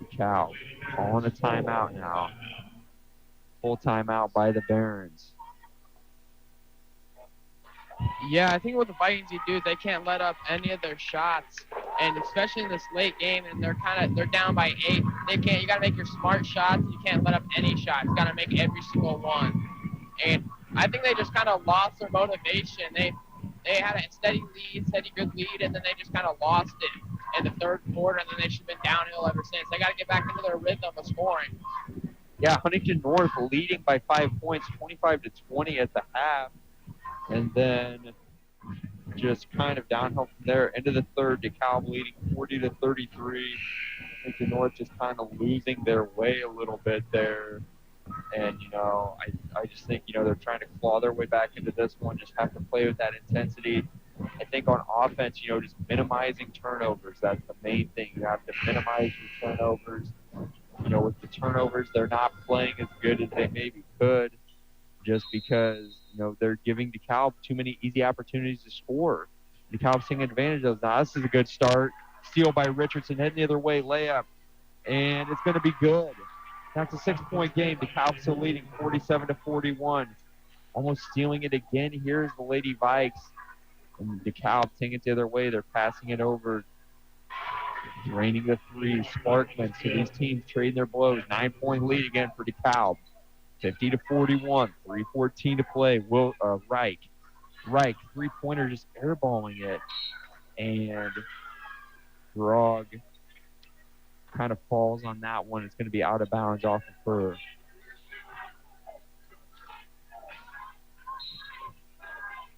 DeKalb calling a timeout now. Full timeout by the Barons. Yeah, I think what the Vikings need to do is they can't let up any of their shots, and especially in this late game, and they're down by 8. You got to make your smart shots. You can't let up any shots. You got to make every single one. And I think they just kind of lost their motivation. They had a steady good lead, and then they just kind of lost it in the third quarter, and then they should have been downhill ever since. They got to get back into their rhythm of scoring. Yeah, Huntington North leading by 5 points, 25-20 at the half. And then just kind of downhill from there. Into the third, DeKalb leading 40-33. Huntington North just kind of losing their way a little bit there. And, I just think, they're trying to claw their way back into this one, just have to play with that intensity. I think on offense, just minimizing turnovers. That's the main thing. You have to minimize your turnovers. With the turnovers, they're not playing as good as they maybe could just because, they're giving DeKalb too many easy opportunities to score. DeKalb's taking advantage of that. This is a good start. Steal by Richardson, heading the other way, layup. And it's going to be good. That's a 6-point game. DeKalb still leading 47-41. Almost stealing it again. Here's the Lady Vikes. And DeKalb taking it the other way. They're passing it over. Draining the 3. Sparkman. So these teams trading their blows. 9-point lead again for DeKalb. 50-41. 3:14 to play. Reich, 3-pointer just airballing it. And Grog kind of falls on that one. It's going to be out of bounds off of her.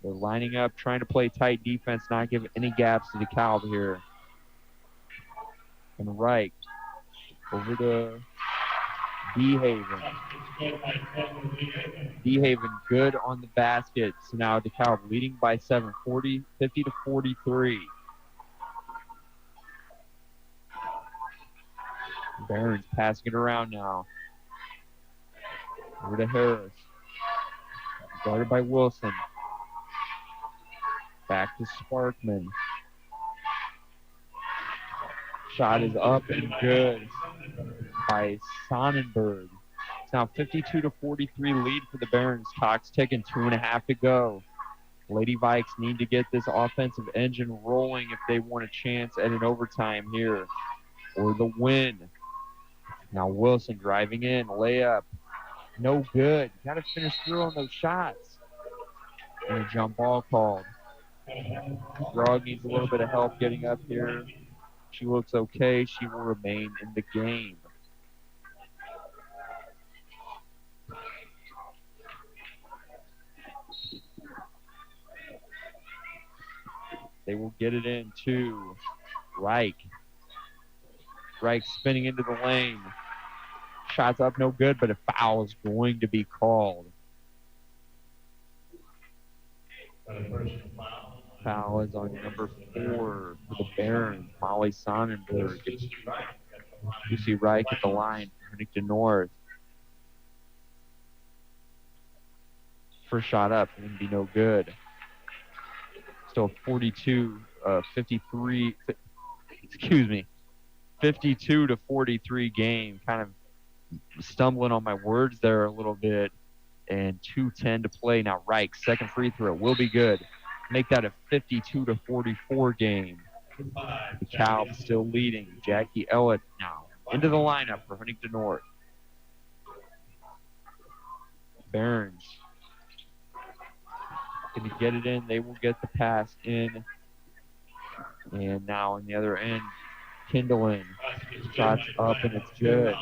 They're lining up, trying to play tight defense, not give any gaps to DeKalb here. And Reich over to DeHaven. DeHaven good on the basket. So now DeKalb leading by 7, 50-43. Barons passing it around now. Over to Harris. Guarded by Wilson. Back to Sparkman. Shot is up and good by Sonnenberg. It's now 52-43 lead for the Barons. Clock's ticking, 2.5 to go. Lady Vikes need to get this offensive engine rolling if they want a chance at an overtime here or the win. Now Wilson driving in, layup. No good. Got to finish through on those shots. And a jump ball called. Grog needs a little bit of help getting up here. She looks okay. She will remain in the game. They will get it in to Reich. Reich spinning into the lane. Shots up, no good, but a foul is going to be called. Foul is on number 4 for the Barons, Molly Sonnenberg. Lucy Reich at the line for Huntington North. First shot up, going to be no good. Still 52-43 game. Kind of stumbling on my words there a little bit. And 2:10 to play. Now Reich, second free throw, will be good. Make that a 52-44 game. DeKalb still leading. Jackie Ellett now into the lineup for Huntington North. Barons going to get it in. They will get the pass in. And now on the other end, Kindlin. Shots up and it's good.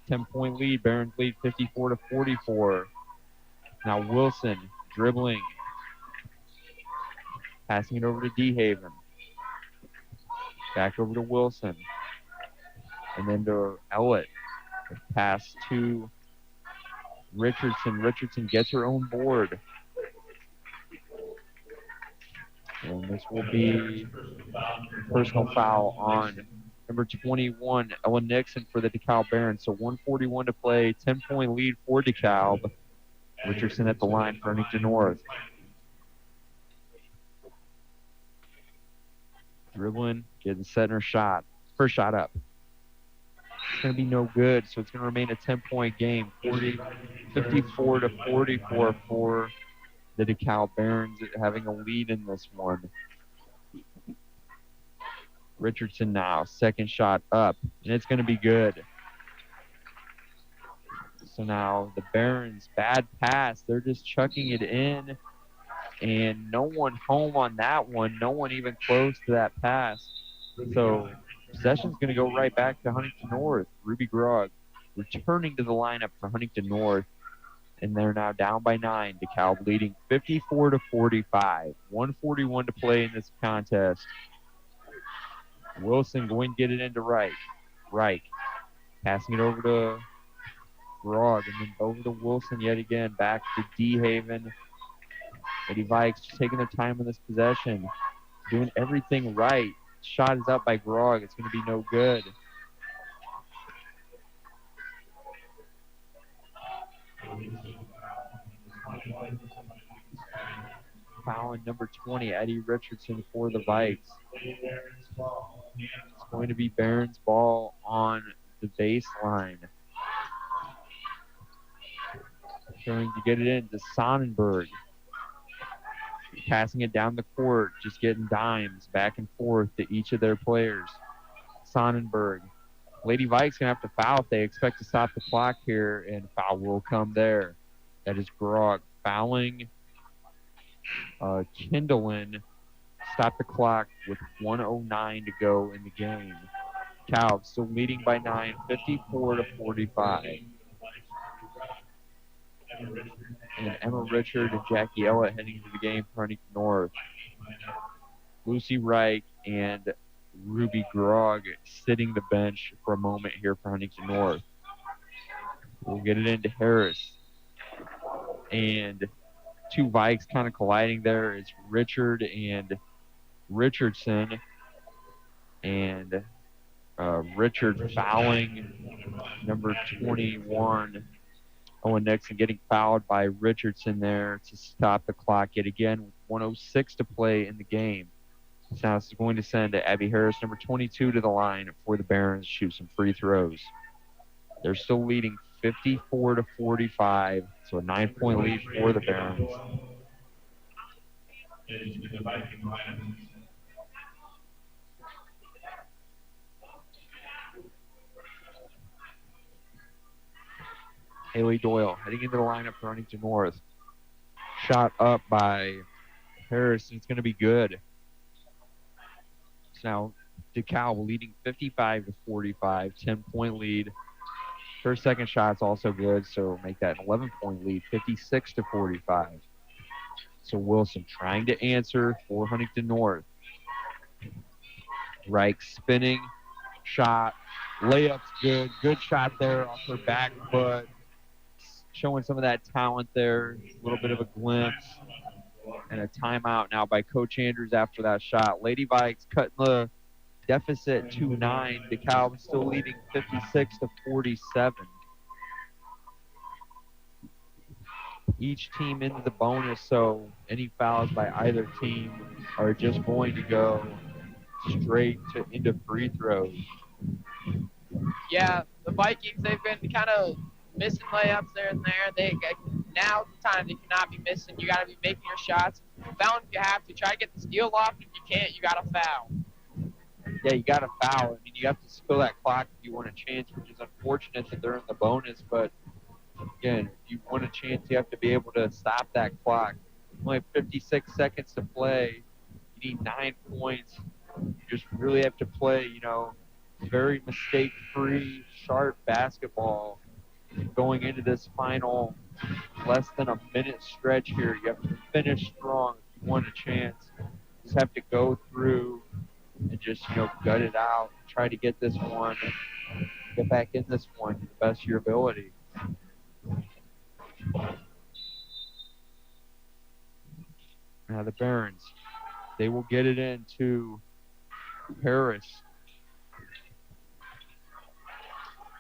10-point lead. Barons lead 54-44. Now Wilson dribbling. Passing it over to DeHaven. Back over to Wilson. And then to Ellett. Pass to Richardson. Richardson gets her own board. And this will be personal foul on number 21, Ellen Nixon for the DeKalb Barons. So 1:41 to play, 10-point lead for DeKalb. Richardson at the line for Huntington North. Dribbling, getting set in her shot. First shot up. It's going to be no good, so it's going to remain a 10-point game. 54-44 for the DeKalb Barons, having a lead in this one. Richardson now, second shot up, and it's going to be good. So now the Barons, bad pass. They're just chucking it in, and no one home on that one. No one even close to that pass. So possession's going to go right back to Huntington North. Ruby Grog returning to the lineup for Huntington North, and they're now down by 9. DeKalb leading 54-45. 1:41 to play in this contest. Wilson going to get it into Reich. Reich passing it over to Grog, and then over to Wilson yet again. Back to DeHaven. Lady Vikes just taking their time in this possession. Doing everything right. Shot is up by Grog. It's going to be no good. Foul on number 20, Eddie Richardson for the Vikes. It's going to be Barons ball on the baseline. Trying to get it in to Sonnenberg. Passing it down the court, just getting dimes back and forth to each of their players. Sonnenberg. Lady Vikes going to have to foul if they expect to stop the clock here, and foul will come there. That is Grog fouling Kindlin. Stop the clock with 1:09 to go in the game. DeKalb still leading by 9, 54-45. And Emma Richard and Jackie Ellett heading into the game for Huntington North. Lucy Wright and Ruby Grog sitting the bench for a moment here for Huntington North. We'll get it into Harris. And two Vikes kind of colliding there. It's Richard and Richardson. And Richard fouling number 21, Owen Nixon, getting fouled by Richardson there to stop the clock yet again. 1:06 to play in the game. So now this is going to send Abby Harris, number 22, to the line for the Barons to shoot some free throws. They're still leading 54-45, so a 9-point lead for the Barons. Haley Doyle heading into the lineup for Huntington North. Shot up by Harris, and it's going to be good. So now DeKalb leading 55-45, 10-point lead. Her second shot's also good, so make that an 11-point lead, 56-45. So Wilson trying to answer for Huntington North. Reich spinning, shot, layup's good. Good shot there off her back foot. Showing some of that talent there, a little bit of a glimpse. And a timeout now by Coach Andrews after that shot. Lady Vikes cutting the deficit 2-9. DeKalb still leading 56-47. Each team into the bonus, so any fouls by either team are just going to go straight into free throws. Yeah, the Vikings, they've been kind of missing layups there and there. Now's the time they cannot be missing. You got to be making your shots. Foul if you have to. Try to get the steal off. If you can't, you got to foul. Yeah, you got to foul. I mean, you have to spill that clock if you want a chance, which is unfortunate that they're in the bonus. But, again, if you want a chance, you have to be able to stop that clock. Only have 56 seconds to play. You need 9 points. You just really have to play, very mistake-free, sharp basketball going into this final less than a minute stretch here. You have to finish strong if you want a chance. You just have to go through and just, gut it out. Try to get this one, get back in this one to the best of your ability. Now the Barons, they will get it into Harris.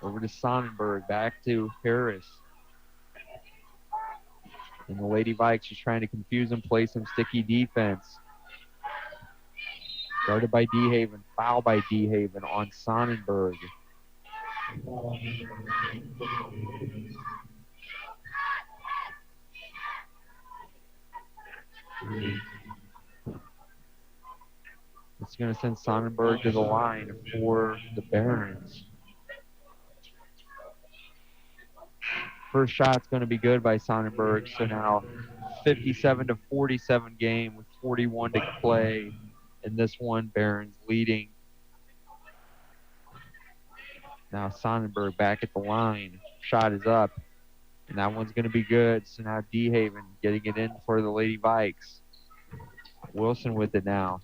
Over to Sonnenberg, back to Harris. And the Lady Vikes just trying to confuse him, play some sticky defense. Guarded by DeHaven, foul by DeHaven on Sonnenberg. It's going to send Sonnenberg to the line for the Barons. First shot's going to be good by Sonnenberg. So now 57-47 game with 41 to play. In this one, Barons leading. Now Sonnenberg back at the line. Shot is up. And that one's going to be good. So now DeHaven getting it in for the Lady Vikes. Wilson with it now.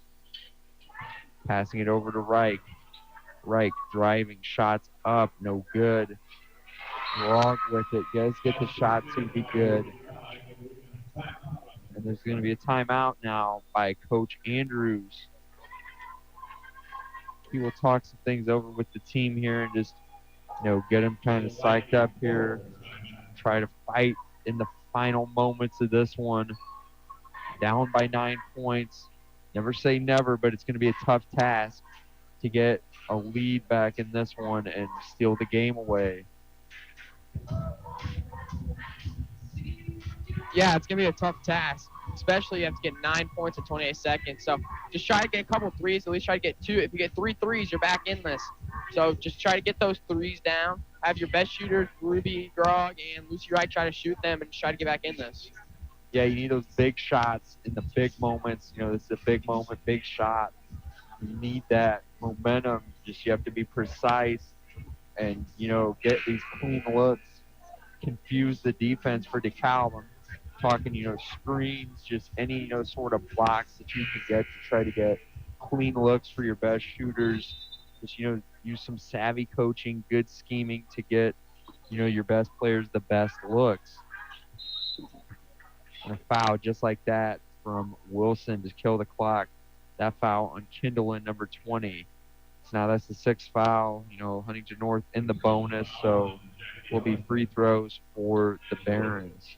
Passing it over to Reich. Reich driving, shots up, no good. Wrong with it. Guys get the shot to be good. And there's going to be a timeout now by Coach Andrews. He will talk some things over with the team here and just, get them kind of psyched up here. Try to fight in the final moments of this one. Down by 9 points. Never say never, but it's going to be a tough task to get a lead back in this one and steal the game away. Yeah, it's going to be a tough task, especially you have to get 9 points in 28 seconds. So just try to get a couple threes, at least try to get 2. If you get 3 threes, you're back in this. So just try to get those threes down. Have your best shooters, Ruby, Grog, and Lucy Wright, try to shoot them and just try to get back in this. Yeah, you need those big shots in the big moments. This is a big moment, big shot. You need that momentum. Just you have to be precise and, get these clean looks, confuse the defense for DeKalb. I'm talking, screens, just any, sort of blocks that you can get to try to get clean looks for your best shooters. Just, use some savvy coaching, good scheming to get, your best players the best looks. And a foul just like that from Wilson to kill the clock. That foul on Kindlein, number 20. So now that's the 6th foul. Huntington North in the bonus, so will be free throws for the Barons.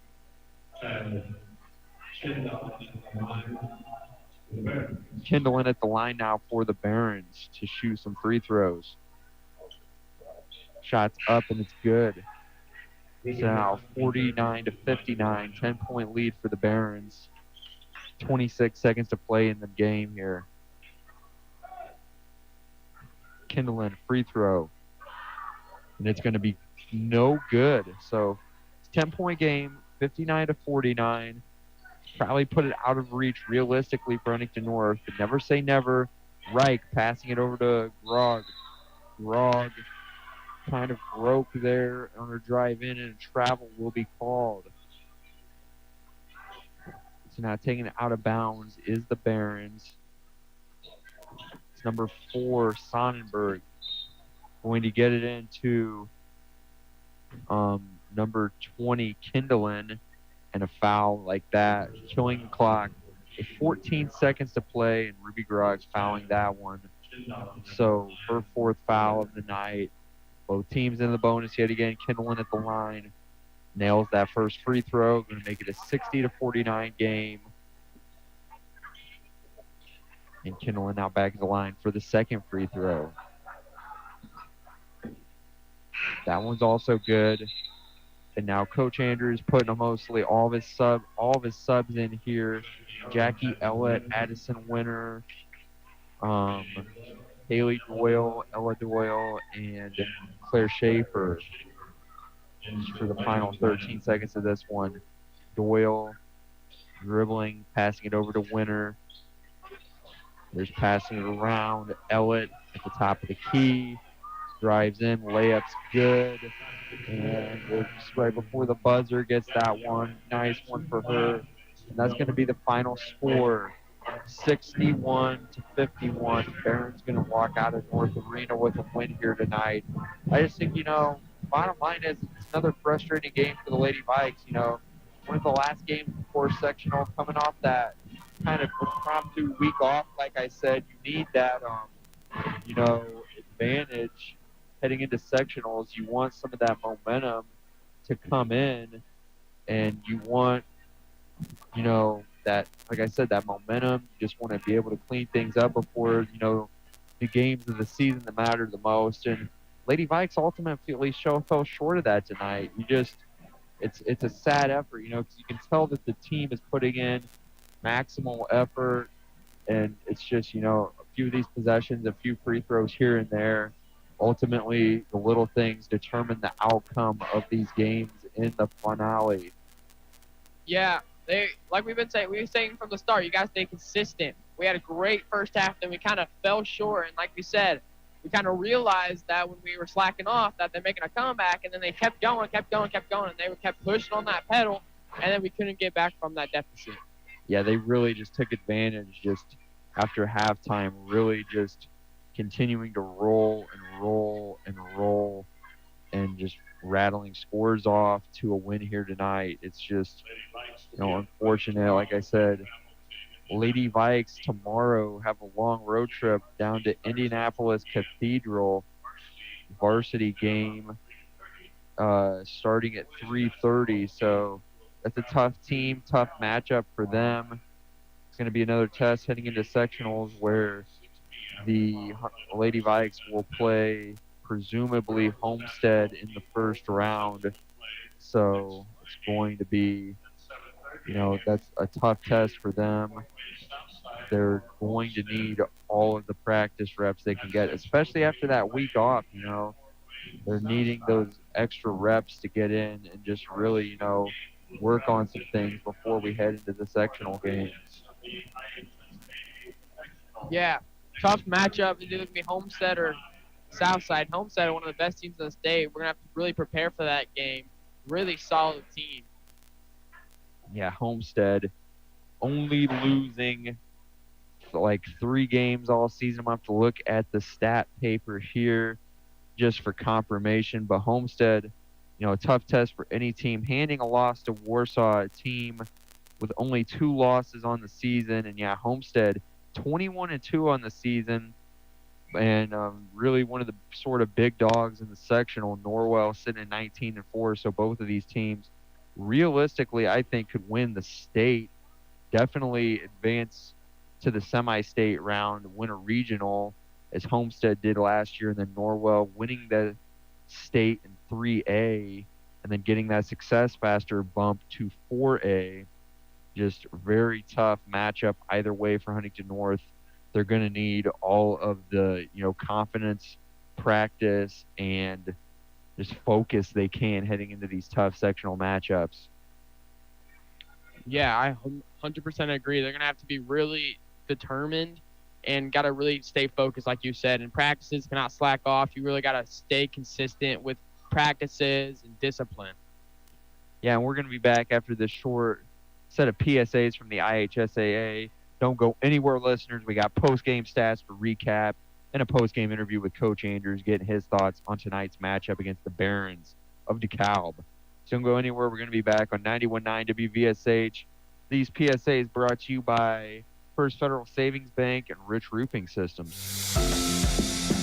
Kindling at the line now for the Barons to shoot some free throws. Shots up and it's good. So now 49-59, 10-point lead for the Barons. 26 seconds to play in the game here. Kindling free throw. And it's going to be no good. So it's a 10-point game, 59-49. Probably put it out of reach realistically for Huntington North, but never say never. Reich passing it over to Grog. Grog kind of broke there on her drive in, and travel will be called. So now taking it out of bounds is the Barons. It's number 4, Sonnenberg, going to get it into number 20, Kindlen, and a foul like that, killing the clock. 14 seconds to play, and Ruby Grog's fouling that one. So her 4th foul of the night. Both teams in the bonus yet again. Kindlen at the line nails that first free throw. Going to make it a 60-49 game. And Kindlen now back at the line for the second free throw. That one's also good. And now Coach Andrews putting mostly all of his subs in here. Jackie Ellett, Addison Winter, Haley Doyle, Ella Doyle, and Claire Schaefer for the final 13 seconds of this one. Doyle dribbling, passing it over to Winter. There's passing it around. Ellett at the top of the key. Drives in, layup's good. And just right before the buzzer gets that one. Nice one for her. And that's going to be the final score. 61-51. Barron's going to walk out of North Arena with a win here tonight. I just think, bottom line is it's another frustrating game for the Lady Vikes. One of the last games before sectional, coming off that kind of impromptu week off. Like I said, you need that, advantage heading into sectionals. You want some of that momentum to come in, and you want, that, like I said, that momentum. You just want to be able to clean things up before, the games of the season that matter the most. And Lady Vikes ultimately fell short of that tonight. It's a sad effort, because you can tell that the team is putting in maximal effort, and it's just, a few of these possessions, a few free throws here and there. Ultimately, the little things determine the outcome of these games in the finale. Yeah, like we were saying from the start, you guys stay consistent. We had a great first half, then we kind of fell short, and like we said, we kind of realized that when we were slacking off that they're making a comeback, and then they kept going, and they kept pushing on that pedal, and then we couldn't get back from that deficit. Yeah, they really just took advantage just after halftime, really just continuing to roll and just rattling scores off to a win here tonight. It's just, unfortunate. Like I said, Lady Vikes tomorrow have a long road trip down to Indianapolis Cathedral. Varsity game starting at 3:30. So that's a tough team, tough matchup for them. It's going to be another test heading into sectionals where the Lady Vikes will play presumably Homestead in the first round. So it's going to be, that's a tough test for them. They're going to need all of the practice reps they can get, especially after that week off. They're needing those extra reps to get in and just really, work on some things before we head into the sectional games. Yeah, tough matchup. It's either going to be Homestead or Southside. Homestead are one of the best teams in the state. We're going to have to really prepare for that game. Really solid team. Yeah, Homestead only losing like 3 games all season. I'm going to have to look at the stat paper here just for confirmation. But Homestead, a tough test for any team. Handing a loss to Warsaw, a team with only 2 losses on the season. And, yeah, Homestead 21-2 on the season. And really one of the sort of big dogs in the sectional. Norwell sitting at 19-4. So both of these teams realistically, I think, could win the state definitely advance to the semi-state round, win a regional, as Homestead did last year, and then Norwell winning the state in 3A, and then getting that Success Faster bump to 4A. Just very tough matchup either way for Huntington North. They're going to need all of the, confidence, practice, and just focus they can heading into these tough sectional matchups. Yeah, I 100% agree. They're going to have to be really determined and got to really stay focused, like you said. And practices cannot slack off. You really got to stay consistent with practices and discipline. Yeah, and we're going to be back after this short set of PSAs from the IHSAA. Don't go anywhere, listeners. We got post-game stats for recap and a post-game interview with Coach Andrews getting his thoughts on tonight's matchup against the Barons of DeKalb. So don't go anywhere. We're going to be back on 91.9 WVSH. These PSAs brought to you by First Federal Savings Bank and Rich Roofing Systems.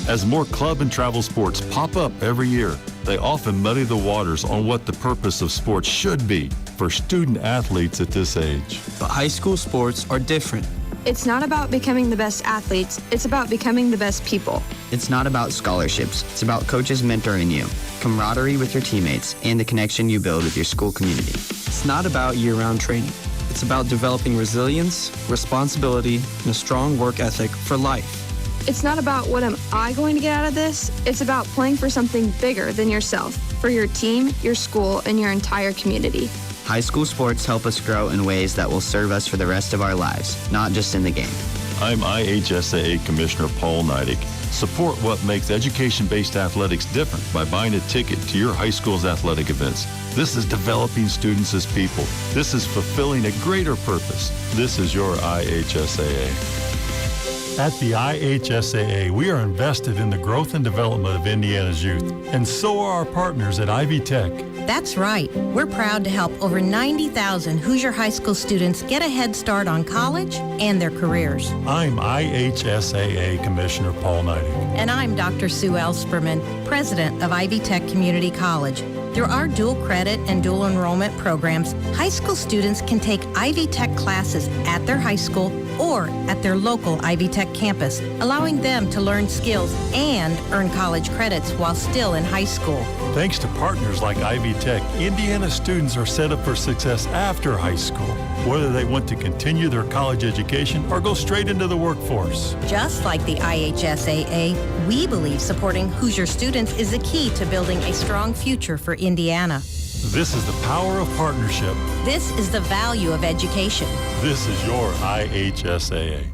As more club and travel sports pop up every year, they often muddy the waters on what the purpose of sports should be for student athletes at this age. But high school sports are different. It's not about becoming the best athletes, it's about becoming the best people. It's not about scholarships. It's about coaches mentoring you, camaraderie with your teammates, and the connection you build with your school community. It's not about year-round training. It's about developing resilience, responsibility, and a strong work ethic for life. It's not about what am I going to get out of this, it's about playing for something bigger than yourself, for your team, your school, and your entire community. High school sports help us grow in ways that will serve us for the rest of our lives, not just in the game. I'm IHSAA Commissioner Paul Neidig. Support what makes education-based athletics different by buying a ticket to your high school's athletic events. This is developing students as people. This is fulfilling a greater purpose. This is your IHSAA. At the IHSAA, we are invested in the growth and development of Indiana's youth, and so are our partners at Ivy Tech. That's right. We're proud to help over 90,000 Hoosier High School students get a head start on college and their careers. I'm IHSAA Commissioner Paul Neidig. And I'm Dr. Sue Elsperman, President of Ivy Tech Community College. Through our dual credit and dual enrollment programs, high school students can take Ivy Tech classes at their high school or at their local Ivy Tech campus, allowing them to learn skills and earn college credits while still in high school. Thanks to partners like Ivy Tech, Indiana students are set up for success after high school, whether they want to continue their college education or go straight into the workforce. Just like the IHSAA, we believe supporting Hoosier students is the key to building a strong future for Indiana. This is the power of partnership. This is the value of education. This is your IHSAA.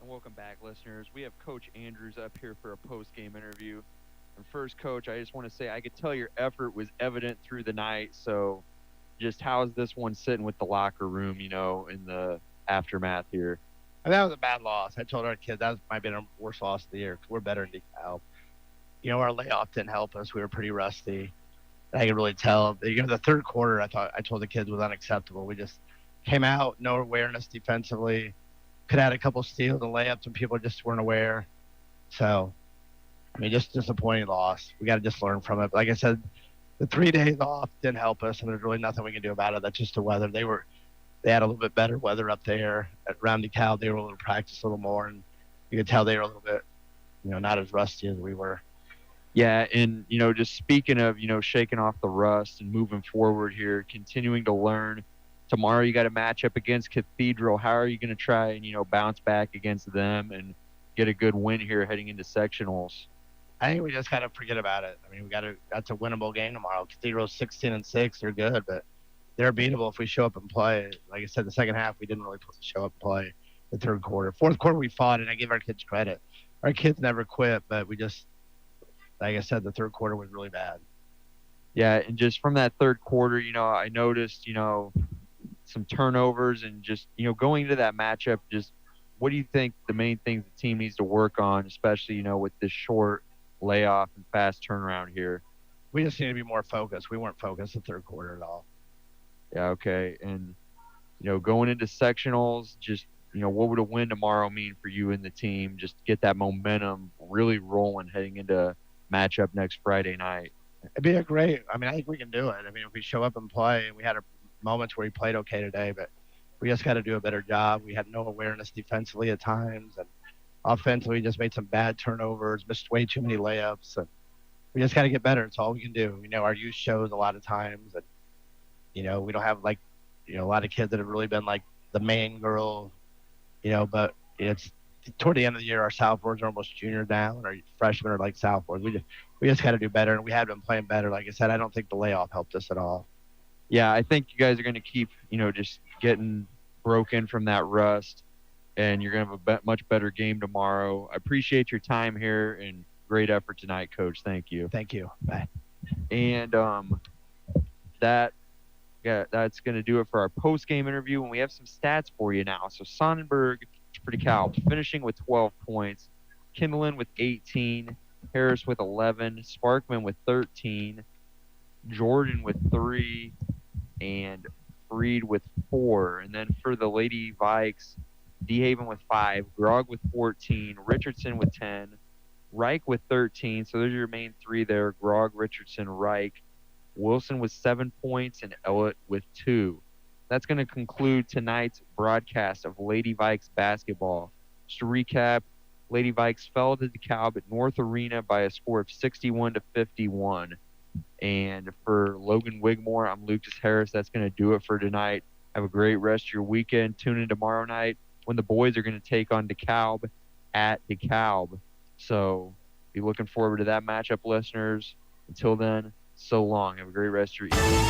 And welcome back, listeners. We have Coach Andrews up here for a post-game interview. And first, Coach, I just want to say I could tell your effort was evident through the night. So just how's this one sitting with the locker room, in the aftermath here? And that was a bad loss. I told our kids that might have been our worst loss of the year because we're better in DeKalb. Our layoff didn't help us. We were pretty rusty. I could really tell. The third quarter, I told the kids was unacceptable. We just came out, no awareness defensively. Could have had a couple steals and layups, and people just weren't aware. So, just disappointing loss. We got to just learn from it. Like I said, the 3 days off didn't help us, and there's really nothing we can do about it. That's just the weather. They had a little bit better weather up there around DeKalb. They were able to practice a little more, and you could tell they were a little bit, not as rusty as we were. Yeah, and, just speaking of, shaking off the rust and moving forward here, continuing to learn. Tomorrow you got a matchup against Cathedral. How are you going to try and, bounce back against them and get a good win here heading into sectionals? I think we just got to forget about it. That's a winnable game tomorrow. Cathedral's 16-6. They're good, but they're beatable if we show up and play. Like I said, the second half, we didn't really show up and play the third quarter. Fourth quarter, we fought, and I give our kids credit. Our kids never quit, but we just, like I said, the third quarter was really bad. Yeah, and just from that third quarter, I noticed, some turnovers and just, going into that matchup, just what do you think the main things the team needs to work on, especially, with this short layoff and fast turnaround here? We just need to be more focused. We weren't focused the third quarter at all. Yeah, okay. And, going into sectionals, just, what would a win tomorrow mean for you and the team? Just get that momentum really rolling heading into matchup next Friday night. It'd be I think we can do it. If we show up and play, we had a moments where we played okay today, but we just got to do a better job. We had no awareness defensively at times, and offensively, we just made some bad turnovers, missed way too many layups, and we just got to get better. It's all we can do. Our youth shows a lot of times, and we don't have a lot of kids that have really been like the main girl, but it's toward the end of the year, our sophomores are almost junior now, and our freshmen are like sophomores. We just got to do better, and we have been playing better. Like I said, I don't think the layoff helped us at all. Yeah, I think you guys are going to keep, just getting broken from that rust, and you're going to have a much better game tomorrow. I appreciate your time here, and great effort tonight, Coach. Thank you. Thank you. Bye. And that's going to do it for our post-game interview, and we have some stats for you now. So Sonnenberg for DeKalb, finishing with 12 points, Kimmelin with 18, Harris with 11, Sparkman with 13, Jordan with 3, and Freed with 4. And then for the Lady Vikes, DeHaven with 5, Grog with 14, Richardson with 10, Reich with 13. So those are your main 3 there, Grog, Richardson, Reich. Wilson with 7 points, and Ellett with 2. That's going to conclude tonight's broadcast of Lady Vikes basketball. Just to recap, Lady Vikes fell to DeKalb at North Arena by a score of 61-51. And for Logan Wigmore, I'm Lucas Harris. That's going to do it for tonight. Have a great rest of your weekend. Tune in tomorrow night when the boys are going to take on DeKalb at DeKalb. So be looking forward to that matchup, listeners. Until then, so long. Have a great rest of your evening.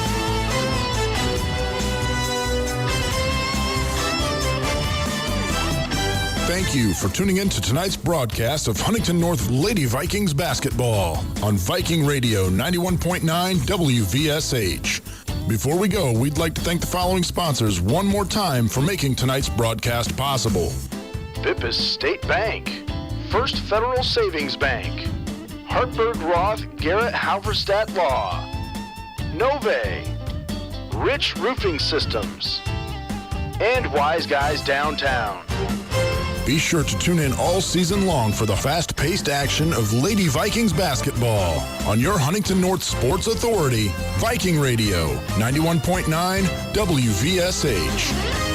Thank you for tuning in to tonight's broadcast of Huntington North Lady Vikings basketball on Viking Radio 91.9 WVSH. Before we go, we'd like to thank the following sponsors one more time for making tonight's broadcast possible. Bippus State Bank, First Federal Savings Bank, Hartberg Roth Garrett Halverstadt Law, Nove, Rich Roofing Systems, and Wise Guys Downtown. Be sure to tune in all season long for the fast-paced action of Lady Vikings basketball on your Huntington North Sports Authority, Viking Radio, 91.9 WVSH.